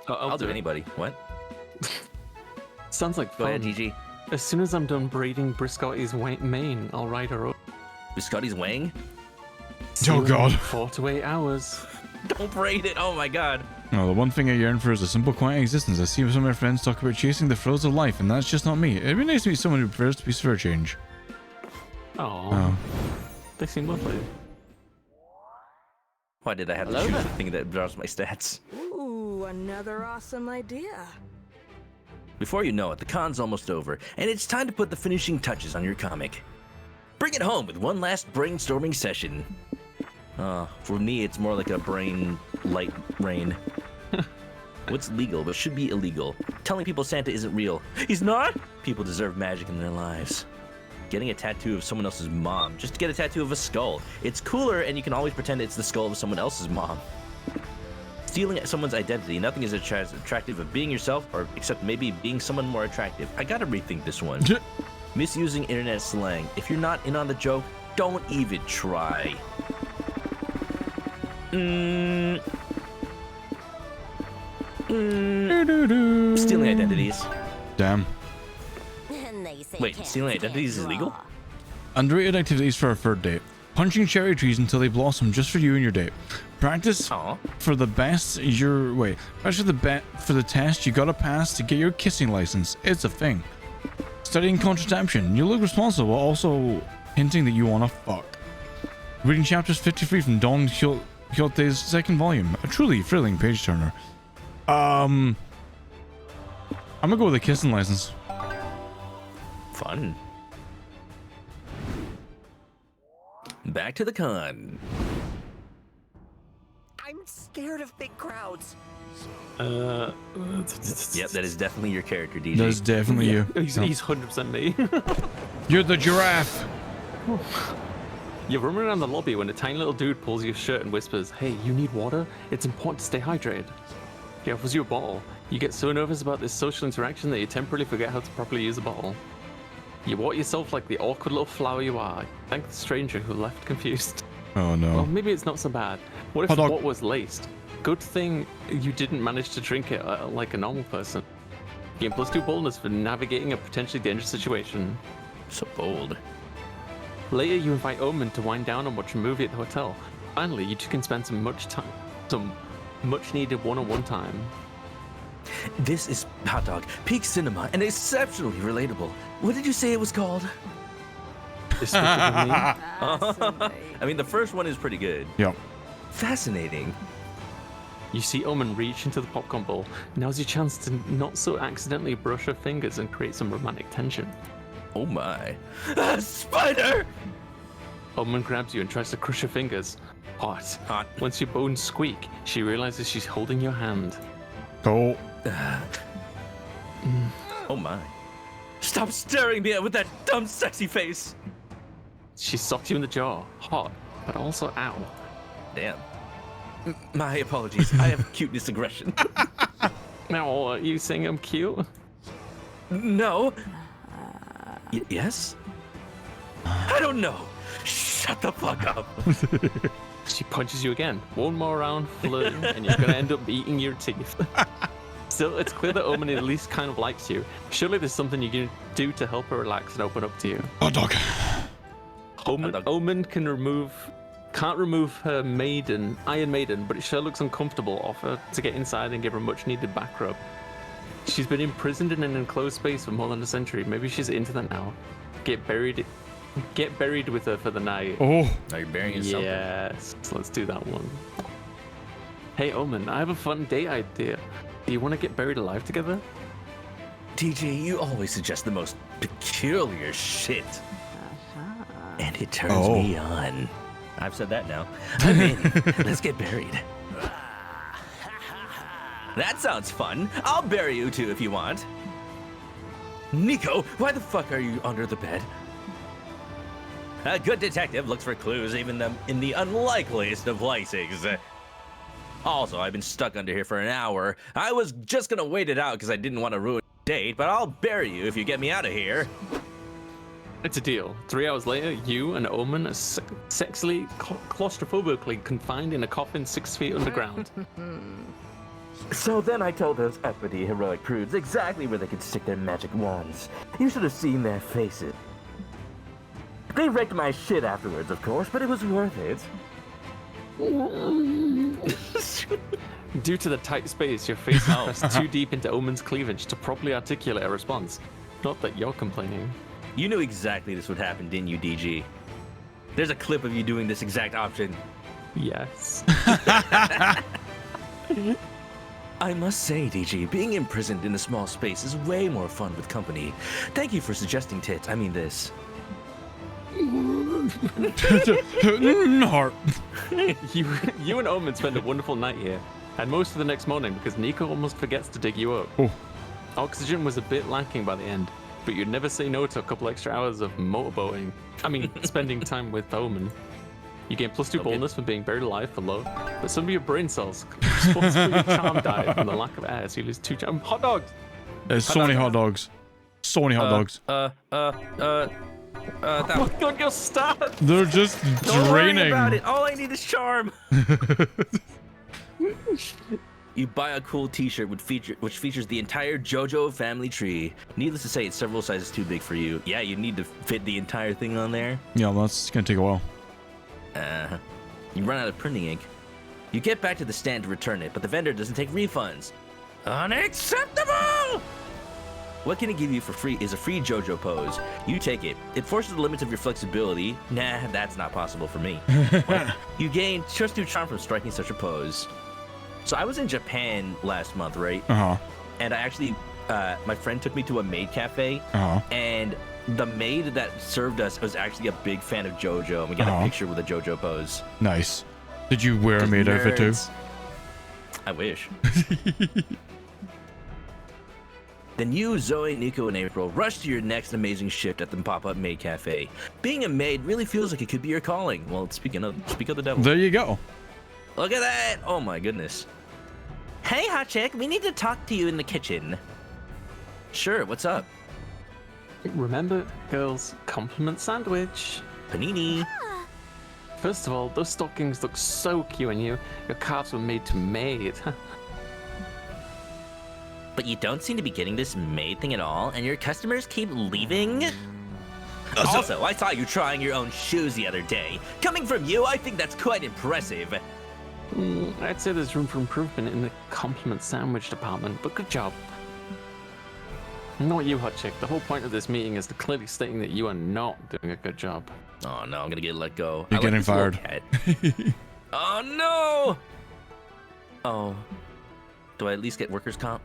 I'll do it. anybody. What? Sounds like Go fun. ahead, GG. As soon as I'm done braiding Briscotti's mane, I'll ride her up. Biscotti's Wang? See Oh, you in God. 4 to 8 hours. Don't braid it. Oh my god. No, the one thing I yearn for is a simple, quiet existence. I see some of my friends talk about chasing the thrills of life, and that's just not me. It'd be nice to meet someone who prefers to be for a change. Oh, they seem lovely. Why did I have to choose the thing that draws my stats? Ooh, another awesome idea. Before you know it, the con's almost over, and it's time to put the finishing touches on your comic. Bring it home with one last brainstorming session. For me, it's more like a brain light rain. What's legal but should be illegal? Telling people Santa isn't real. He's not? People deserve magic in their lives. Getting a tattoo of someone else's mom. Just to get a tattoo of a skull. It's cooler, and you can always pretend it's the skull of someone else's mom. Stealing someone's identity. Nothing is attractive of being yourself, or except maybe being someone more attractive. I gotta rethink this one. Misusing internet slang. If you're not in on the joke, don't even try. Stealing identities. Damn. And they say Wait, cats stealing can't identities is illegal? draw. Underrated activities for a third date. Punching cherry trees until they blossom just for you and your date. Practice Aw. for the best practice for the test you gotta pass to get your kissing license. It's a thing. Studying contraception. You look responsible while also hinting that you wanna fuck. Reading chapters 53 from Don Quixote's second volume. A truly thrilling page turner. I'm gonna go with a kissing license. Fun. Back to the con. I'm scared of big crowds. Yep, that is definitely your character, DJ. That's definitely you. He's 100% me. You're the giraffe. You're running around the lobby when a tiny little dude pulls your shirt and whispers, "Hey, you need water? It's important to stay hydrated." He offers you a bottle. You get so nervous about this social interaction that you temporarily forget how to properly use a bottle. You water yourself like the awkward little flower you are. Thank the stranger who left confused. Oh no. Well, maybe it's not so bad. What if Hot dog. what was laced? Good thing you didn't manage to drink it like a normal person. Gain +2 boldness for navigating a potentially dangerous situation. So bold. Later, you invite Omen to wind down and watch a movie at the hotel. Finally, you two can spend some much-needed one-on-one time. This is Hot Dog, peak cinema, and exceptionally relatable. What did you say it was called? Despicable Me? I mean, the first one is pretty good. Yep. Fascinating. You see Omen reach into the popcorn bowl. Now's your chance to not so accidentally brush her fingers and create some romantic tension. Oh my. Spider! Omen grabs you and tries to crush your fingers. Hot. Hot. Once your bones squeak, she realizes she's holding your hand. Oh. Oh my. Stop staring at me with that dumb, sexy face. She socks you in the jaw. Hot, but also ow. Damn. My apologies. I have cuteness aggression. Now, are you saying I'm cute? No. Yes? I don't know. Shut the fuck up. She punches you again. One more round flirting, and you're gonna end up eating your teeth. Still, it's clear that Omen at least kind of likes you. Surely there's something you can do to help her relax and open up to you. Hot dog. Omen can't remove her Iron Maiden, but it sure looks uncomfortable. Offer to get inside and give her a much-needed back rub. She's been imprisoned in an enclosed space for more than a century. Maybe she's into that now. Get buried with her for the night. Oh. Now you're burying yourself. Yes, let's do that one. Hey Omen, I have a fun date idea. Do you want to get buried alive together? TJ, you always suggest the most peculiar shit. And it turns me on. I've said that now. I'm in. Let's get buried. That sounds fun. I'll bury you too if you want. Nico, why the fuck are you under the bed? A good detective looks for clues even in the unlikeliest of places. Also, I've been stuck under here for an hour. I was just gonna wait it out because I didn't want to ruin the date, but I'll bury you if you get me out of here. It's a deal. 3 hours later, you and Omen are sexily, claustrophobically confined in a coffin 6 feet underground. So then I told those uppity heroic prudes exactly where they could stick their magic wands. You should have seen their faces. They wrecked my shit afterwards, of course, but it was worth it. Due to the tight space, your face is pressed too deep into Omen's cleavage to properly articulate a response. Not that you're complaining. You knew exactly this would happen, didn't you, DG? There's a clip of you doing this exact option. Yes. I must say, DG, being imprisoned in a small space is way more fun with company. Thank you for suggesting tits. I mean this. Heart. You and Omen spend a wonderful night here, and most of the next morning because Nico almost forgets to dig you up. Oh. Oxygen was a bit lacking by the end, but you'd never say no to a couple extra hours of motorboating. I mean, spending time with Omen. You gain +2 boldness from being buried alive for love, but some of your brain cells forcefully charm died from the lack of air, so you lose 2 charm. Hot dogs! There's so many hot dogs. So many hot dogs. Hot dog, you're stuck! They're just Don't worry draining. about it. All I need is charm. You buy a cool T-shirt which features the entire JoJo family tree. Needless to say, it's several sizes too big for you. Yeah, you need to fit the entire thing on there. Yeah, that's gonna take a while. You run out of printing ink. You get back to the stand to return it, but the vendor doesn't take refunds. Unacceptable! What can it give you for free is a free JoJo pose. You take it. It forces the limits of your flexibility. Nah, that's not possible for me. You gain +2 charm from striking such a pose. So I was in Japan last month, right? And I actually, my friend took me to a maid cafe, and the maid that served us was actually a big fan of JoJo, and we got a picture with a JoJo pose. Nice. Did you wear a maid outfit too? I wish. Then you, Zoe, Nico, and April rush to your next amazing shift at the pop-up maid cafe. Being a maid really feels like it could be your calling. Well, speak of the devil. There you go. Look at that! Oh my goodness. Hey, hot chick, we need to talk to you in the kitchen. Sure, what's up? Remember, girls, compliment sandwich. Panini. First of all, those stockings look so cute on you. Your calves were made to maid. But you don't seem to be getting this maid thing at all, and your customers keep leaving? Also, I saw you trying your own shoes the other day. Coming from you, I think that's quite impressive. I'd say there's room for improvement in the compliment sandwich department, but good job. Not you, hot chick. The whole point of this meeting is to clearly stating that you are not doing a good job. Oh no, I'm gonna get let go. You're getting fired. Oh no! Oh. Do I at least get workers' comp?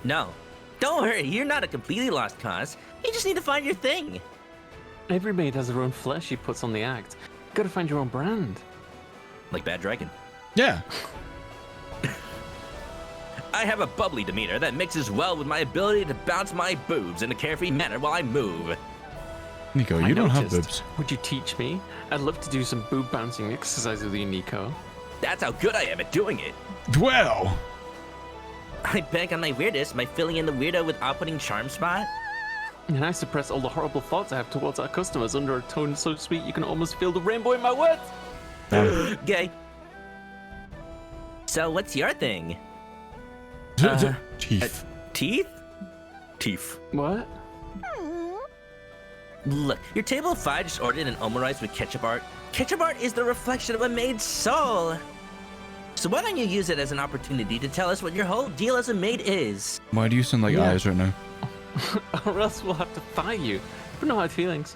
No. Don't worry, you're not a completely lost cause. You just need to find your thing. Every maid has her own flair she puts on the act. You gotta find your own brand. Like Bad Dragon. Yeah. I have a bubbly demeanor that mixes well with my ability to bounce my boobs in a carefree manner while I move. Nico, you I don't have noticed. boobs. Would you teach me? I'd love to do some boob bouncing exercises with you, Nico. That's how good I am at doing it. Well. I bank on my weirdness by filling in the weirdo with off-putting charm spot. And I suppress all the horrible thoughts I have towards our customers under a tone so sweet you can almost feel the rainbow in my words. Gay. So what's your thing? Teeth. Teeth? Teeth. What? Look, your table of 5 just ordered an omurice with ketchup art. Ketchup art is the reflection of a maid's soul. So why don't you use it as an opportunity to tell us what your whole deal as a maid is? Why do you sound like eyes right now? Or else we'll have to fire you. But no hard feelings.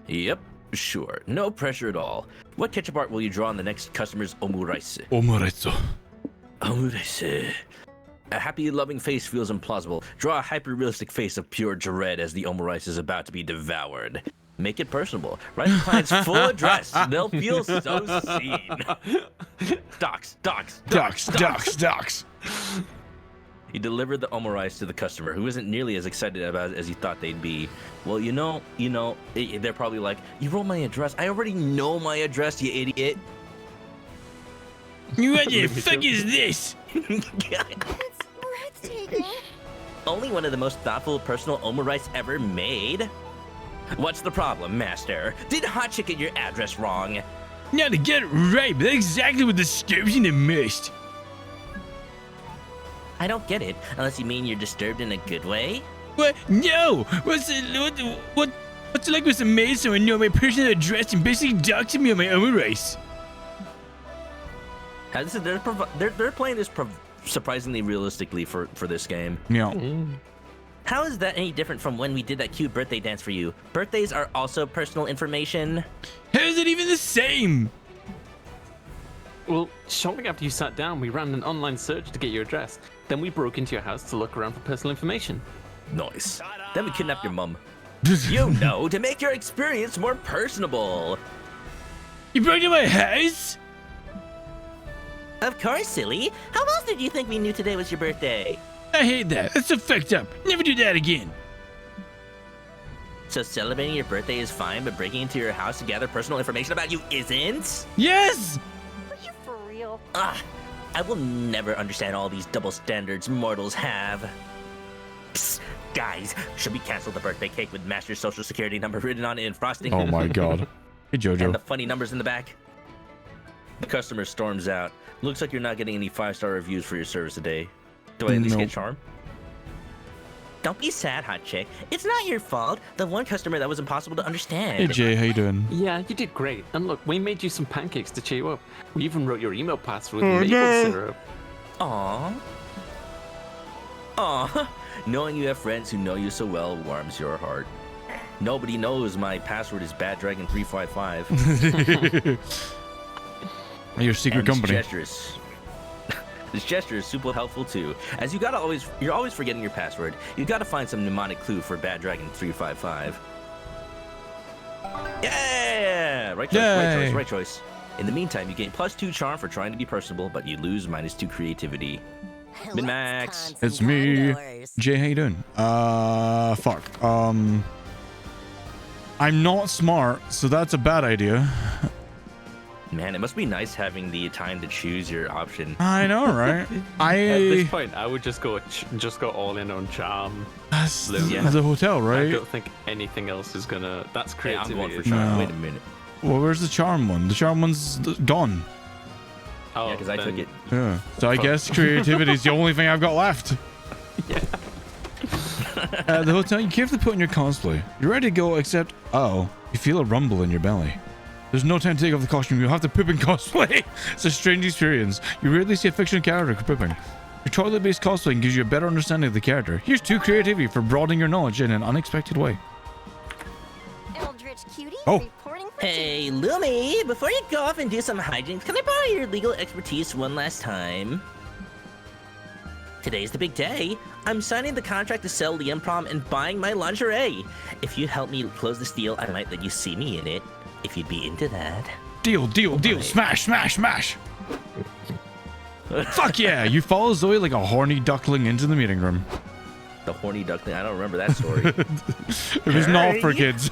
Yep, sure. No pressure at all. What ketchup art will you draw on the next customer's omurice? Omoretsu. Omurice. A happy, loving face feels implausible. Draw a hyper-realistic face of pure dread as the omurice is about to be devoured. Make it personable. Write the client's full address. They'll feel so seen. Docs. You delivered the omurice to the customer, who isn't nearly as excited about it as you thought they'd be. Well, you know, they're probably like, you wrote my address. I already know my address, you idiot. What the fuck is this? Breathtaking. Only one of the most thoughtful personal omurice ever made. What's the problem, master? Did Hot Chick get your address wrong? Now to get it right, but that's exactly what the description it missed. I don't get it, unless you mean you're disturbed in a good way. What? No! What's it like with some maid so I know my personal address and basically doxing me on my omurice? They're playing this surprisingly realistically for this game. Yeah. How is that any different from when we did that cute birthday dance for you? Birthdays are also personal information. How is it even the same? Well, shortly after you sat down, we ran an online search to get your address. Then we broke into your house to look around for personal information. Nice. Then we kidnapped your mum. You know, to make your experience more personable. You broke into my house? Of course, silly. How else did you think we knew today was your birthday? I hate that. That's so fucked up. Never do that again. So celebrating your birthday is fine, but breaking into your house to gather personal information about you isn't? Yes! Are you for real? I will never understand all these double standards mortals have. Psst, guys, should we cancel the birthday cake with Master's social security number written on it in frosting? Oh my god. Hey, Jojo. And the funny numbers in the back? The customer storms out. Looks like you're not getting any 5-star reviews for your service today. Do I at least Nope. get charm? Don't be sad, hot chick. It's not your fault. The one customer that was impossible to understand. Hey, Jay, how you doing? Yeah, you did great. And look, we made you some pancakes to cheer you up. We even wrote your email password with maple syrup. Aww. Knowing you have friends who know you so well warms your heart. Nobody knows my password is BadDragon355. Your secret company. This gesture is super helpful too, as you're always forgetting your password. You gotta find some mnemonic clue for BadDragon355. Yeah! Right choice, Yay. right choice. In the meantime, you gain +2 charm for trying to be personable, but you lose -2 creativity. Min-max. It's me. Jay, how you doing? Fuck. I'm not smart, so that's a bad idea. Man, it must be nice having the time to choose your option. I know, right? At this point, I would just go all in on charm. That's Yeah. the hotel, I right? don't think anything else is gonna. That's Yeah, I'm creativity. going for isn't charm. No. Wait a minute. Well, where's the charm one? The charm one's gone. Oh, Yeah, because I took then- it. Yeah. So I guess creativity is the only thing I've got left. At the hotel, you carefully put on your cosplay. You're ready to go, except, you feel a rumble in your belly. There's no time to take off the costume. You'll have to poop in cosplay. It's a strange experience. You rarely see a fictional character pooping. Your toilet-based cosplaying gives you a better understanding of the character. Here's 2 creativity for broadening your knowledge in an unexpected way. Eldritch cutie Oh. reporting for Hey, Lumi, before you go off and do some hijinks, can I borrow your legal expertise one last time? Today's the big day. I'm signing the contract to sell Liam Prom and buying my lingerie. If you help me close this deal, I might let you see me in it. If you'd be into that. Deal. Smash. Fuck yeah. You follow Zoe like a horny duckling into the meeting room. The horny duckling. I don't remember that story. It was not for Hey. kids.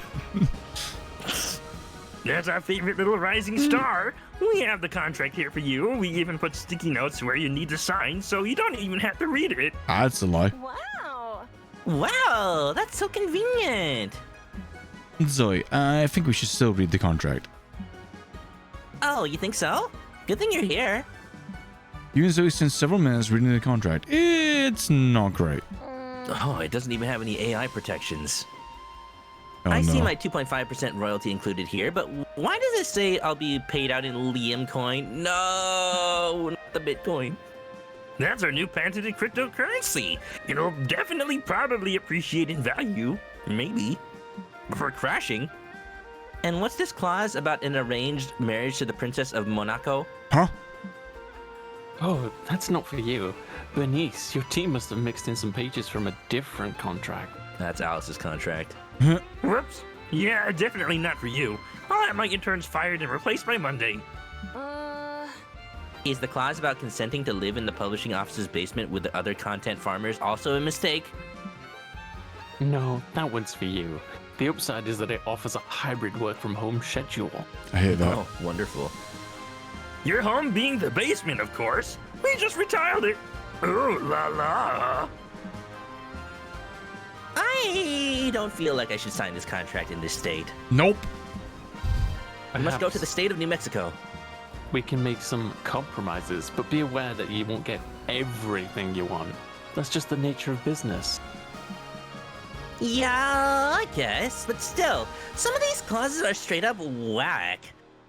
That's our favorite little rising star. We have the contract here for you. We even put sticky notes where you need to sign, so you don't even have to read it. That's a lie. Wow. Wow, that's so convenient. Zoe, I think we should still read the contract. Oh, you think so? Good thing you're here. You and Zoe spent several minutes reading the contract. It's not great. Oh, it doesn't even have any AI protections. Oh, I no. see my 2.5% royalty included here, but why does it say I'll be paid out in Liam coin? No, not the Bitcoin. That's our new patented cryptocurrency. It'll definitely probably appreciate in value. Maybe. Before crashing. And what's this clause about an arranged marriage to the Princess of Monaco? Huh? Oh, that's not for you. Bernice, your team must have mixed in some pages from a different contract. That's Alice's contract. Whoops. Yeah, definitely not for you. I'll have my interns fired and replaced by Monday. Is the clause about consenting to live in the publishing office's basement with the other content farmers also a mistake? No, that one's for you. The upside is that it offers a hybrid work from home schedule. I hate that. Oh, wonderful. Your home being the basement, of course. We just retiled it. Ooh la la. I don't feel like I should sign this contract in this state. Nope. I must go to the Perhaps state of New Mexico. we can make some compromises, but be aware that you won't get everything you want. That's just the nature of business. Yeah, I guess, but still, some of these clauses are straight up whack.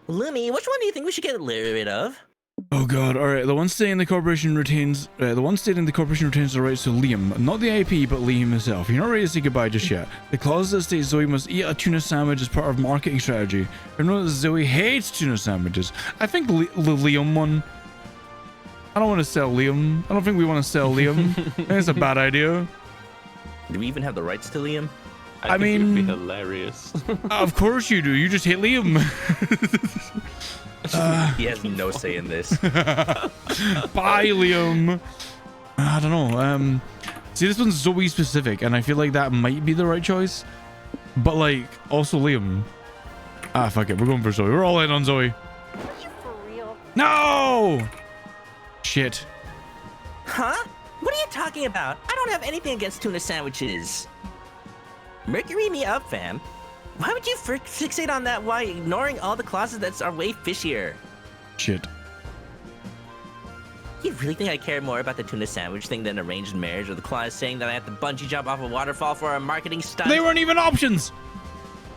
Lumi, which one do you think we should get rid of? Oh god, alright, the one stating the corporation retains the rights to Liam, not the IP, but Liam himself. You're not ready to say goodbye just yet. The clause that states Zoe must eat a tuna sandwich as part of marketing strategy. I know that Zoe hates tuna sandwiches. I think the Liam one. I don't want to sell Liam. I don't think we want to sell Liam. I think it's a bad idea. Do we even have the rights to Liam? I think it mean- would be hilarious. Of course you do. You just hate Liam. He has no say in this. Bye, Liam. I don't know. See, this one's Zoe specific, and I feel like that might be the right choice. But like, also Liam. Ah, fuck it. We're going for Zoe. We're all in on Zoe. You for real? No! Shit. Huh? What are you talking about? I don't have anything against tuna sandwiches. Mercury me up, fam. Why would you fixate on that while ignoring all the clauses that are way fishier? Shit. You really think I care more about the tuna sandwich thing than arranged marriage or the clause saying that I have to bungee jump off a waterfall for a marketing stunt? They weren't even options!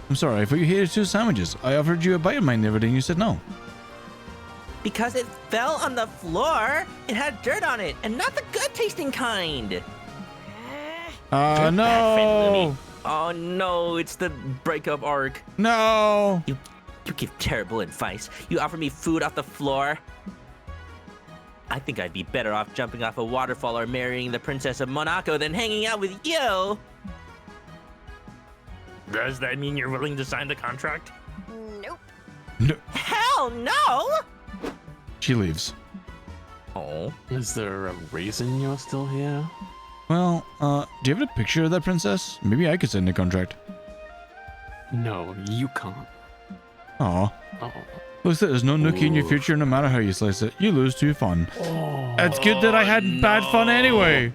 I'm sorry. I thought you hated tuna sandwiches. I offered you a bite of mine the other day, and you said no. Because it fell on the floor. It had dirt on it, and not the good tasting kind. No! Oh no, it's the breakup arc. No! You give terrible advice. You offer me food off the floor. I think I'd be better off jumping off a waterfall or marrying the Princess of Monaco than hanging out with you. Does that mean you're willing to sign the contract? Nope. No. Hell no! She leaves. Oh, is there a reason you're still here? Well, do you have a picture of that princess? Maybe I could sign the contract. No, you can't. Aw. Oh. Looks like there's no nookie in your future no matter how you slice it. You lose to fun. It's good that I had bad fun anyway.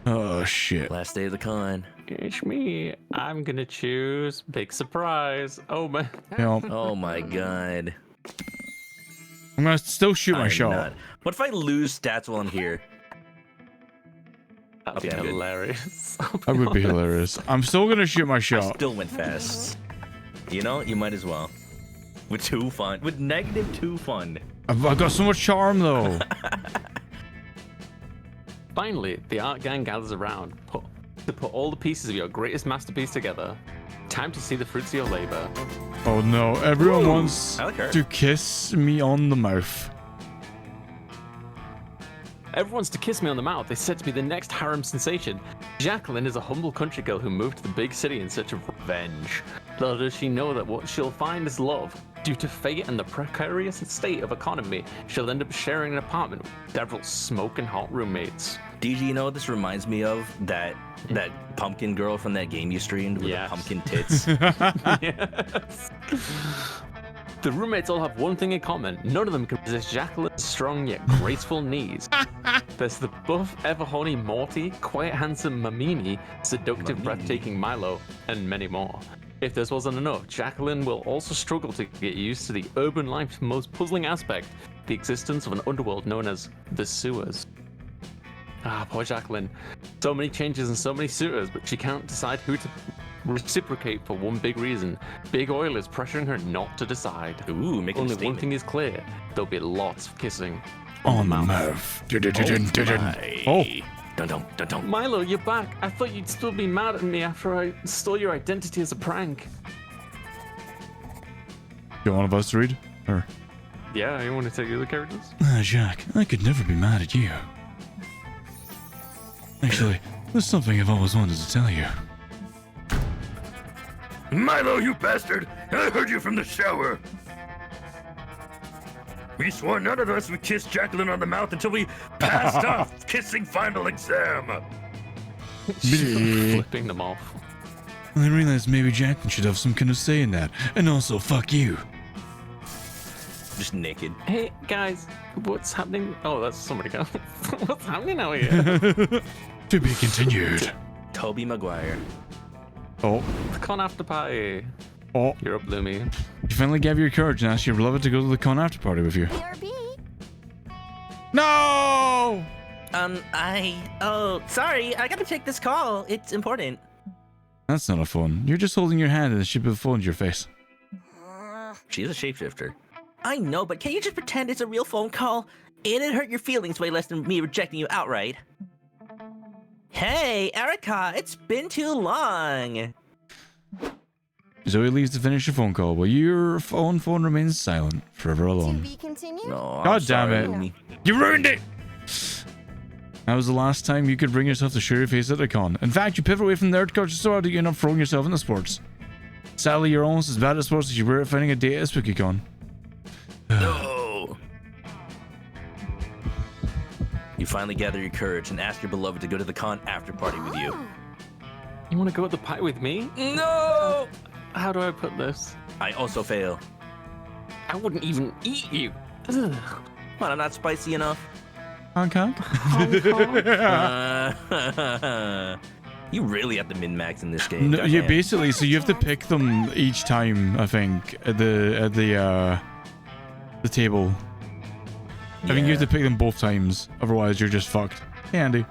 Oh, shit. Last day of the con. It's me. I'm gonna choose big surprise. Oh man. Yeah, Oh my god. I'm gonna still shoot my I'm shot. not. What if I lose stats while I'm here? That'd be Okay, I'm good. hilarious. That would be hilarious. I'm still gonna shoot my I shot. still went fast. You know, you might as well. With 2 fun. With -2 fun. I've got so much charm though. Finally, the art gang gathers around to put all the pieces of your greatest masterpiece together. Time to see the fruits of your labor. Oh no, everyone wants I like her. to kiss me on the mouth. Everyone's to kiss me on the mouth. They said to be the next harem sensation. Jacqueline is a humble country girl who moved to the big city in search of revenge. Little does she know that what she'll find is love. Due to fate and the precarious state of economy, she'll end up sharing an apartment with several smoking hot roommates. DG, you know what this reminds me of? That pumpkin girl from that game you streamed with Yes. the pumpkin tits. Yes. The roommates all have one thing in common. None of them can resist Jacqueline's strong yet graceful knees. There's the buff, ever-horny Morty, quiet, handsome Mamini, seductive, breathtaking Milo, and many more. If this wasn't enough, Jacqueline will also struggle to get used to the urban life's most puzzling aspect, the existence of an underworld known as the sewers. Ah, poor Jacqueline. So many changes and so many suitors, but she can't decide who to reciprocate for one big reason. Big Oil is pressuring her not to decide. Ooh, making a Only one statement. thing is clear. There'll be lots of kissing. On the mouth. Oh, Dun dun dun dun. Milo, you're back. I thought you'd still be mad at me after I stole your identity as a prank. you want one of us to read? Or Yeah, you want to take the other characters? Jack, I could never be mad at you. Actually, there's something I've always wanted to tell you. Milo, you bastard! I heard you from the shower. We swore none of us would kiss Jacqueline on the mouth until we passed off kissing final exam. Flipping them off. I realized maybe Jacqueline should have some kind of say in that. And also, fuck you. Just naked. Hey, guys, what's happening? Oh, that's somebody else. What's happening out here? To be continued. Toby Maguire. Oh, The con after party. oh. You're up, Lumi. You finally gave your courage and asked your beloved to go to the con after party with you. BRB. No! Oh, sorry, I gotta take this call. It's important. That's not a phone. You're just holding your hand and the stupid phone to your face. She's a shapeshifter. I know, but can you just pretend it's a real phone call? It'd hurt your feelings way less than me rejecting you outright. Hey, Erica, it's been too long. Zoe leaves to finish her phone call while your phone remains silent, forever To alone. be continued? No, God I'm damn sorry, it. Lumi. You ruined it! That was the last time you could bring yourself to show your face at a con. In fact, you pivot away from nerd culture so hard that you end up throwing yourself into sports. Sadly, you're almost as bad at sports as you were at finding a date at SpookyCon. No. You finally gather your courage and ask your beloved to go to the con after party with you. You want to go at the pie with me? No! How do I put this? I also fail. I wouldn't even eat you. Ugh. What, I'm not spicy enough? Hong Kong? You really have the min-max in this game. No, yeah, goddamn. basically, so you have to pick them each time, I think, at the table. I think you have to pick them both times, otherwise you're just fucked. Hey, Andy.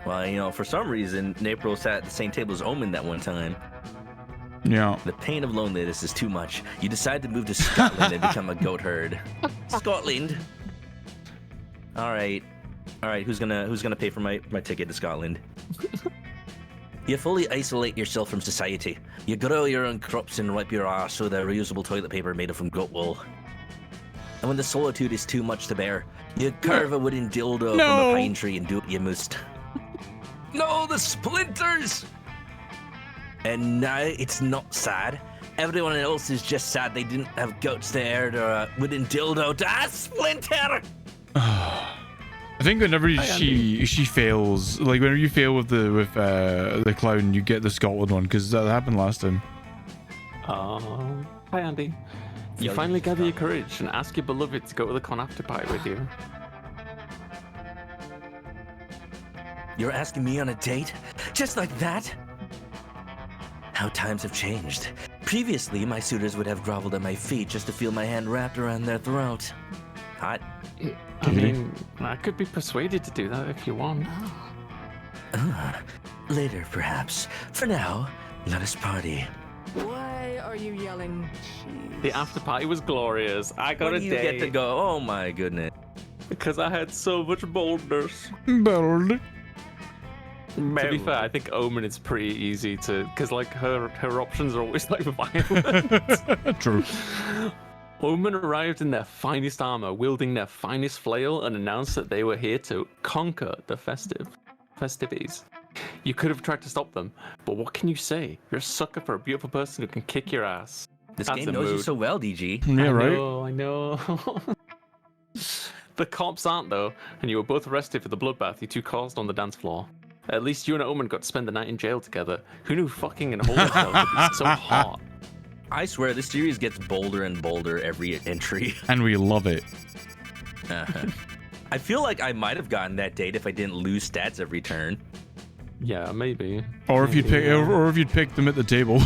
Well, you know, for some reason, April sat at the same table as Omen that one time. Yeah. The pain of loneliness is too much. You decide to move to Scotland and become a goat herd. Scotland. All right. Who's gonna pay for my ticket to Scotland? You fully isolate yourself from society. You grow your own crops and wipe your ass with a reusable toilet paper made from goat wool. And when the solitude is too much to bear, you carve a wooden dildo from a pine tree and do what you must. No, the splinters! And now it's not sad. Everyone else is just sad they didn't have guts there or a wooden dildo to splinter. I think whenever she fails, like whenever you fail with the clown, you get the Scotland one because that happened last time. Oh, hi Andy. You finally gather your courage and ask your beloved to go to the con after party with you. You're asking me on a date? Just like that? How times have changed. Previously, my suitors would have groveled at my feet just to feel my hand wrapped around their throat. Hot? I mean, I could be persuaded to do that if you want. Later, perhaps. For now, let us party. Why are you yelling cheese? The after party was glorious. I got When a do you day get to go? Oh my goodness. because I had so much boldness. Bold. To be fair, I think Omen is pretty easy to, because like her options are always like violent. True. Omen arrived in their finest armor, wielding their finest flail, and announced that they were here to conquer the festivities. You could have tried to stop them, but what can you say? You're a sucker for a beautiful person who can kick your ass. This That's game a knows you mood. so well, DG. Yeah, right. I know. The cops aren't though, and you were both arrested for the bloodbath you two caused on the dance floor. At least you and Omen got to spend the night in jail together. Who knew fucking and holding cells would be so hot? I swear, this series gets bolder and bolder every entry. And we love it. I feel like I might have gotten that date if I didn't lose stats every turn. Yeah, maybe. Or if you'd pick, or if you'd picked them at the table,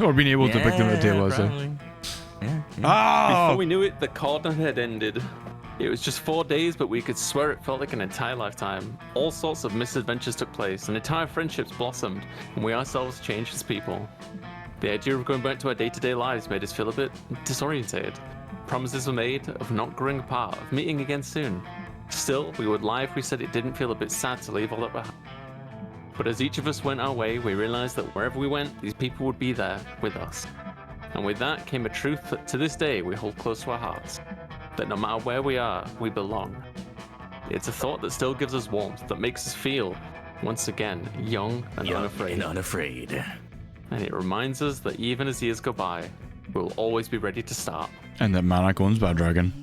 or been able to pick them at the table. I say. probably. Yeah. Oh, Before we knew it, the cordon had ended. It was just 4 days, but we could swear it felt like an entire lifetime. All sorts of misadventures took place, and entire friendships blossomed, and we ourselves changed as people. The idea of going back to our day-to-day lives made us feel a bit disorientated. Promises were made of not growing apart, of meeting again soon. Still, we would lie if we said it didn't feel a bit sad to leave all that behind. But as each of us went our way, we realized that wherever we went, these people would be there with us. And with that came a truth that to this day we hold close to our hearts. That no matter where we are, we belong. It's a thought that still gives us warmth, that makes us feel, once again, young and unafraid. And unafraid. And it reminds us that even as years go by, we'll always be ready to start. and that Mana owns Bad Dragon.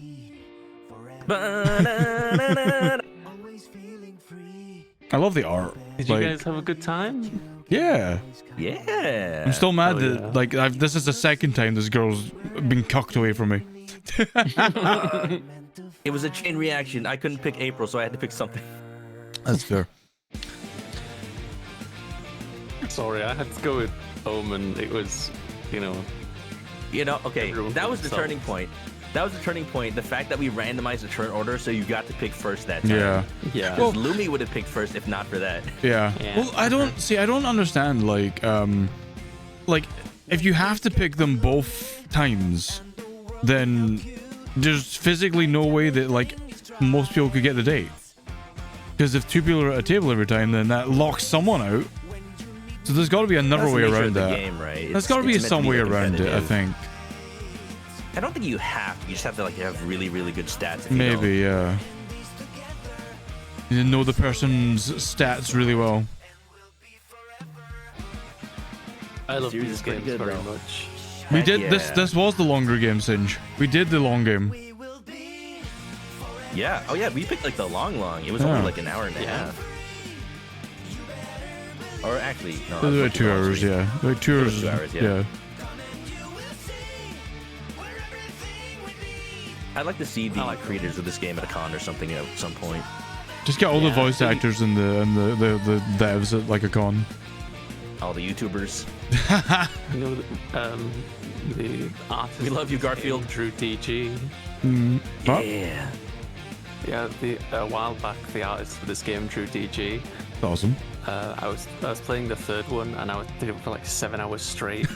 I love the art. Did you guys have a good time? Yeah. Yeah. I'm still mad Oh, that yeah. like this is the second time this girl's been cucked away from me. It was a chain reaction. I couldn't pick April, so I had to pick something. That's fair. Sorry, I had to go with Omen. It was, you know. You know, okay, Everyone that for was the themselves. turning point. That was the turning point. The fact that we randomized the turn order, so you got to pick first that time. Yeah. Yeah. Because Lumi would have picked first if not for that. Yeah. Yeah. Well, I don't understand like if you have to pick them both times, then there's physically no way that like most people could get the date. Because if two people are at a table every time, then that locks someone out. So there's got to be another That's the way nature around of the that. game, right? There's got to be It's meant some way like, around it, I competitive. think. I don't think you have to. You just have to like have really, really good stats. If you Maybe, yeah. You know the person's stats really well. I love Series these is pretty games good, very though. much. We Heck did yeah. this was the longer game, Singe. We did the long game. Yeah. Oh yeah, we picked like the long. It was Yeah. only like an hour and a Yeah. half. Or actually, no. It was about 2 hours, yeah. Like 2 It hours. was 2 hours, yeah. Yeah. I'd like to see the creators of this game at a con or something at some point. Just get all the Yeah, voice maybe- actors and the devs at like a con. All the YouTubers. You know, the artist. We love you, Garfield. Drew DG. Huh? Yeah. Yeah, a while back, the artist for this game, Drew DG. Awesome. I was playing the third one, and I did it for like 7 hours straight.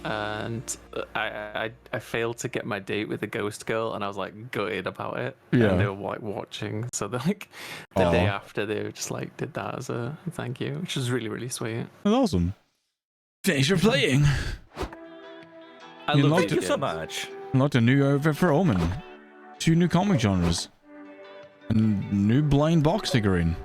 And I failed to get my date with the ghost girl, and I was like gutted about it. Yeah. And they were like watching, so they're like the day Aw. after they just like did that as a thank you, which was really really sweet. That's awesome. Thanks for playing. I You love liked these Thank you so games. much. Unlocked a new outfit for Omen. 2 new comic genres. A new blind box figurine.